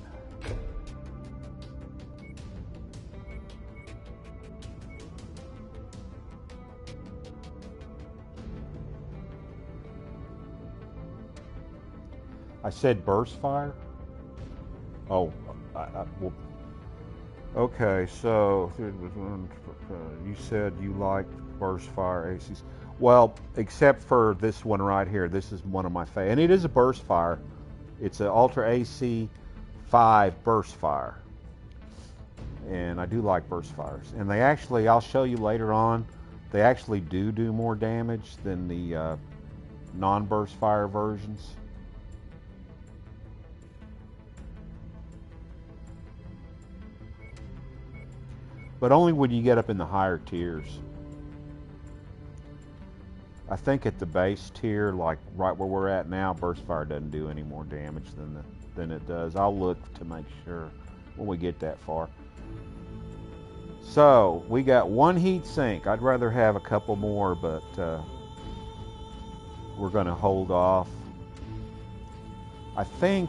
I said burst fire? Oh, well, okay, so you said you liked burst fire ACs. Well, except for this one right here. This is one of my favorites. And it is a burst fire. It's an Ultra AC 5 burst fire. And I do like burst fires. And they actually, I'll show you later on, they actually do more damage than the non-burst fire versions. But only when you get up in the higher tiers. I think at the base tier, like right where we're at now, burst fire doesn't do any more damage than it does. I'll look to make sure when we get that far. So we got one heat sink. I'd rather have a couple more, but we're going to hold off. I think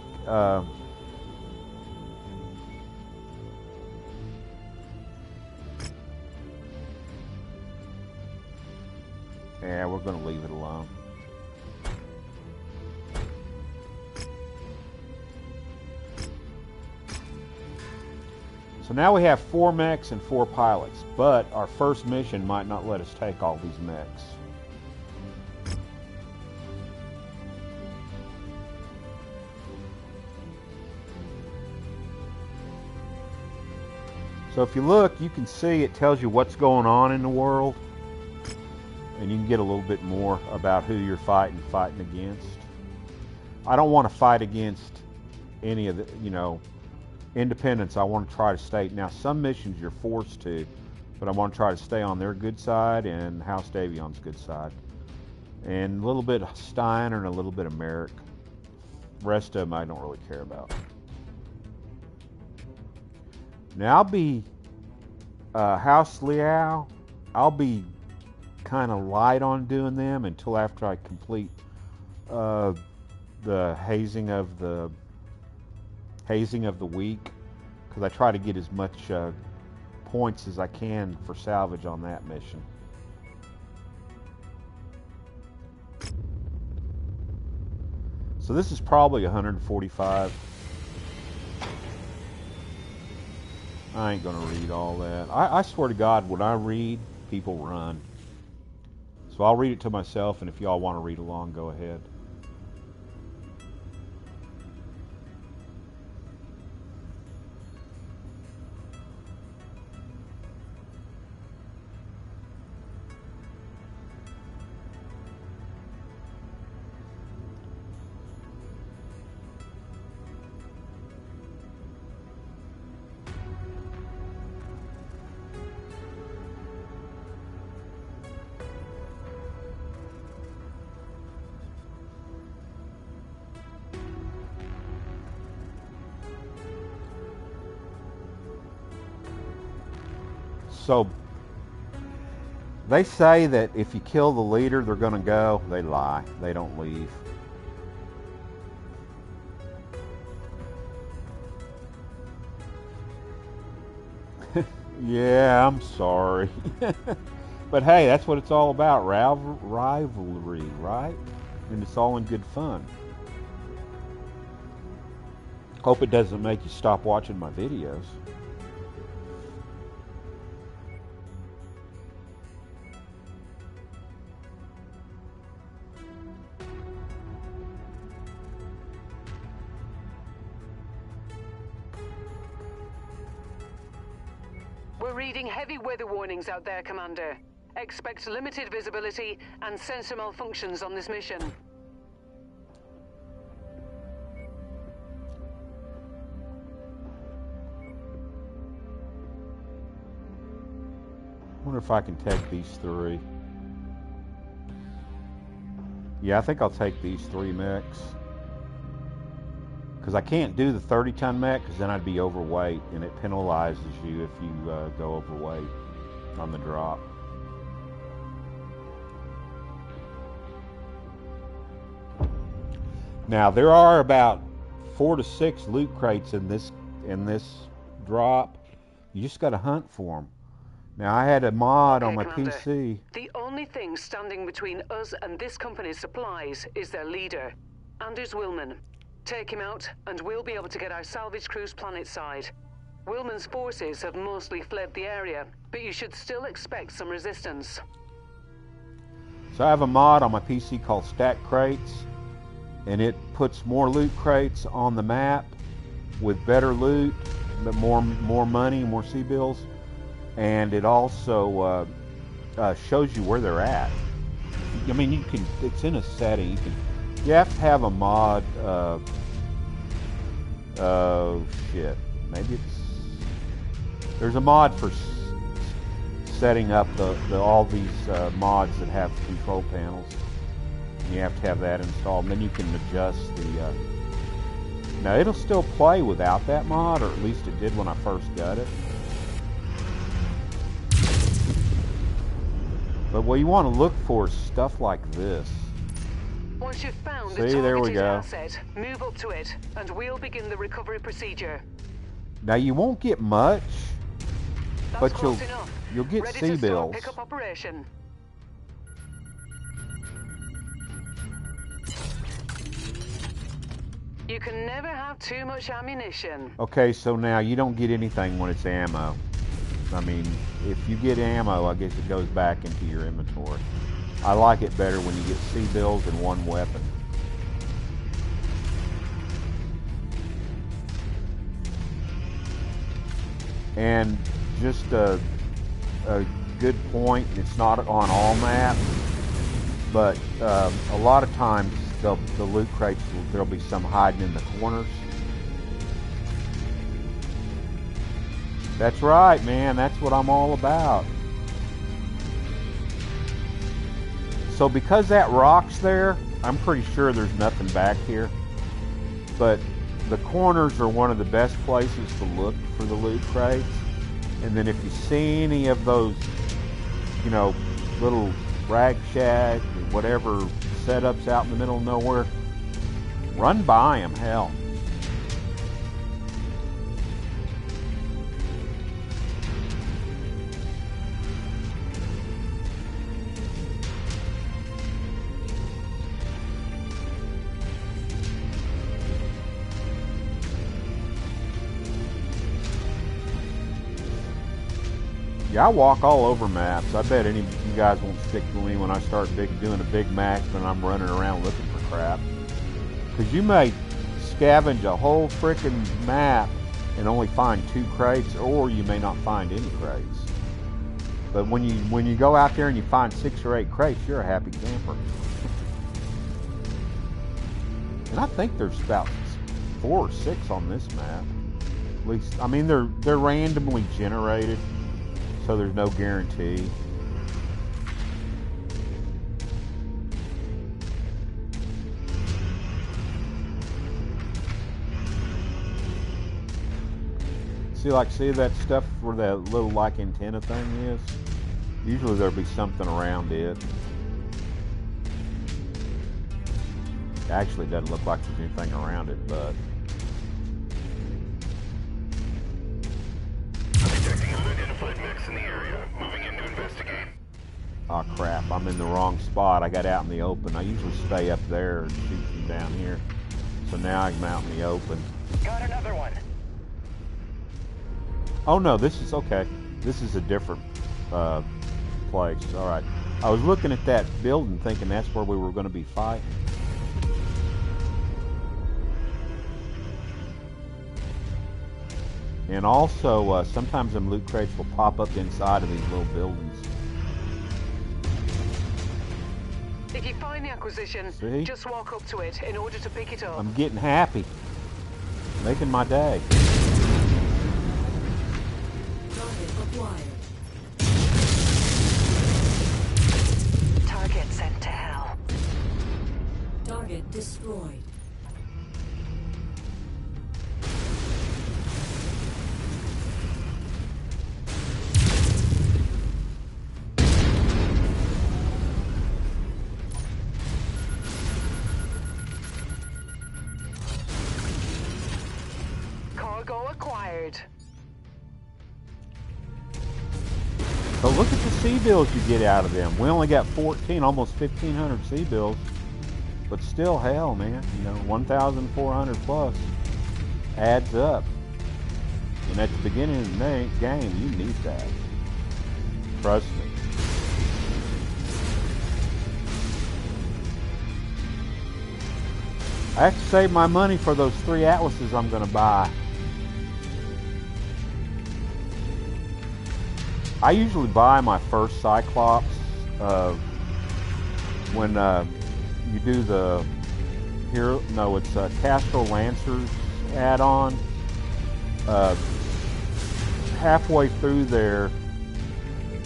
yeah, we're going to leave it alone. So now we have 4 mechs and 4 pilots, but our first mission might not let us take all these mechs. So if you look, you can see it tells you what's going on in the world. And you can get a little bit more about who you're fighting against. I don't want to fight against any of the, independents. I want to try to stay. Now, some missions you're forced to, but I want to try to stay on their good side and House Davion's good side. And a little bit of Steiner and a little bit of Merrick. The rest of them I don't really care about. Now, I'll be House Liao. I'll be kind of light on doing them until after I complete the hazing of the week, because I try to get as much points as I can for salvage on that mission. So this is probably 145. I ain't gonna read all that. I swear to God, when I read, people run. So I'll read it to myself, and if y'all want to read along, go ahead. So they say that if you kill the leader, they're going to go. They lie. They don't leave. Yeah, I'm sorry. But hey, that's what it's all about. Rivalry, right? And it's all in good fun. Hope it doesn't make you stop watching my videos. We're reading heavy weather warnings out there, Commander. Expect limited visibility and sensor malfunctions on this mission. I wonder if I can take these 3. Yeah, I think I'll take these 3 mechs. Because I can't do the 30-ton mech, because then I'd be overweight, and it penalizes you if you go overweight on the drop. Now, there are about 4 to 6 loot crates in this drop. You just got to hunt for them. Now, I had a mod on my Commander, PC. The only thing standing between us and this company's supplies is their leader, Anders Willman. Take him out, and we'll be able to get our salvage crews planetside. Willman's forces have mostly fled the area, but you should still expect some resistance. So I have a mod on my PC called Stack Crates, and it puts more loot crates on the map with better loot, but more money, more C-bills, and it also shows you where they're at. I mean, you can. It's in a setting. You have to have a mod. Oh shit! Maybe there's a mod for setting up all these mods that have control panels. You have to have that installed, and then you can adjust the. Now it'll still play without that mod, or at least it did when I first got it. But what you want to look for is stuff like this. Once you've found See, the there we targeted go. asset, move up to it, and we'll begin the recovery procedure. Now you won't get much, That's but close enough. you'll get Ready to start C-bills. pickup operation. You can never have too much ammunition. Okay, so now you don't get anything when it's ammo. I mean, if you get ammo, I guess it goes back into your inventory. I like it better when you get C-bills and one weapon. And just a good point, it's not on all maps, but a lot of times the loot crates, there'll be some hiding in the corners. That's right, man. That's what I'm all about. So because that rock's there, I'm pretty sure there's nothing back here. But the corners are one of the best places to look for the loot crates. And then if you see any of those, you know, little rag shack or whatever setups out in the middle of nowhere, run by them, hell. Yeah, I walk all over maps. I bet any of you guys won't stick with me when I start doing a big map and I'm running around looking for crap. Because you may scavenge a whole frickin' map and only find 2 crates, or you may not find any crates. But when you go out there and you find 6 or 8 crates, you're a happy camper. And I think there's about 4 or 6 on this map. At least, I mean, they're randomly generated, so there's no guarantee. See that stuff where that little like antenna thing is? Usually there'll be something around it. Actually, it doesn't look like there's anything around it, but... Detecting unidentified mechs in the area. Moving in to investigate. Oh crap, I'm in the wrong spot. I got out in the open. I usually stay up there and shoot them down here. So now I'm out in the open. Got another one. Oh no, this is okay. This is a different place. Alright. I was looking at that building thinking that's where we were going to be fighting. And also, sometimes them loot crates will pop up inside of these little buildings. If you find the acquisition, See? just walk up to it in order to pick it up. I'm getting happy. Making my day. Target acquired. Target sent to hell. Target destroyed. Cargo acquired. So look at the C-bills you get out of them. We only got 14, almost 1,500 C-bills. But still, hell, man. You know, 1,400 plus adds up. And at the beginning of the game, you need that. Trust me. I have to save my money for those 3 Atlases I'm going to buy. I usually buy my first Cyclops when you do the Castro Lancers add-on. Halfway through there,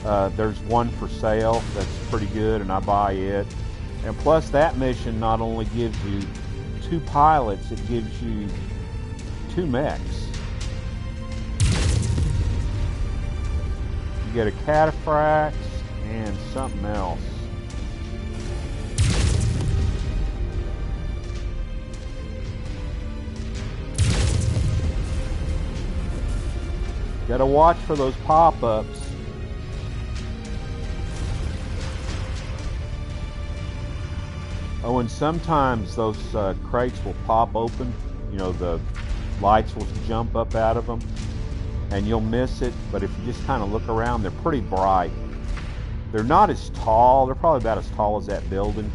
there's one for sale that's pretty good, and I buy it. And plus, that mission not only gives you 2 pilots, it gives you 2 mechs. You get a Cataphrax and something else. Gotta watch for those pop-ups. Oh, and sometimes those crates will pop open. You know, the lights will jump up out of them, and you'll miss it. But if you just kind of look around, they're pretty bright. They're not as tall. They're probably about as tall as that building.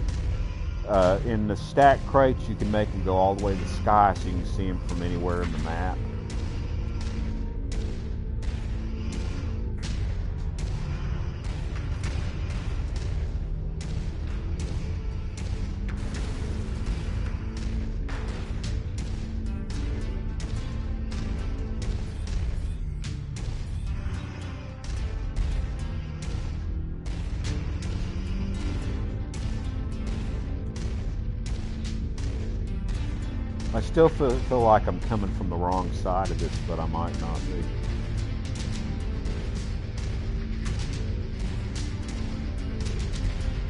In the stacked crates, you can make them go all the way to the sky so you can see them from anywhere in the map. I still feel like I'm coming from the wrong side of this, but I might not be.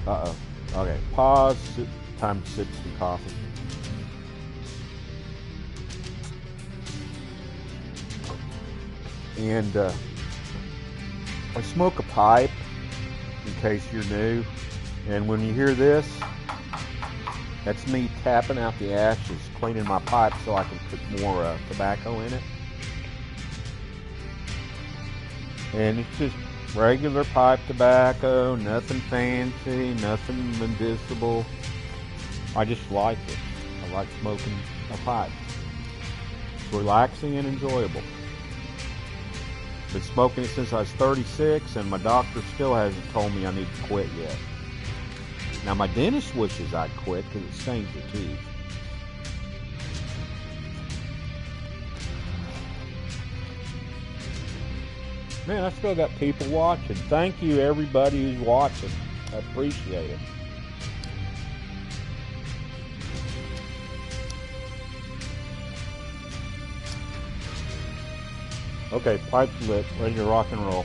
Uh-oh. Okay, pause. Time to sip some coffee. And I smoke a pipe, in case you're new. And when you hear this, that's me tapping out the ashes, cleaning my pipe so I can put more tobacco in it. And it's just regular pipe tobacco, nothing fancy, nothing medicinal. I just like it. I like smoking a pipe. It's relaxing and enjoyable. Been smoking it since I was 36, and my doctor still hasn't told me I need to quit yet. Now, my dentist wishes I'd quit because it stains your teeth. Man, I still got people watching. Thank you, everybody who's watching. I appreciate it. Okay, pipe's lit. Ready to rock and roll.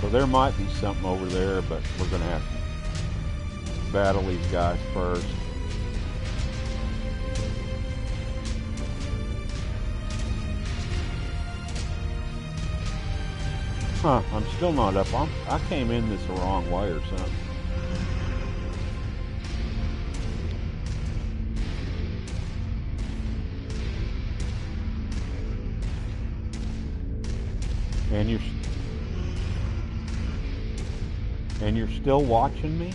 So there might be something over there, but we're going to have to battle these guys first. Huh, I'm still not up. I came in this the wrong way or something. And you're still watching me?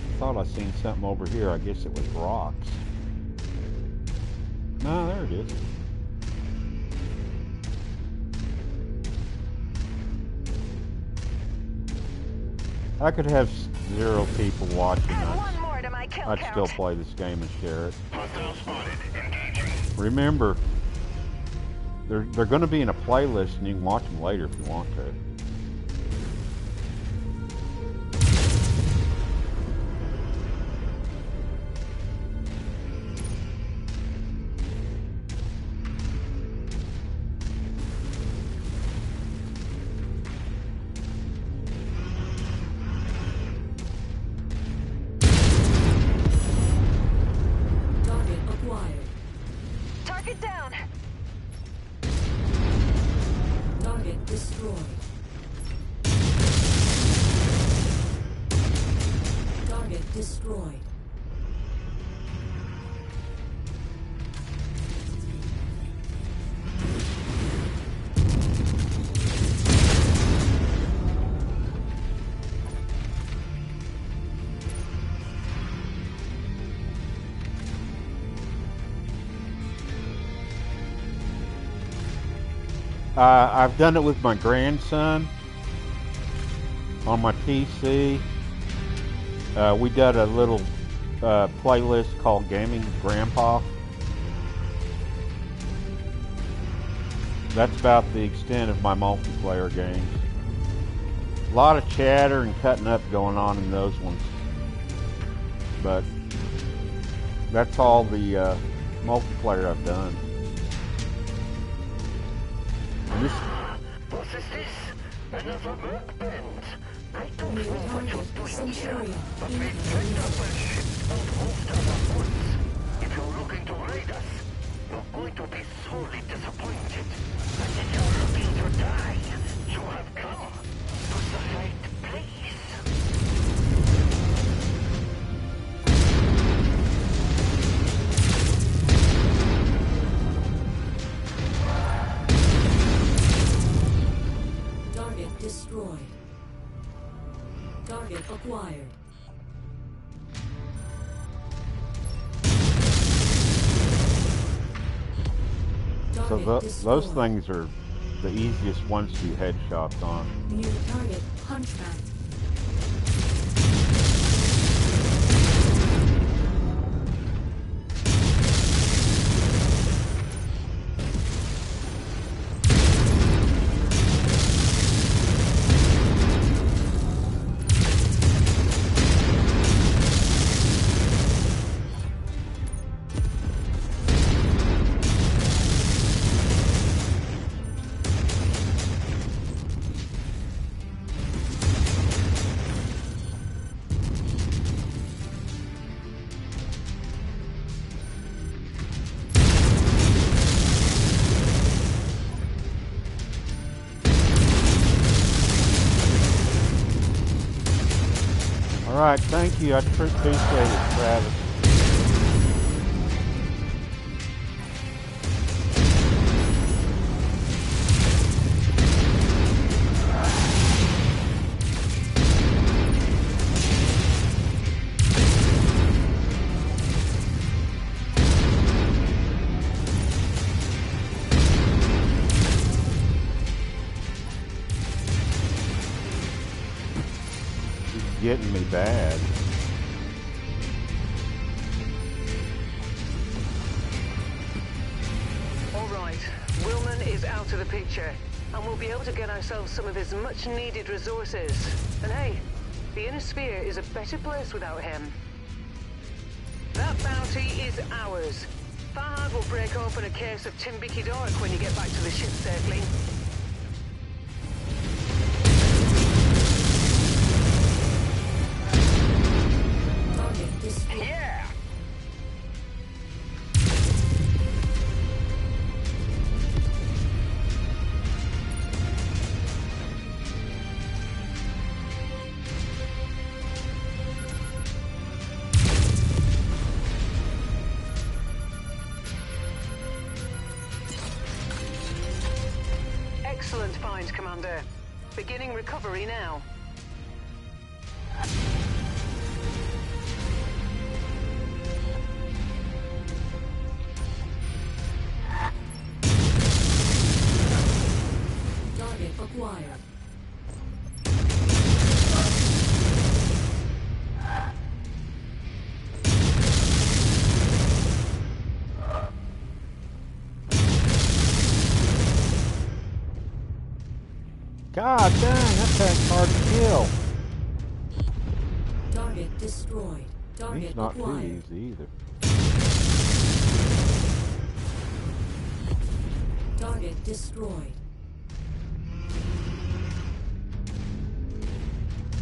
I thought I seen something over here. I guess it was rocks. No, there it is. I could have 0 people watching. I'd still play this game and share it. Remember, they're going to be in a playlist, and you can watch them later if you want to. I've done it with my grandson on my PC. We did a little playlist called Gaming with Grandpa. That's about the extent of my multiplayer games. A lot of chatter and cutting up going on in those ones. But that's all the multiplayer I've done. What is this? Another work band. I don't know what you're doing here, but we've picked up a ship and moved us upwards. If you're looking to raid us, you're going to be sorely disappointed. And if you're looking to die, you have come to the right place. Destroyed. Target acquired. So those things are the easiest ones to do headshots on. New target, Hunchback. All right, thank you. I appreciate it, Travis. Getting me bad. right. Willman is out of the picture, and we'll be able to get ourselves some of his much-needed resources. And hey, the Inner Sphere is a better place without him. That bounty is ours. Fahad will break open a case of Timbiki Dark when you get back to the ship safely. Yeah! Excellent find, Commander. Beginning recovery now. Target acquired. God dang, that tank's hard to kill. Target destroyed. Target He's not acquired. too easy either. Target destroyed.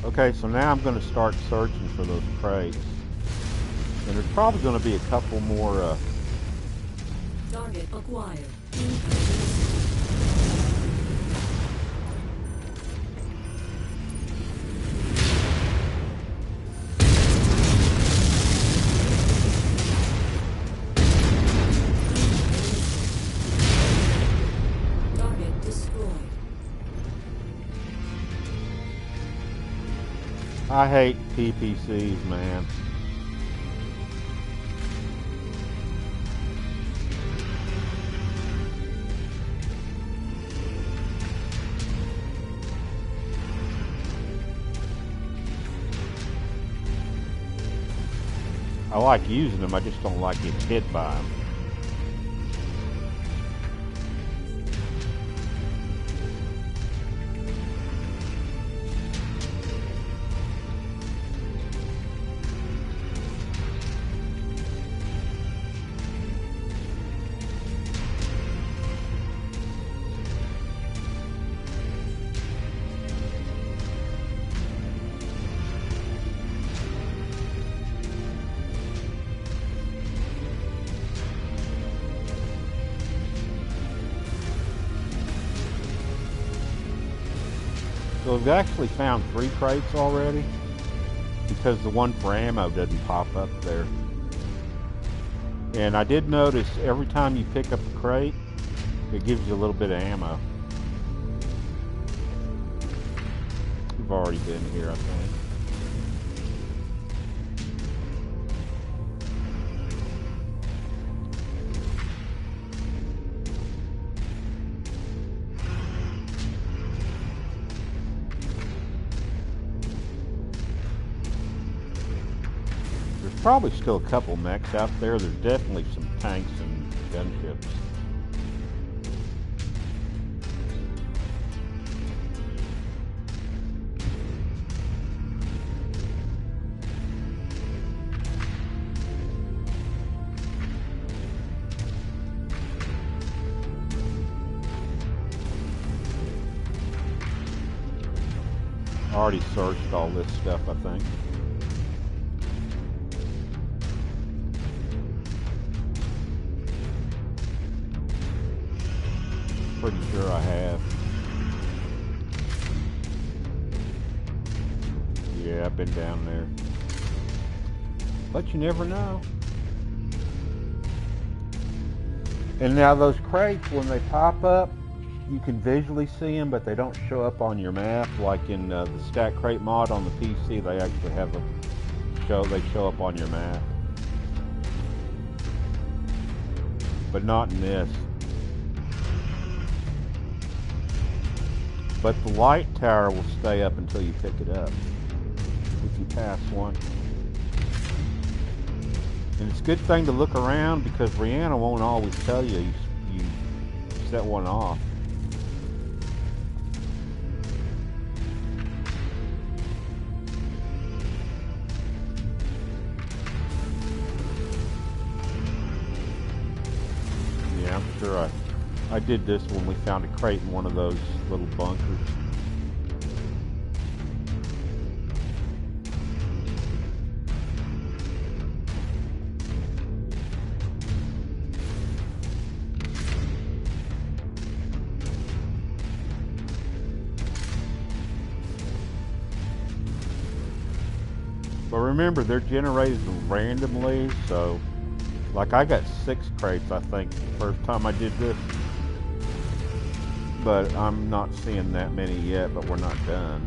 Okay, so now I'm going to start searching for those crates. And there's probably going to be a couple more... Target acquired. Target destroyed. I hate PPCs, man. I like using them, I just don't like getting hit by them. So we've actually found 3 crates already, because the one for ammo doesn't pop up there. And I did notice every time you pick up a crate, it gives you a little bit of ammo. We've already been here, I think. Probably still a couple mechs out there. There's definitely some tanks and gunships. I already searched all this stuff, I think. Pretty sure I have. Yeah, I've been down there. But you never know. And now those crates, when they pop up, you can visually see them, but they don't show up on your map. Like in the Stack Crate mod on the PC, they actually have they show up on your map. But not in this. But the light tower will stay up until you pick it up, if you pass one. And it's a good thing to look around, because Rihanna won't always tell you set one off. Yeah, I'm sure I did this when we found a crate in one of those little bunkers. But remember, they're generated randomly, so like I got 6 crates, I think, the first time I did this. But I'm not seeing that many yet, but we're not done.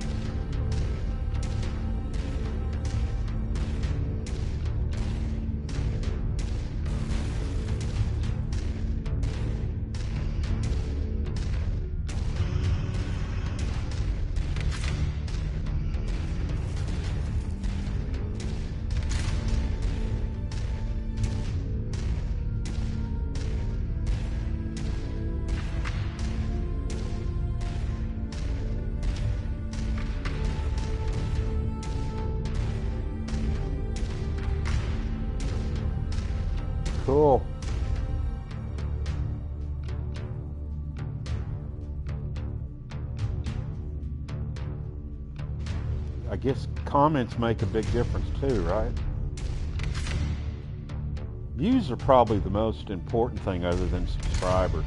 Cool. I guess comments make a big difference too, right? Views are probably the most important thing other than subscribers.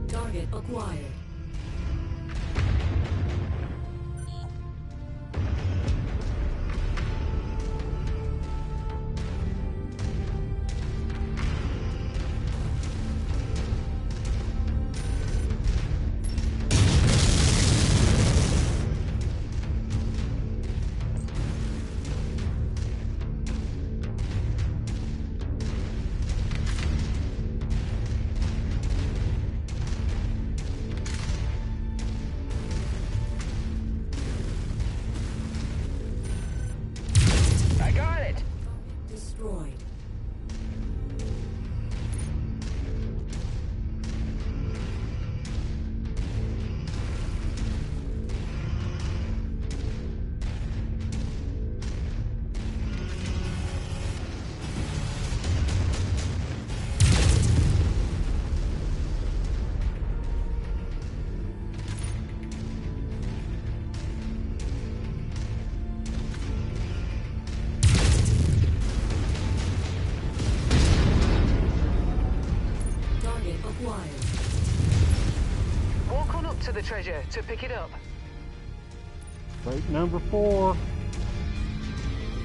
Target acquired. Destroyed. Walk on up to the treasure to pick it up. Crate number 4.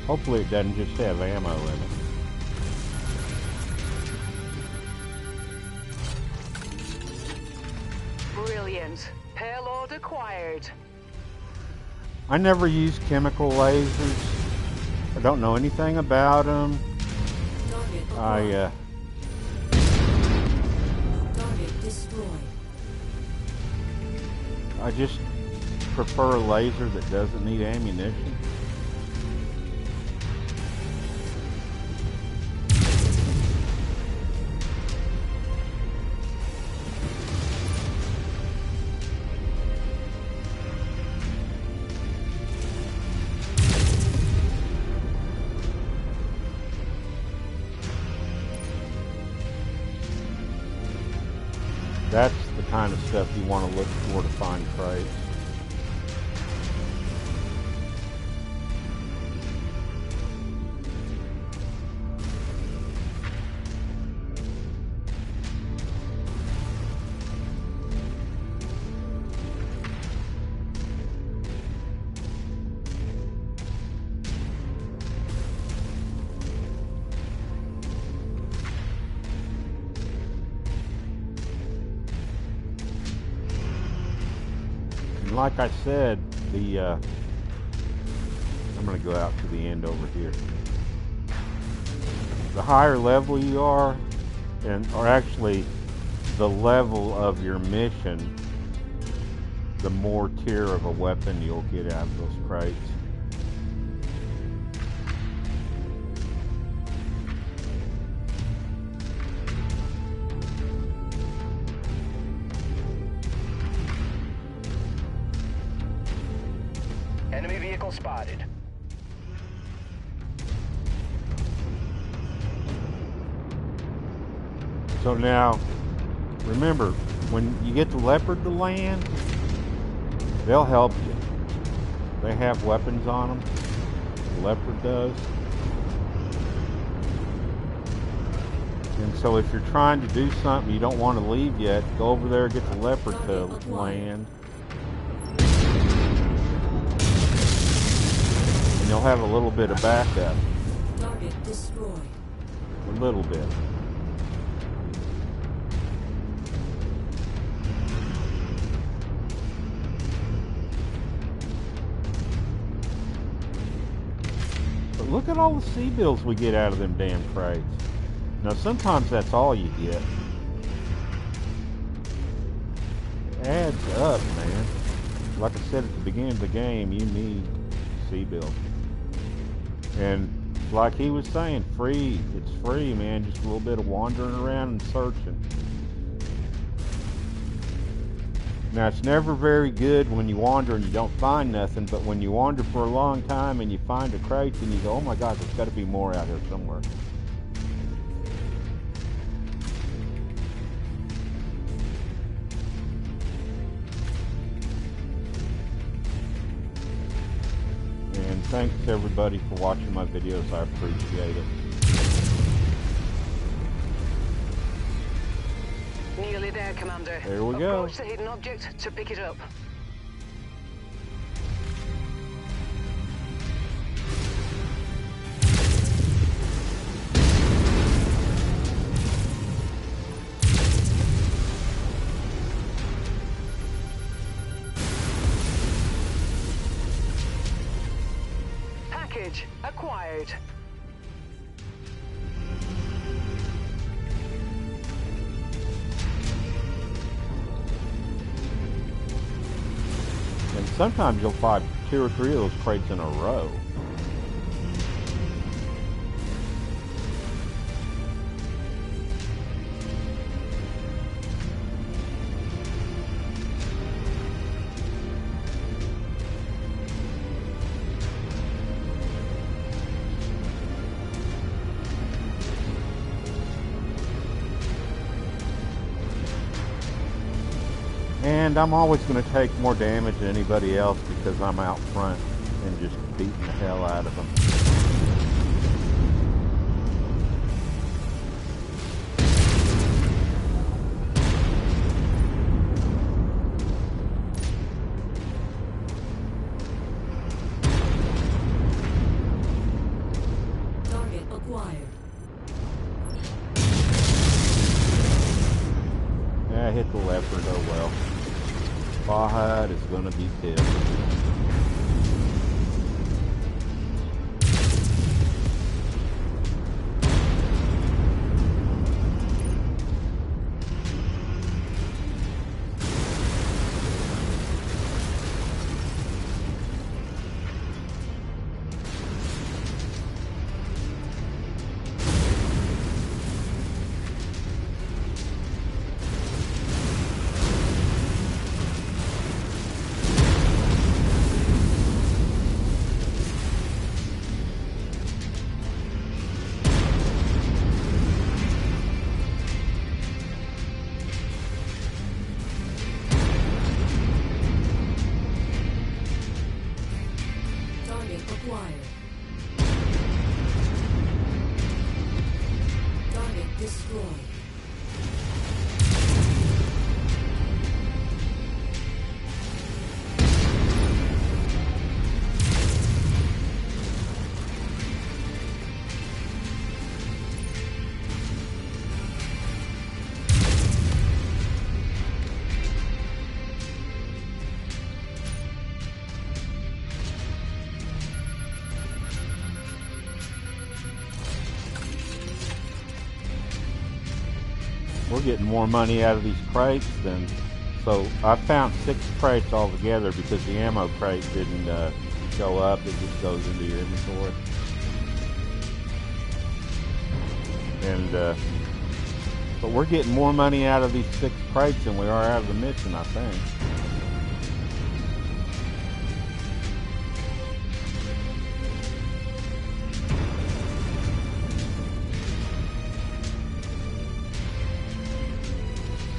Hopefully it doesn't just have ammo in it. Brilliant. Payload acquired. I never use chemical lasers. I don't know anything about them. Target destroyed. I just prefer a laser that doesn't need ammunition. That's the kind of stuff you want to look for to find crates. Like I said, I'm going to go out to the end over here. The higher level you are, or actually the level of your mission, the more tier of a weapon you'll get out of those crates. Enemy vehicle spotted. So now, remember, when you get the Leopard to land, they'll help you. They have weapons on them. The Leopard does. And so if you're trying to do something you don't want to leave yet, go over there and get the Leopard to land. And you'll have a little bit of backup. Target destroyed. A little bit. But look at all the C-bills we get out of them damn crates. Now sometimes that's all you get. It adds up, man. Like I said at the beginning of the game, you need C-bills. And like he was saying, free. It's free, man. Just a little bit of wandering around and searching. Now, it's never very good when you wander and you don't find nothing, but when you wander for a long time and you find a crate and you go, oh my God, there's got to be more out here somewhere. And thanks everybody for watching my videos. I appreciate it. Nearly there, Commander. There we go. Approach the hidden object to pick it up. Package acquired. And sometimes you'll find 2 or 3 of those crates in a row. And I'm always going to take more damage than anybody else because I'm out front and just beating the hell out of them. Target acquired. Yeah, I hit the Leopard, oh well. Fahad is going to be pissed. we're getting more money out of these crates than... So I found 6 crates altogether because the ammo crate didn't show up. It just goes into your inventory. And but we're getting more money out of these 6 crates than we are out of the mission, I think.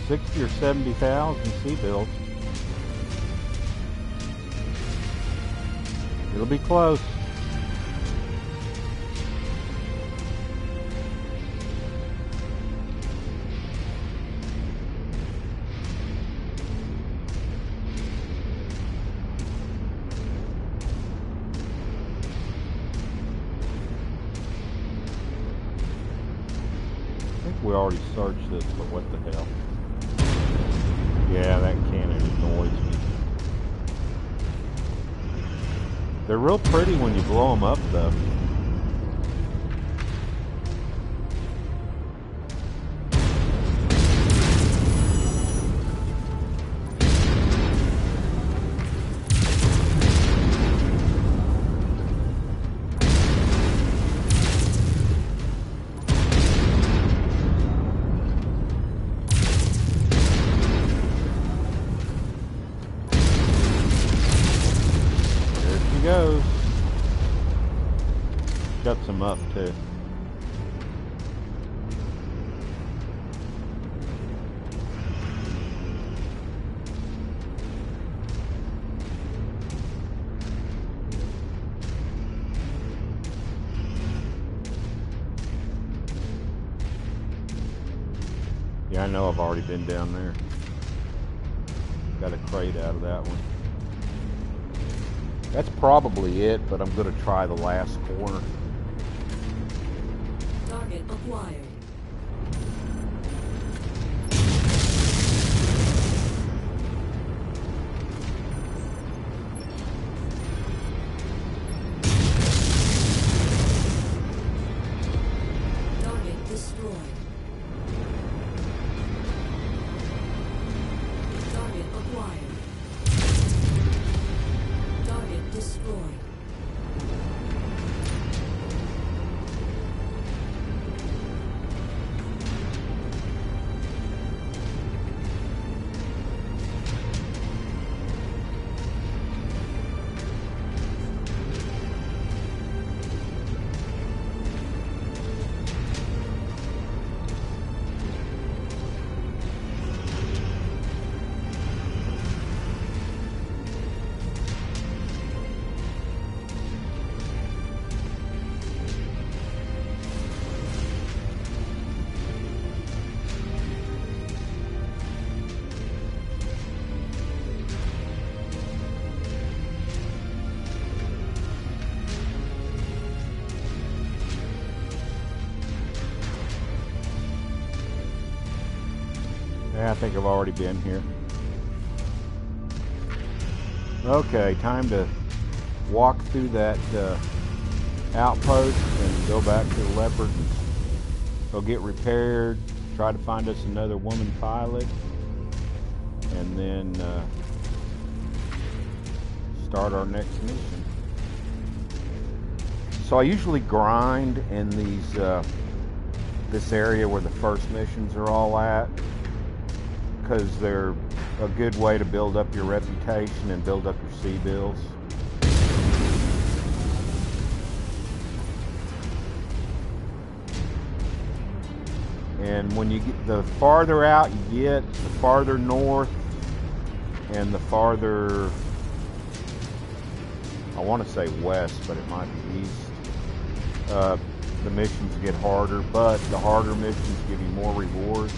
$60,000 or $70,000 C-bills. It'll be close. I think we already searched this, but what the hell? Yeah, that cannon annoys me. They're real pretty when you blow them up, though. Goes. Shuts them up too. Yeah, I know I've already been down there. Got a crate out of that one. That's probably it, but I'm going to try the last corner. Target acquired. Target destroyed. Target acquired. Target destroyed. Yeah, I think I've already been here. Okay, time to walk through that outpost and go back to the Leopard and go get repaired, try to find us another woman pilot, and then start our next mission. So I usually grind in these this area where the first missions are all at, because they're a good way to build up your reputation and build up your C-bills. And when you get, the farther out you get, the farther north and the farther, I want to say west, but it might be east, the missions get harder, but the harder missions give you more rewards.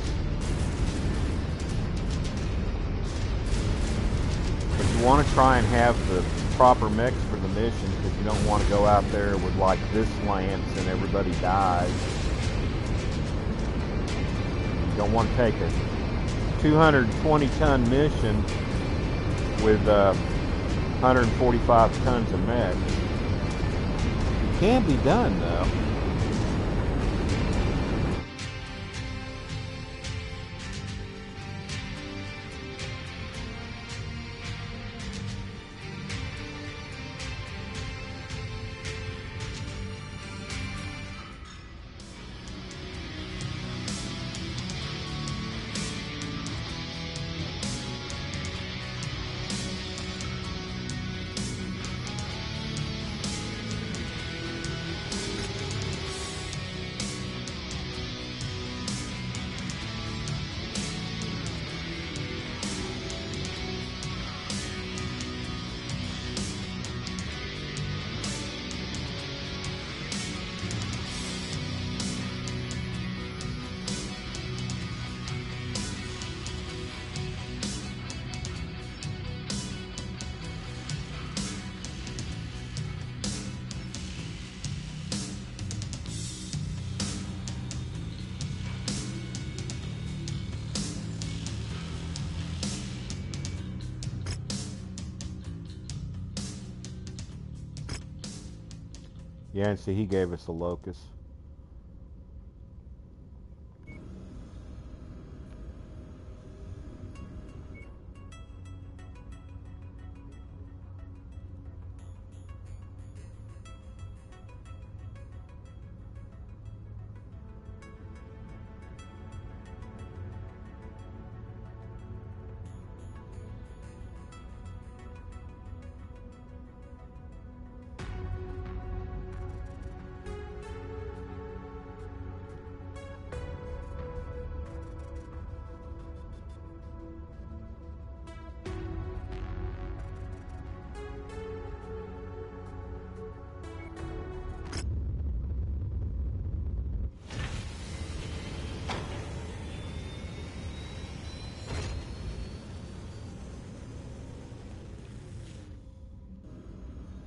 But you want to try and have the proper mechs for the mission, because you don't want to go out there with like this lance and everybody dies. You don't want to take a 220-ton mission with 145 tons of mech. It can be done, though. Yeah, and see, he gave us a locus.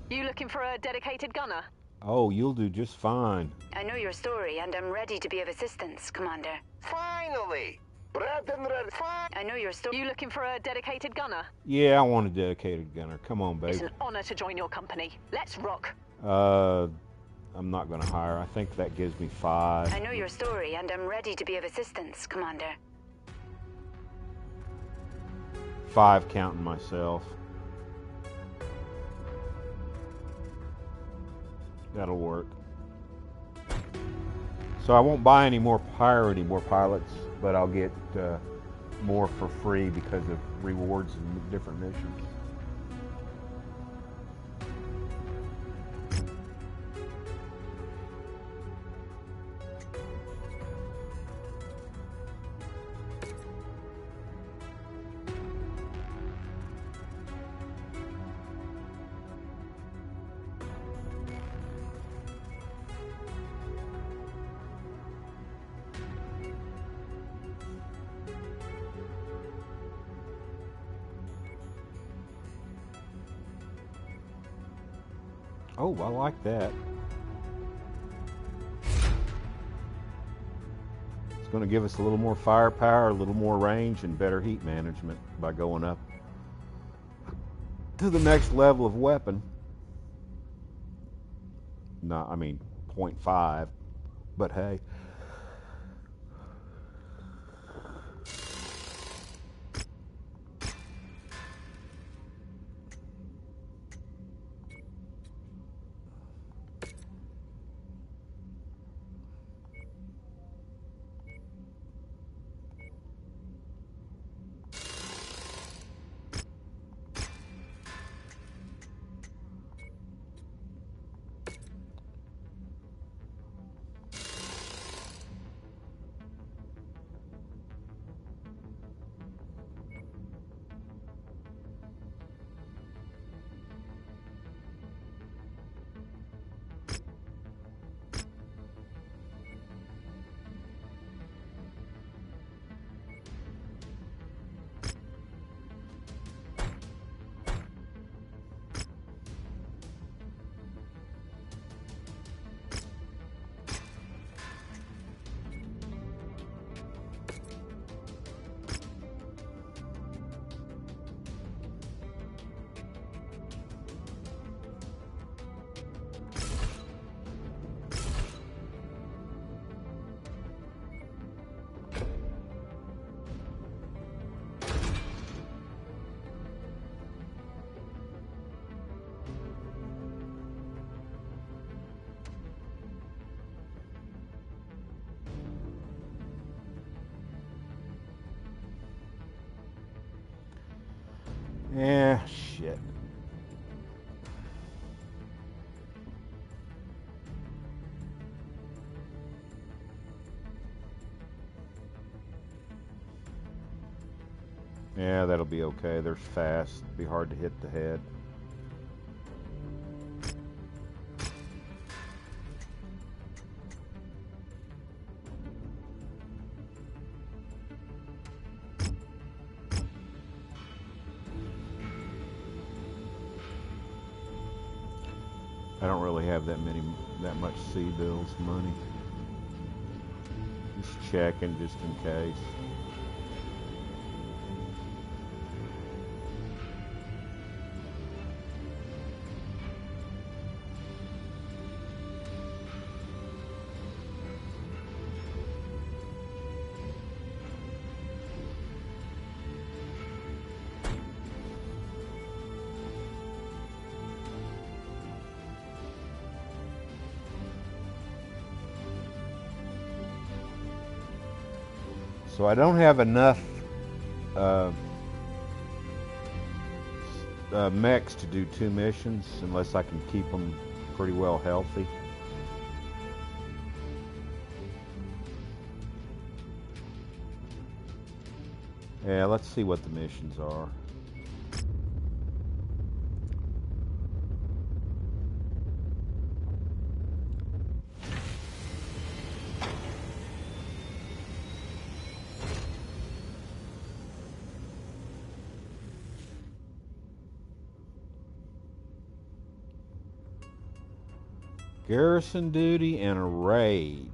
You looking for a dedicated gunner? Oh, you'll do just fine. I know your story, and I'm ready to be of assistance, Commander. Finally! I know your story. You looking for a dedicated gunner? Yeah, I want a dedicated gunner. Come on, It's babe. an honor to join your company. Let's rock. I'm not gonna hire. I think that gives me 5. I know your story, and I'm ready to be of assistance, Commander. 5 counting myself. That'll work. So I won't buy any more pilots, but I'll get more for free because of rewards and different missions. Oh, I like that. It's going to give us a little more firepower, a little more range, and better heat management by going up to the next level of weapon. No, I mean 0.5, but hey. Yeah, shit. Yeah, that'll be okay. They're fast. Be hard to hit the head. I don't really have that much C-bills money. Just checking just in case. So I don't have enough mechs to do 2 missions unless I can keep them pretty well healthy. Yeah, let's see what the missions are. Garrison duty and a raid.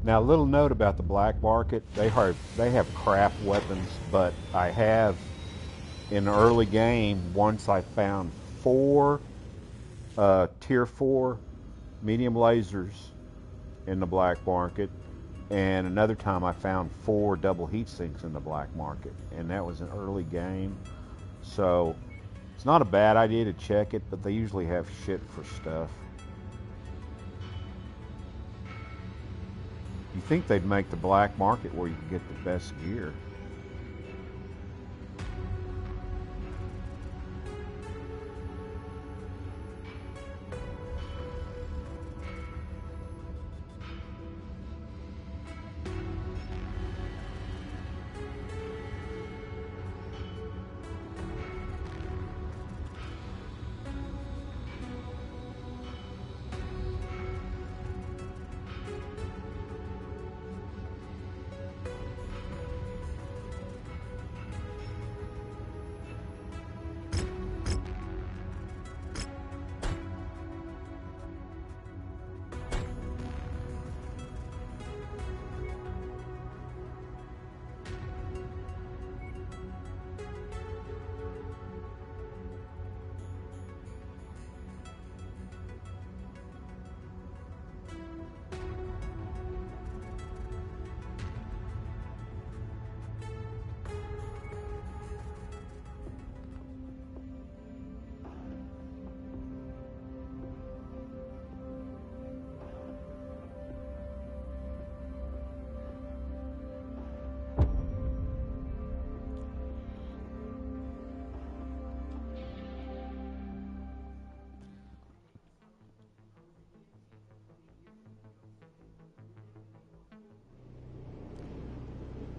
Now, a little note about the black market. They have crap weapons, but I have, in the early game, once I found 4 tier 4 medium lasers in the black market, and another time I found 4 double heat sinks in the black market, and that was an early game. So it's not a bad idea to check it, but they usually have shit for stuff. You think they'd make the black market where you can get the best gear.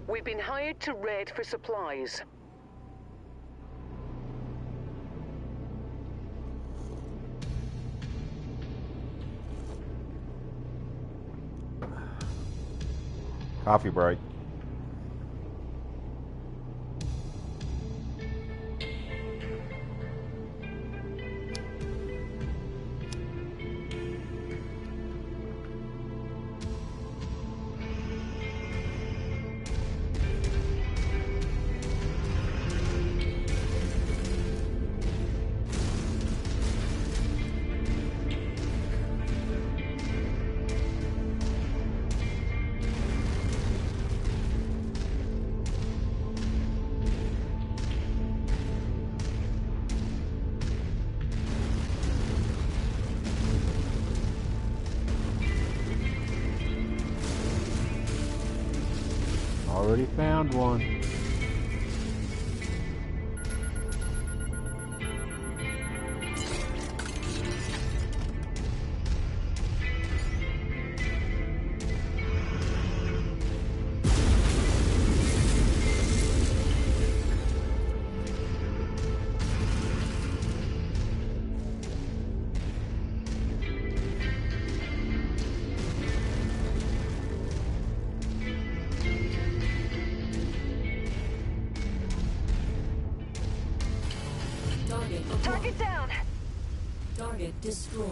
We've been hired to raid for supplies. Coffee break. Already found one. Target down. Target destroyed.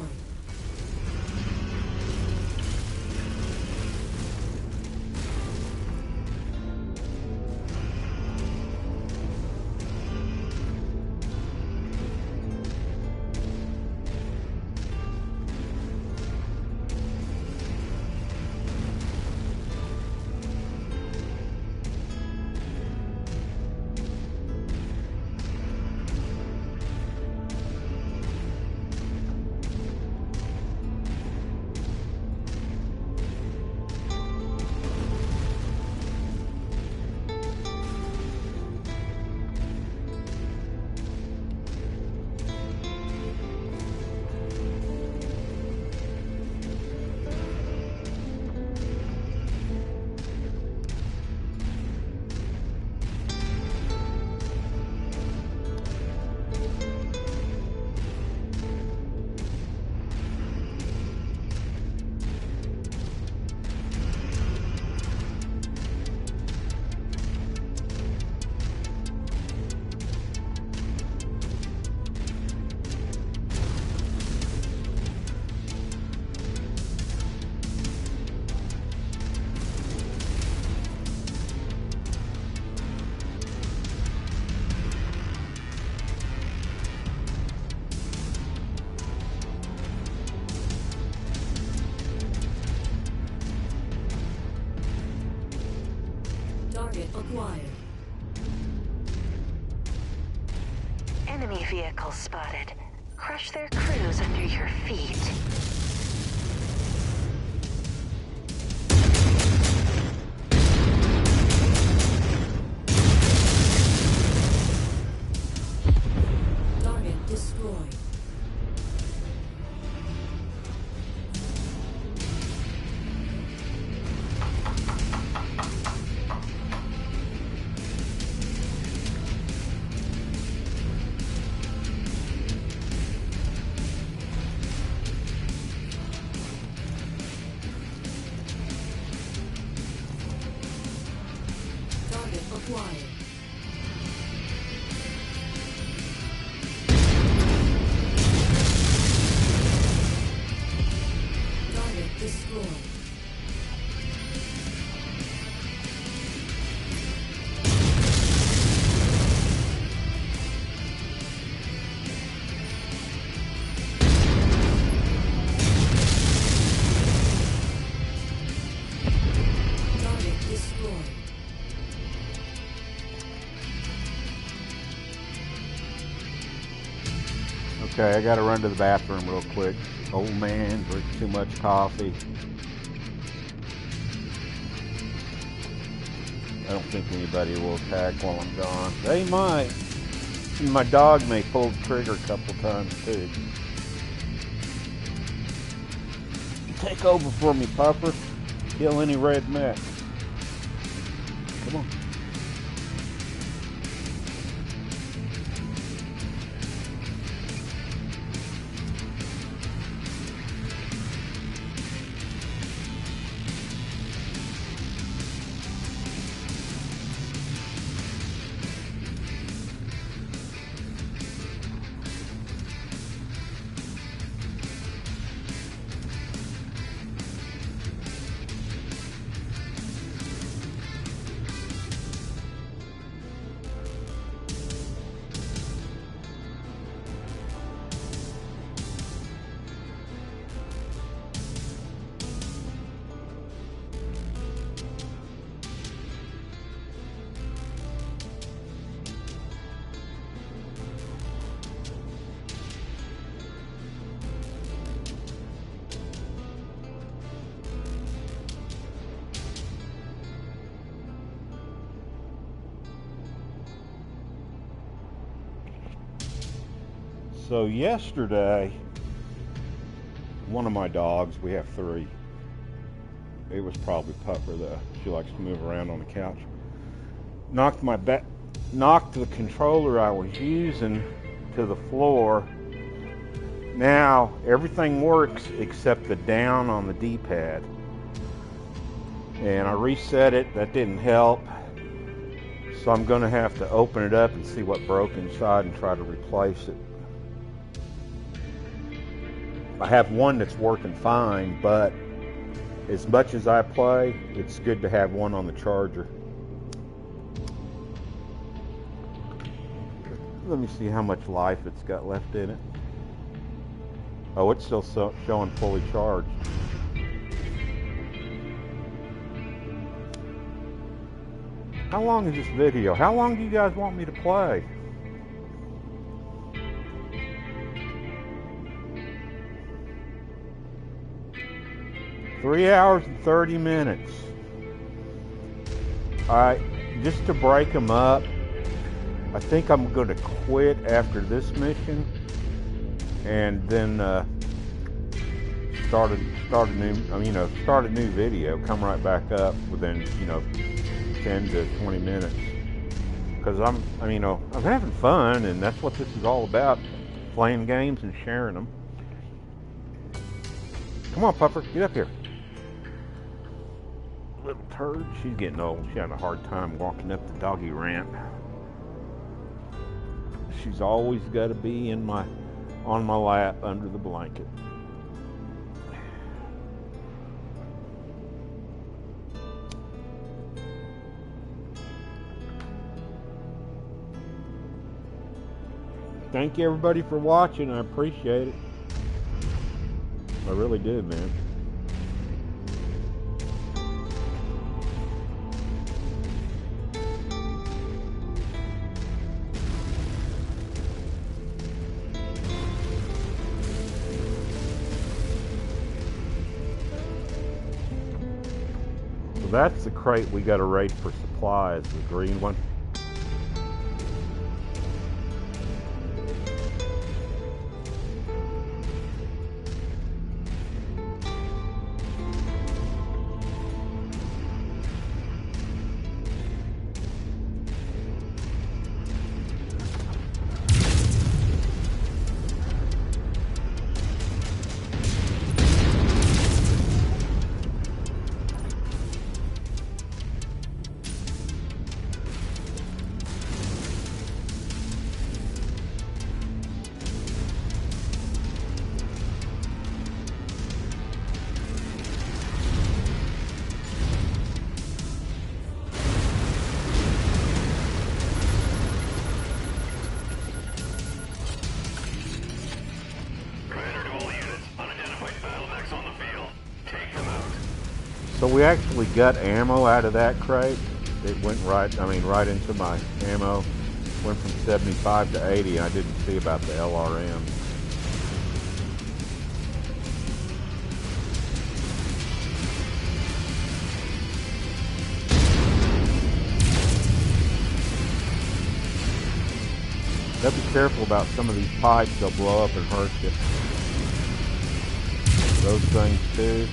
Target acquired. Enemy vehicles spotted. Crush their crews under your feet. Target destroyed. Target acquired. Target destroyed. Target destroyed. Okay, I gotta run to the bathroom real quick. Old man drinks too much coffee. I don't think anybody will attack while I'm gone. They might. And my dog may pull the trigger a couple times too. Take over for me, Pupper. Kill any red mech. Come on. So yesterday, one of my dogs, we have three. It was probably Pupper though. She likes to move around on the couch. Knocked the controller I was using to the floor. Now everything works except the down on the D-pad. And I reset it. That didn't help. So I'm going to have to open it up and see what broke inside and try to replace it. I have one that's working fine, but as much as I play, it's good to have one on the charger. Let me see how much life it's got left in it. Oh, it's still showing fully charged. How long is this video? How long do you guys want me to play? Three hours and 30 minutes. Alright, just to break them up, I think I'm going to quit after this mission and then start a new video, come right back up within 10 to 20 minutes, because I'm having fun, and that's what this is all about, playing games and sharing them. Come on, Puffer, get up here. Little turd, she's getting old. She's having a hard time walking up the doggy ramp. She's always got to be on my lap under the blanket. Thank you everybody for watching. I appreciate it. I really do, man. So that's the crate we got to raid for supplies, the green one. So we actually got ammo out of that crate. It went right into my ammo. Went from 75 to 80. I didn't see about the LRM. Gotta be careful about some of these pipes. They'll blow up and hurt you. Those things too.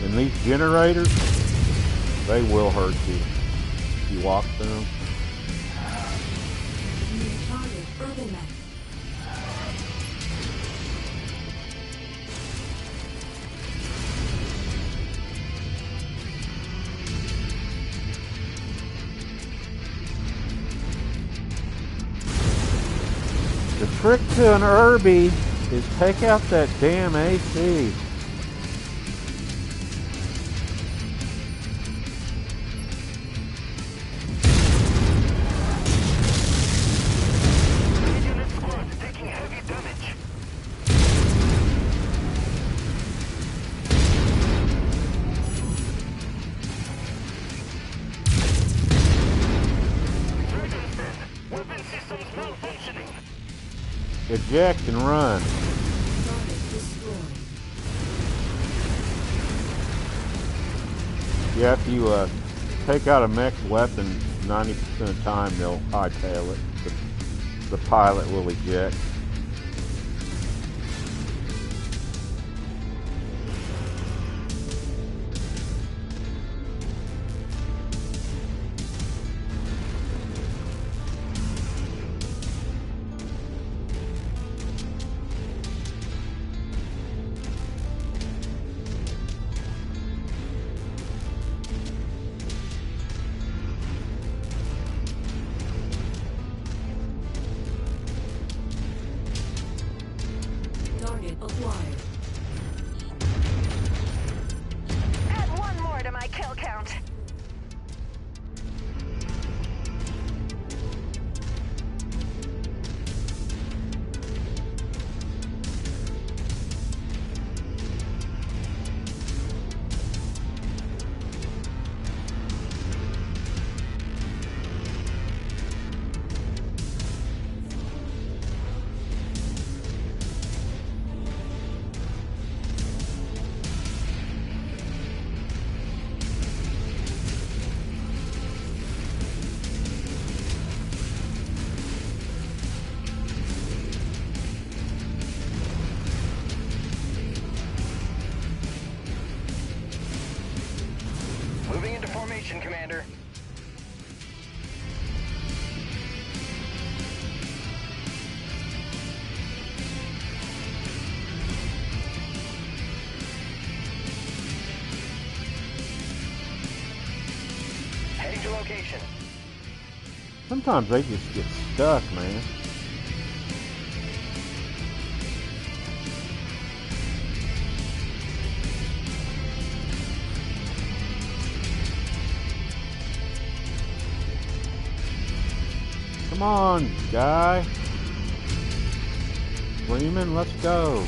And these generators, they will hurt you if you walk through them. The trick to an Irby is take out that damn AC. Eject and run. Yeah, if you take out a mech weapon, 90% of the time they'll hightail it. The pilot will eject. location, Commander. Heading to location. Sometimes they just get stuck, man. Come on, guy. Freeman, let's go.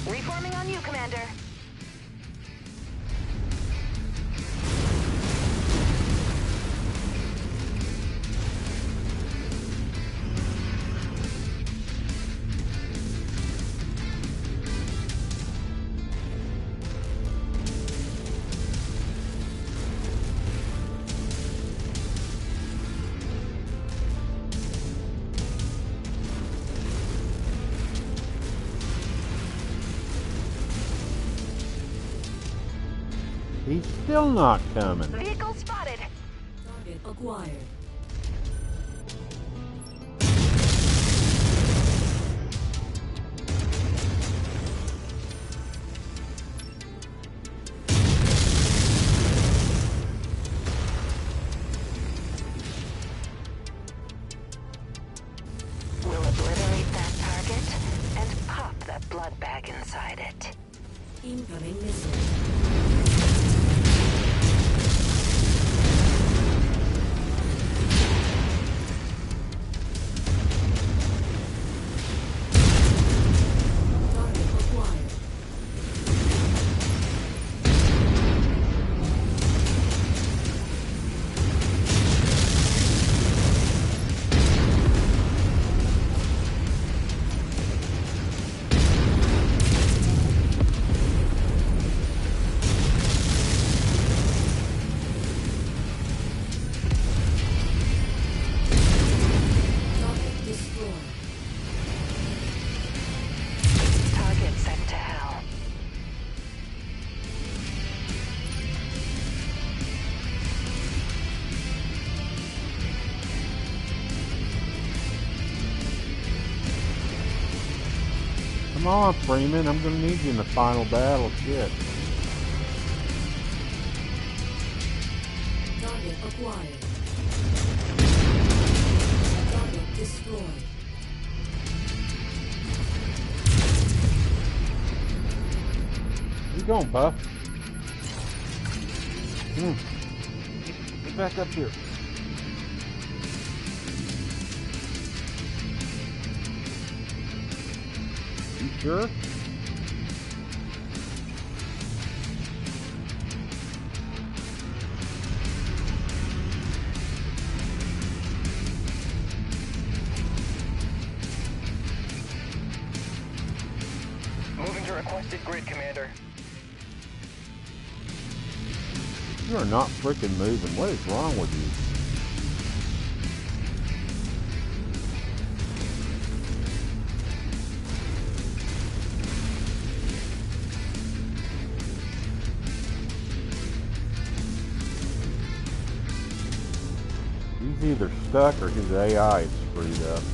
Reforming on you, Commander. He's still not coming. Vehicle spotted. Target acquired. We'll obliterate that target and pop that blood bag inside it. Incoming missile. Target sent to hell. Come on, Freeman. I'm gonna need you in the final battle. Shit. Target acquired. Target destroyed. Where you going, Buff? Get back up here. You sure? Moving to requested grid, Commander. You are not freaking moving. What is wrong with you? He's either stuck or his AI is screwed up. Target destroyed.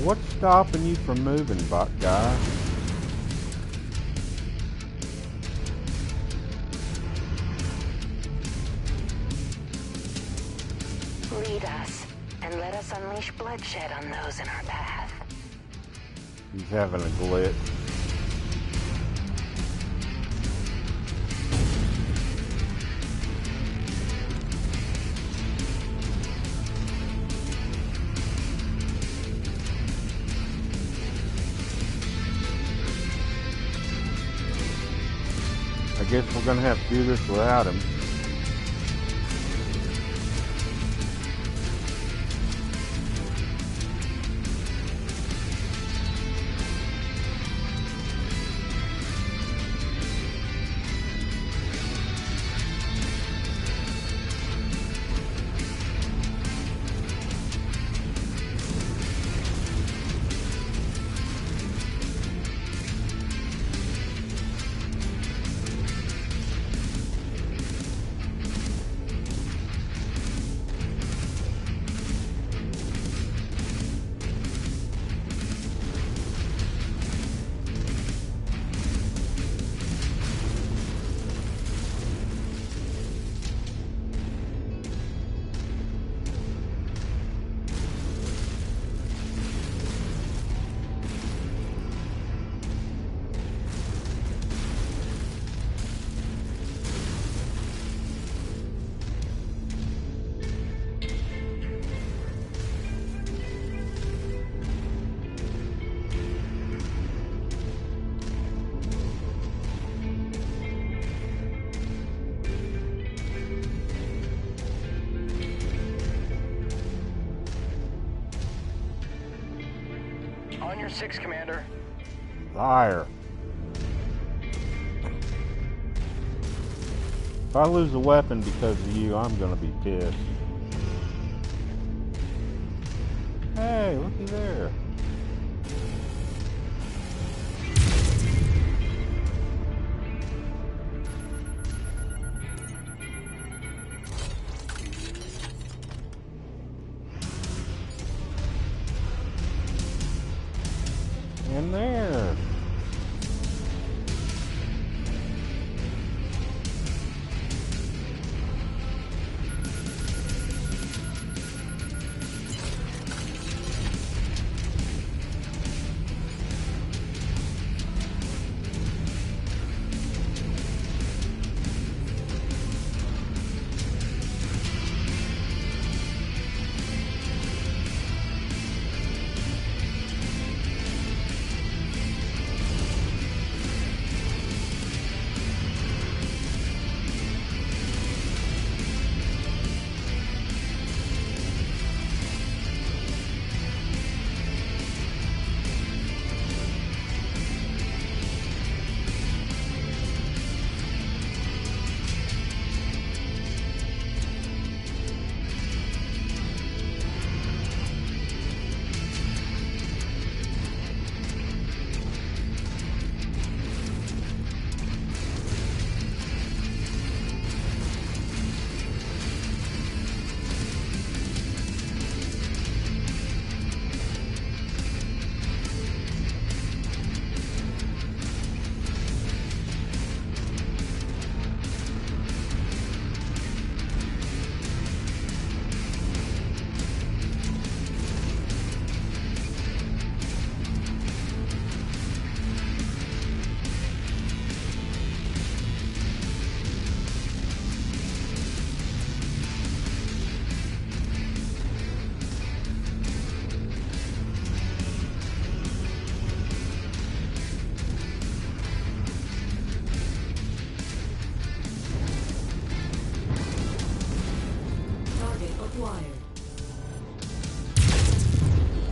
what's stopping you from moving, guy? Lead us, and let us unleash bloodshed on those in our path. He's having a glitch. I guess we're gonna have to do this without him. On your 6, Commander. Liar. If I lose a weapon because of you, I'm gonna be pissed. Hey, looky there. In there.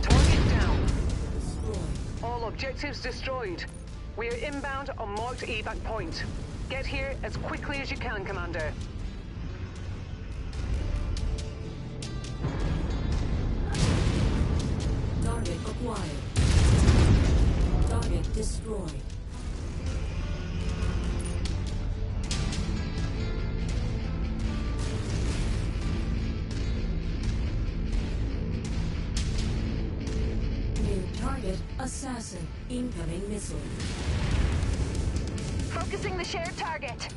Target down. All objectives destroyed. We are inbound on marked evac point. Get here as quickly as you can, Commander. Target acquired. Target destroyed. New Assassin, incoming missile. Focusing the shared target.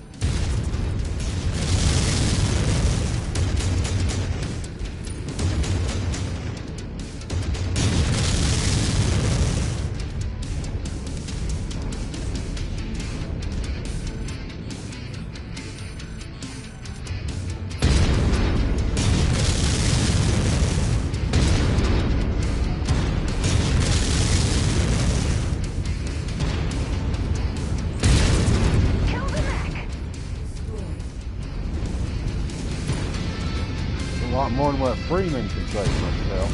A lot more than what Freeman can say for himself.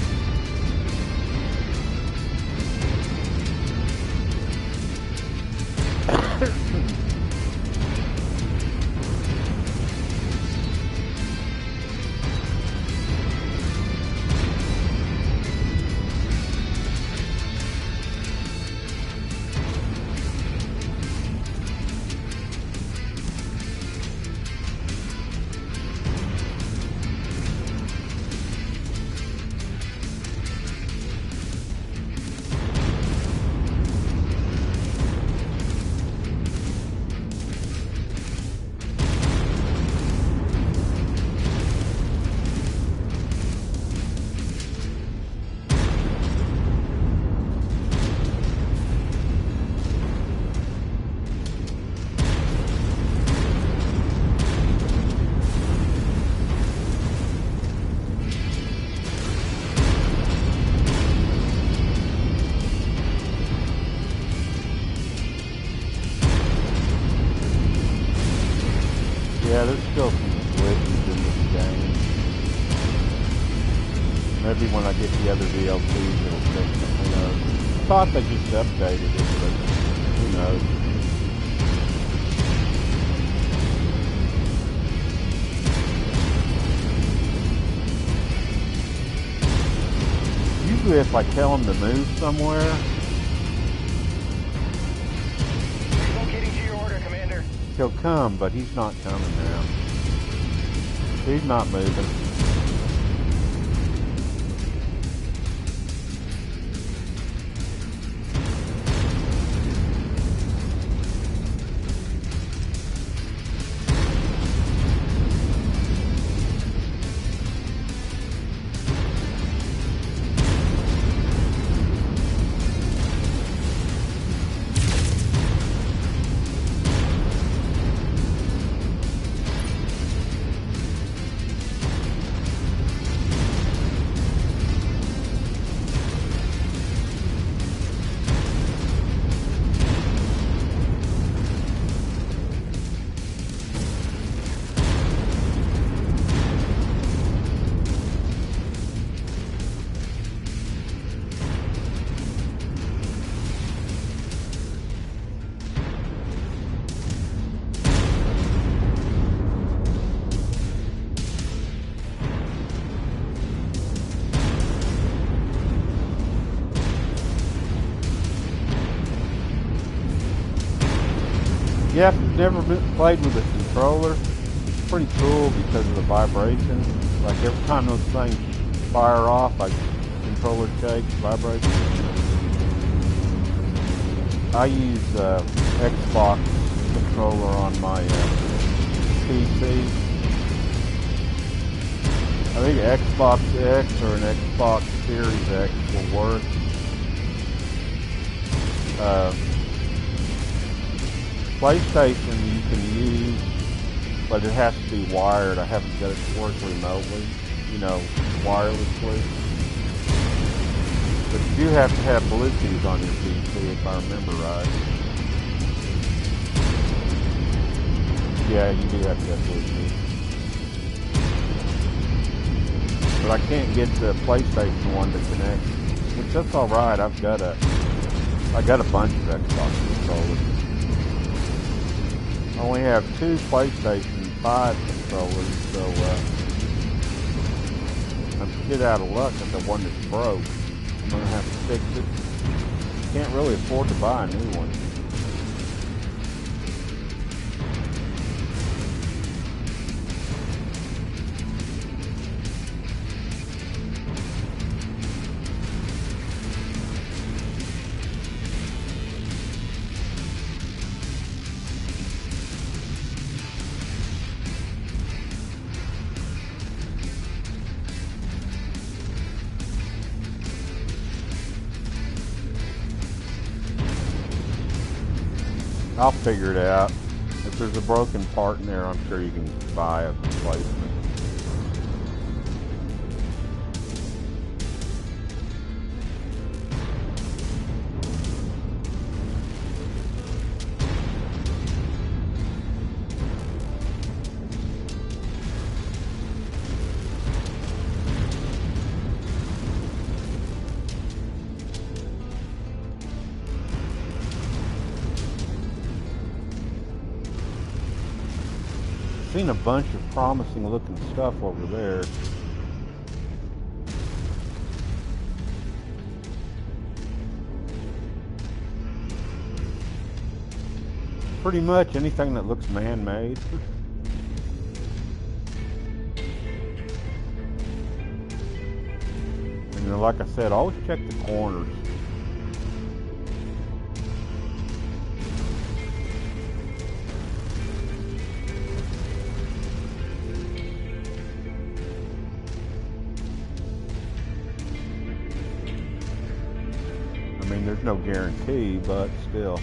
Yeah, there's still some glitches in this game. Maybe when I get the other DLCs, it'll fix them. Who knows? I thought they just updated it, but who knows? Usually if I tell him to move somewhere, he'll come, but he's not coming now. He's not moving. Yeah, if you've never played with a controller, it's pretty cool because of the vibration. Like every time those things fire off, like controller shakes, vibrates. I use Xbox controller on my PC. I think Xbox X or an Xbox Series X will work. PlayStation you can use, but it has to be wired. I haven't got it to work remotely, you know, wirelessly. But you do have to have Bluetooth on your PC, if I remember right. Yeah, you do have to have Bluetooth. But I can't get the PlayStation one to connect, which that's alright. I got a bunch of Xbox controllers. I only have 2 PlayStation 5 controllers, so I'm shit out of luck at the one that's broke. I'm gonna have to fix it. Can't really afford to buy a new one. I'll figure it out. If there's a broken part in there, I'm sure you can buy a replacement. Seen a bunch of promising looking stuff over there. Pretty much anything that looks man-made. And like I said, always check the corners. I mean, there's no guarantee, but still.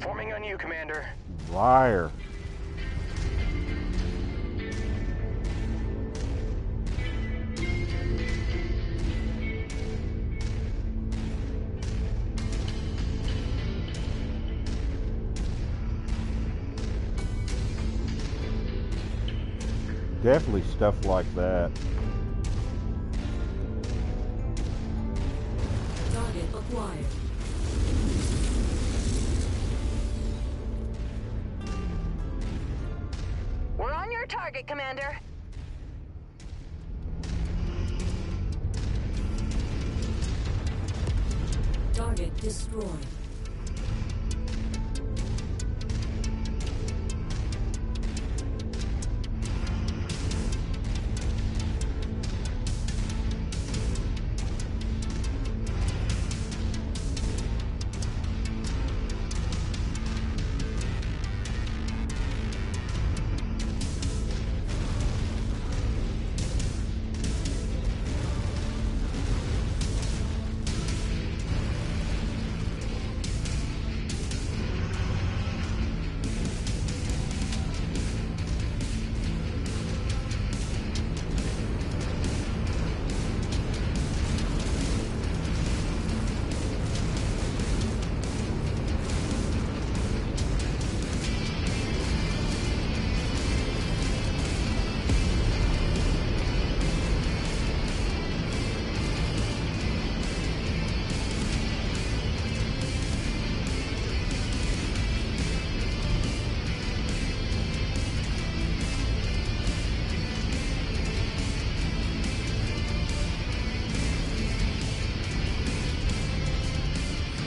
Forming on you, Commander. Liar. Definitely stuff like that. Target acquired. We're on your target, Commander. Target destroyed.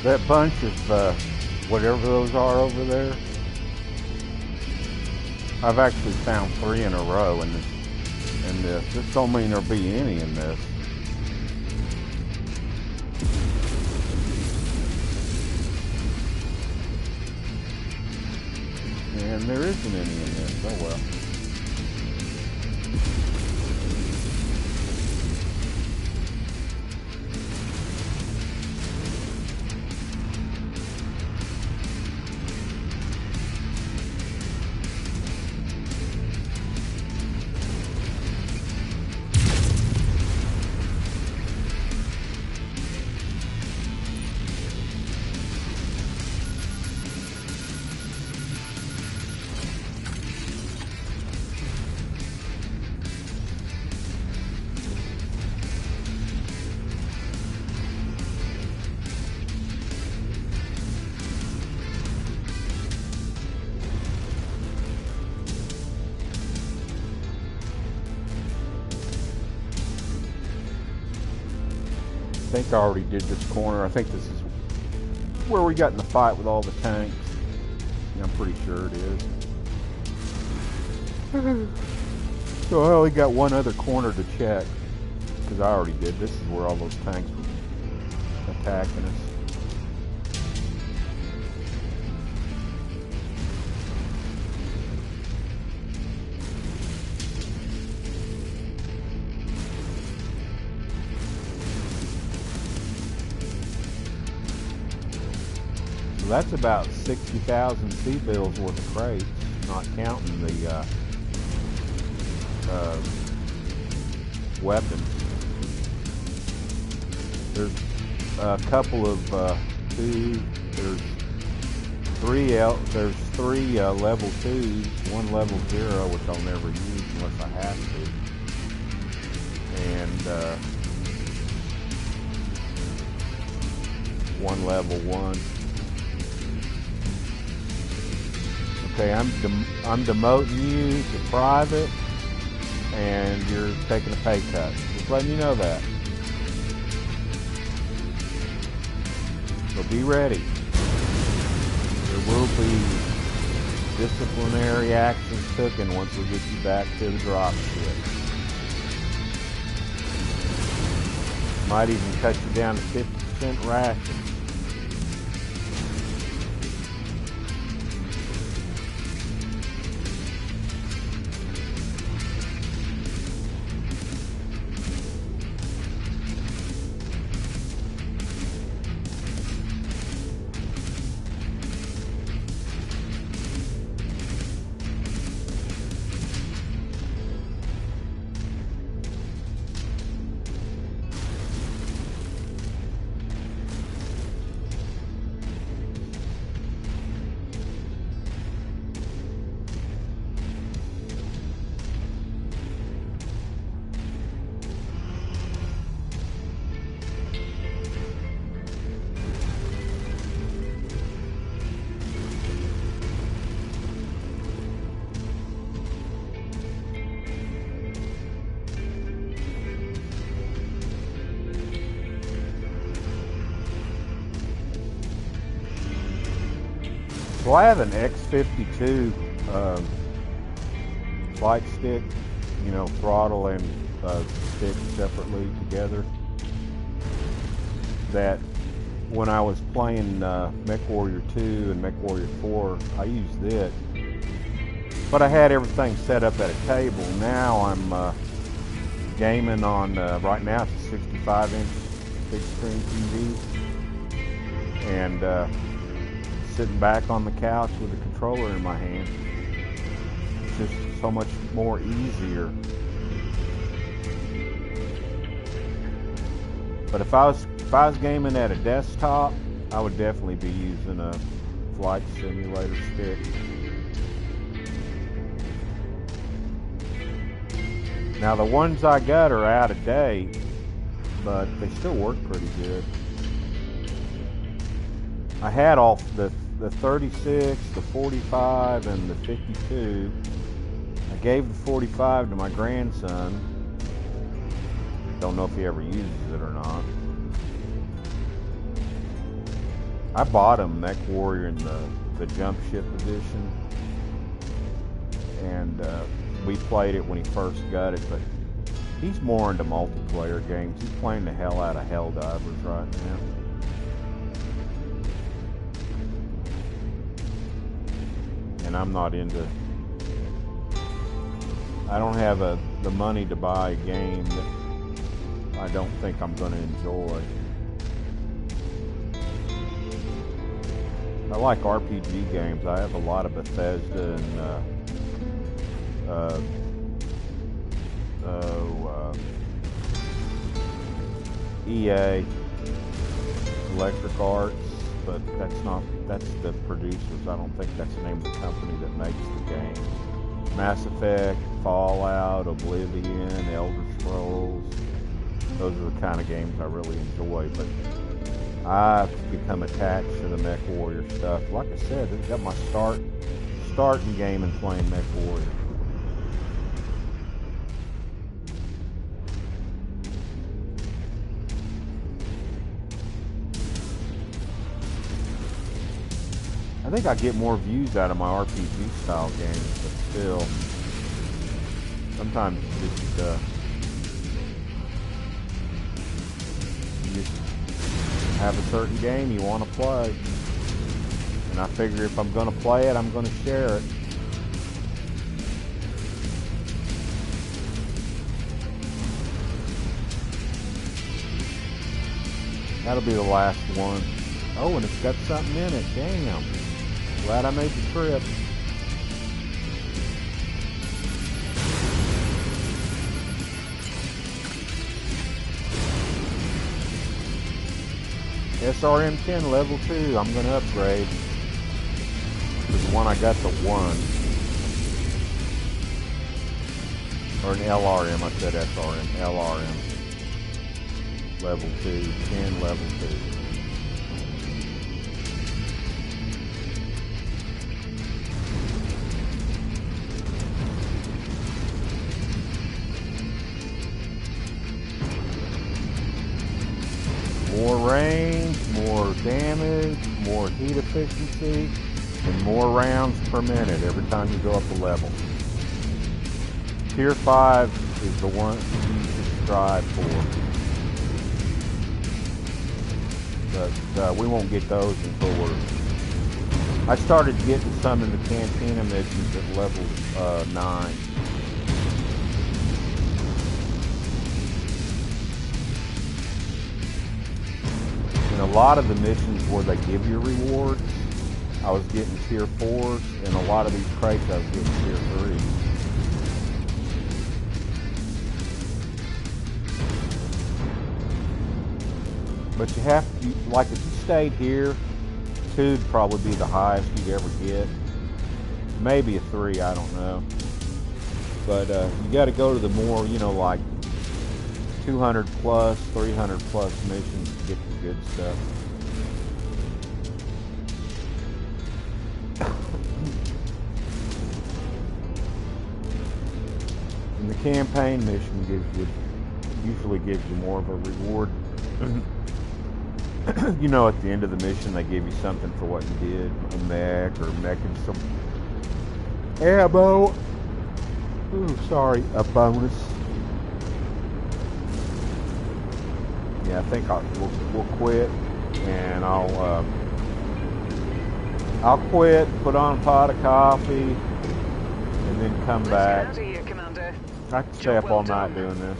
That bunch of whatever those are over there, I've actually found 3 in a row in this. This don't mean there'll be any in this. And there isn't any in this. Oh well. think I already did this corner. I think this is where we got in the fight with all the tanks. I'm pretty sure it is. So I only got one other corner to check, because I already did. This is where all those tanks were attacking us. So that's about 60,000 C-bills worth of crates, not counting the weapons. There's a couple of there's three level 2s, one level 0, which I'll never use unless I have to, and one level 1. Okay, I'm demoting you to private, and you're taking a pay cut. Just letting you know that. So be ready. There will be disciplinary actions taken once we get you back to the drop ship. Might even cut you down to 50% rations. Well, I have an X52 flight stick, throttle and stick separately together. That when I was playing MechWarrior 2 and MechWarrior 4, I used it. But I had everything set up at a table. Now I'm gaming on, right now it's a 65-inch big screen TV. And sitting back on the couch with a controller in my hand. It's just so much more easier. But if I was gaming at a desktop, I would definitely be using a flight simulator stick. Now the ones I got are out of date, but they still work pretty good. I had all the 36, the 45, and the 52. I gave the 45 to my grandson. Don't know if he ever uses it or not. I bought him MechWarrior in the Jump Ship edition. And we played it when he first got it, but he's more into multiplayer games. He's playing the hell out of Helldivers right now. And I'm not into... I don't have the money to buy a game that I don't think I'm going to enjoy. I like RPG games. I have a lot of Bethesda and EA, Electric Arts, but that's the producers. I don't think that's the name of the company that makes the game. Mass Effect, Fallout, Oblivion, Elder Scrolls. Those are the kind of games I really enjoy, but I've become attached to the MechWarrior stuff. Like I said, I got my starting game in playing MechWarrior. I think I get more views out of my RPG style games, but still, sometimes you just have a certain game you want to play. And I figure if I'm going to play it, I'm going to share it. That'll be the last one. Oh, and it's got something in it. Damn. Glad I made the trip. SRM-10 level 2. I'm going to upgrade. The one I got, the 1. Or an LRM. I said SRM. LRM. Level 2. 10 level 2. More range, more damage, more heat efficiency, and more rounds per minute every time you go up a level. Tier 5 is the one you should strive for. But we won't get those until I started getting some in the Cantina missions at level 9. And a lot of the missions where they give you rewards, I was getting tier 4s, and a lot of these crates I was getting tier 3s. But you have to, like if you stayed here, 2 would probably be the highest you'd ever get. Maybe a 3, I don't know. But you got to go to the more, you know, like 200 plus, 300 plus missions to get the good stuff. And the campaign mission usually gives you more of a reward. You know, at the end of the mission, they give you something for what you did, a mech or meching some ammo. Ooh, sorry, a bonus. Yeah, I think we'll quit, and I'll quit, put on a pot of coffee, and then come back. Let's get out of here, Commander. I can stay up all night doing this.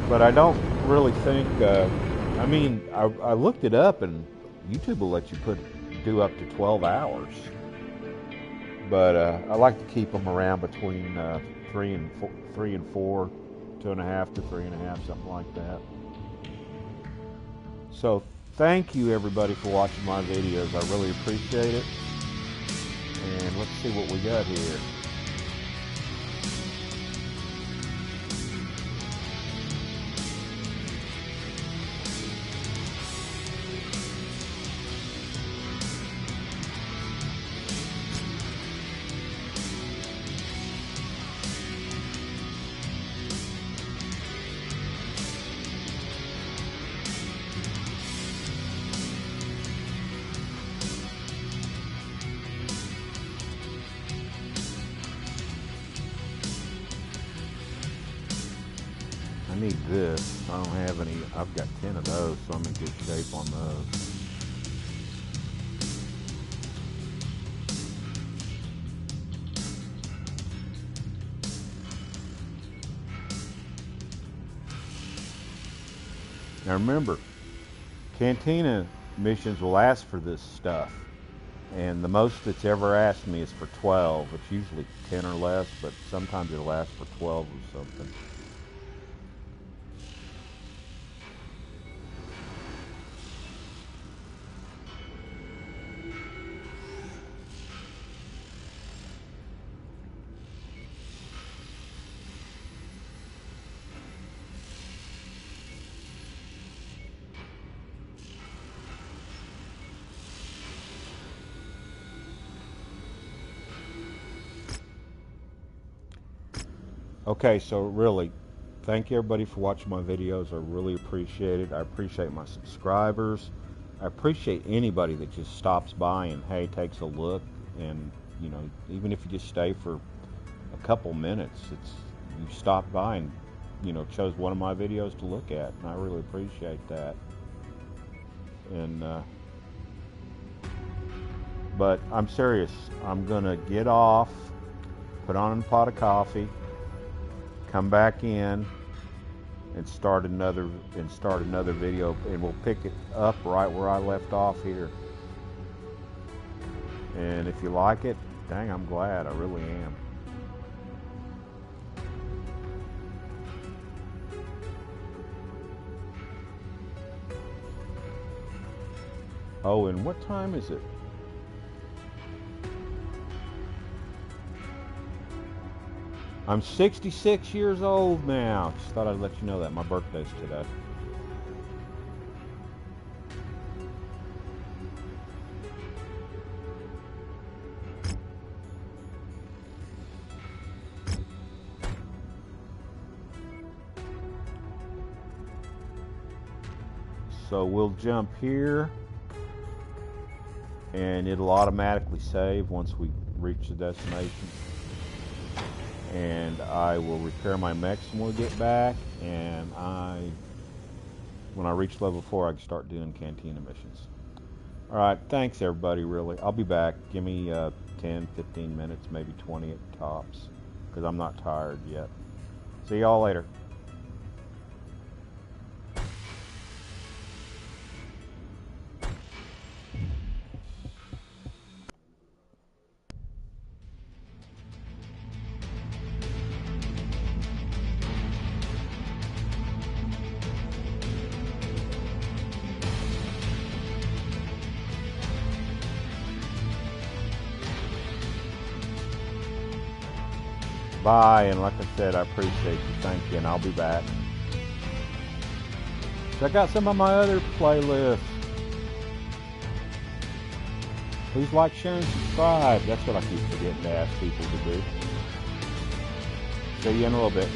But I don't really think, I mean, I looked it up, and YouTube will let you do up to 12 hours. But I like to keep them around between 3 and 4, 2.5 to 3.5, something like that. So thank you everybody for watching my videos. I really appreciate it. And let's see what we got here. I need this. I don't have any. I've got 10 of those, so I'm in good shape on those. Now remember, Cantina missions will ask for this stuff. And the most it's ever asked me is for 12. It's usually 10 or less, but sometimes it'll ask for 12 or something. Okay, so really, thank you everybody for watching my videos. I really appreciate it. I appreciate my subscribers. I appreciate anybody that just stops by and, hey, takes a look. And, you know, even if you just stay for a couple minutes, you stopped by and, you know, chose one of my videos to look at. And I really appreciate that. And, but I'm serious. I'm going to get off, put on a pot of coffee, come back in, and start another video, and we'll pick it up right where I left off here. And if you like it, dang, I'm glad. I really am. Oh, and what time is it? I'm 66 years old now. Just thought I'd let you know that. My birthday's today. So we'll jump here, and it'll automatically save once we reach the destination. And I will repair my mechs when we get back, and when I reach level 4, I can start doing cantina missions. Alright, thanks everybody, really. I'll be back. Give me 10, 15 minutes, maybe 20 at the tops, because I'm not tired yet. See y'all later. Bye, and like I said, I appreciate you. Thank you, and I'll be back. Check out some of my other playlists. Please like, share, and subscribe. That's what I keep forgetting to ask people to do. See you in a little bit.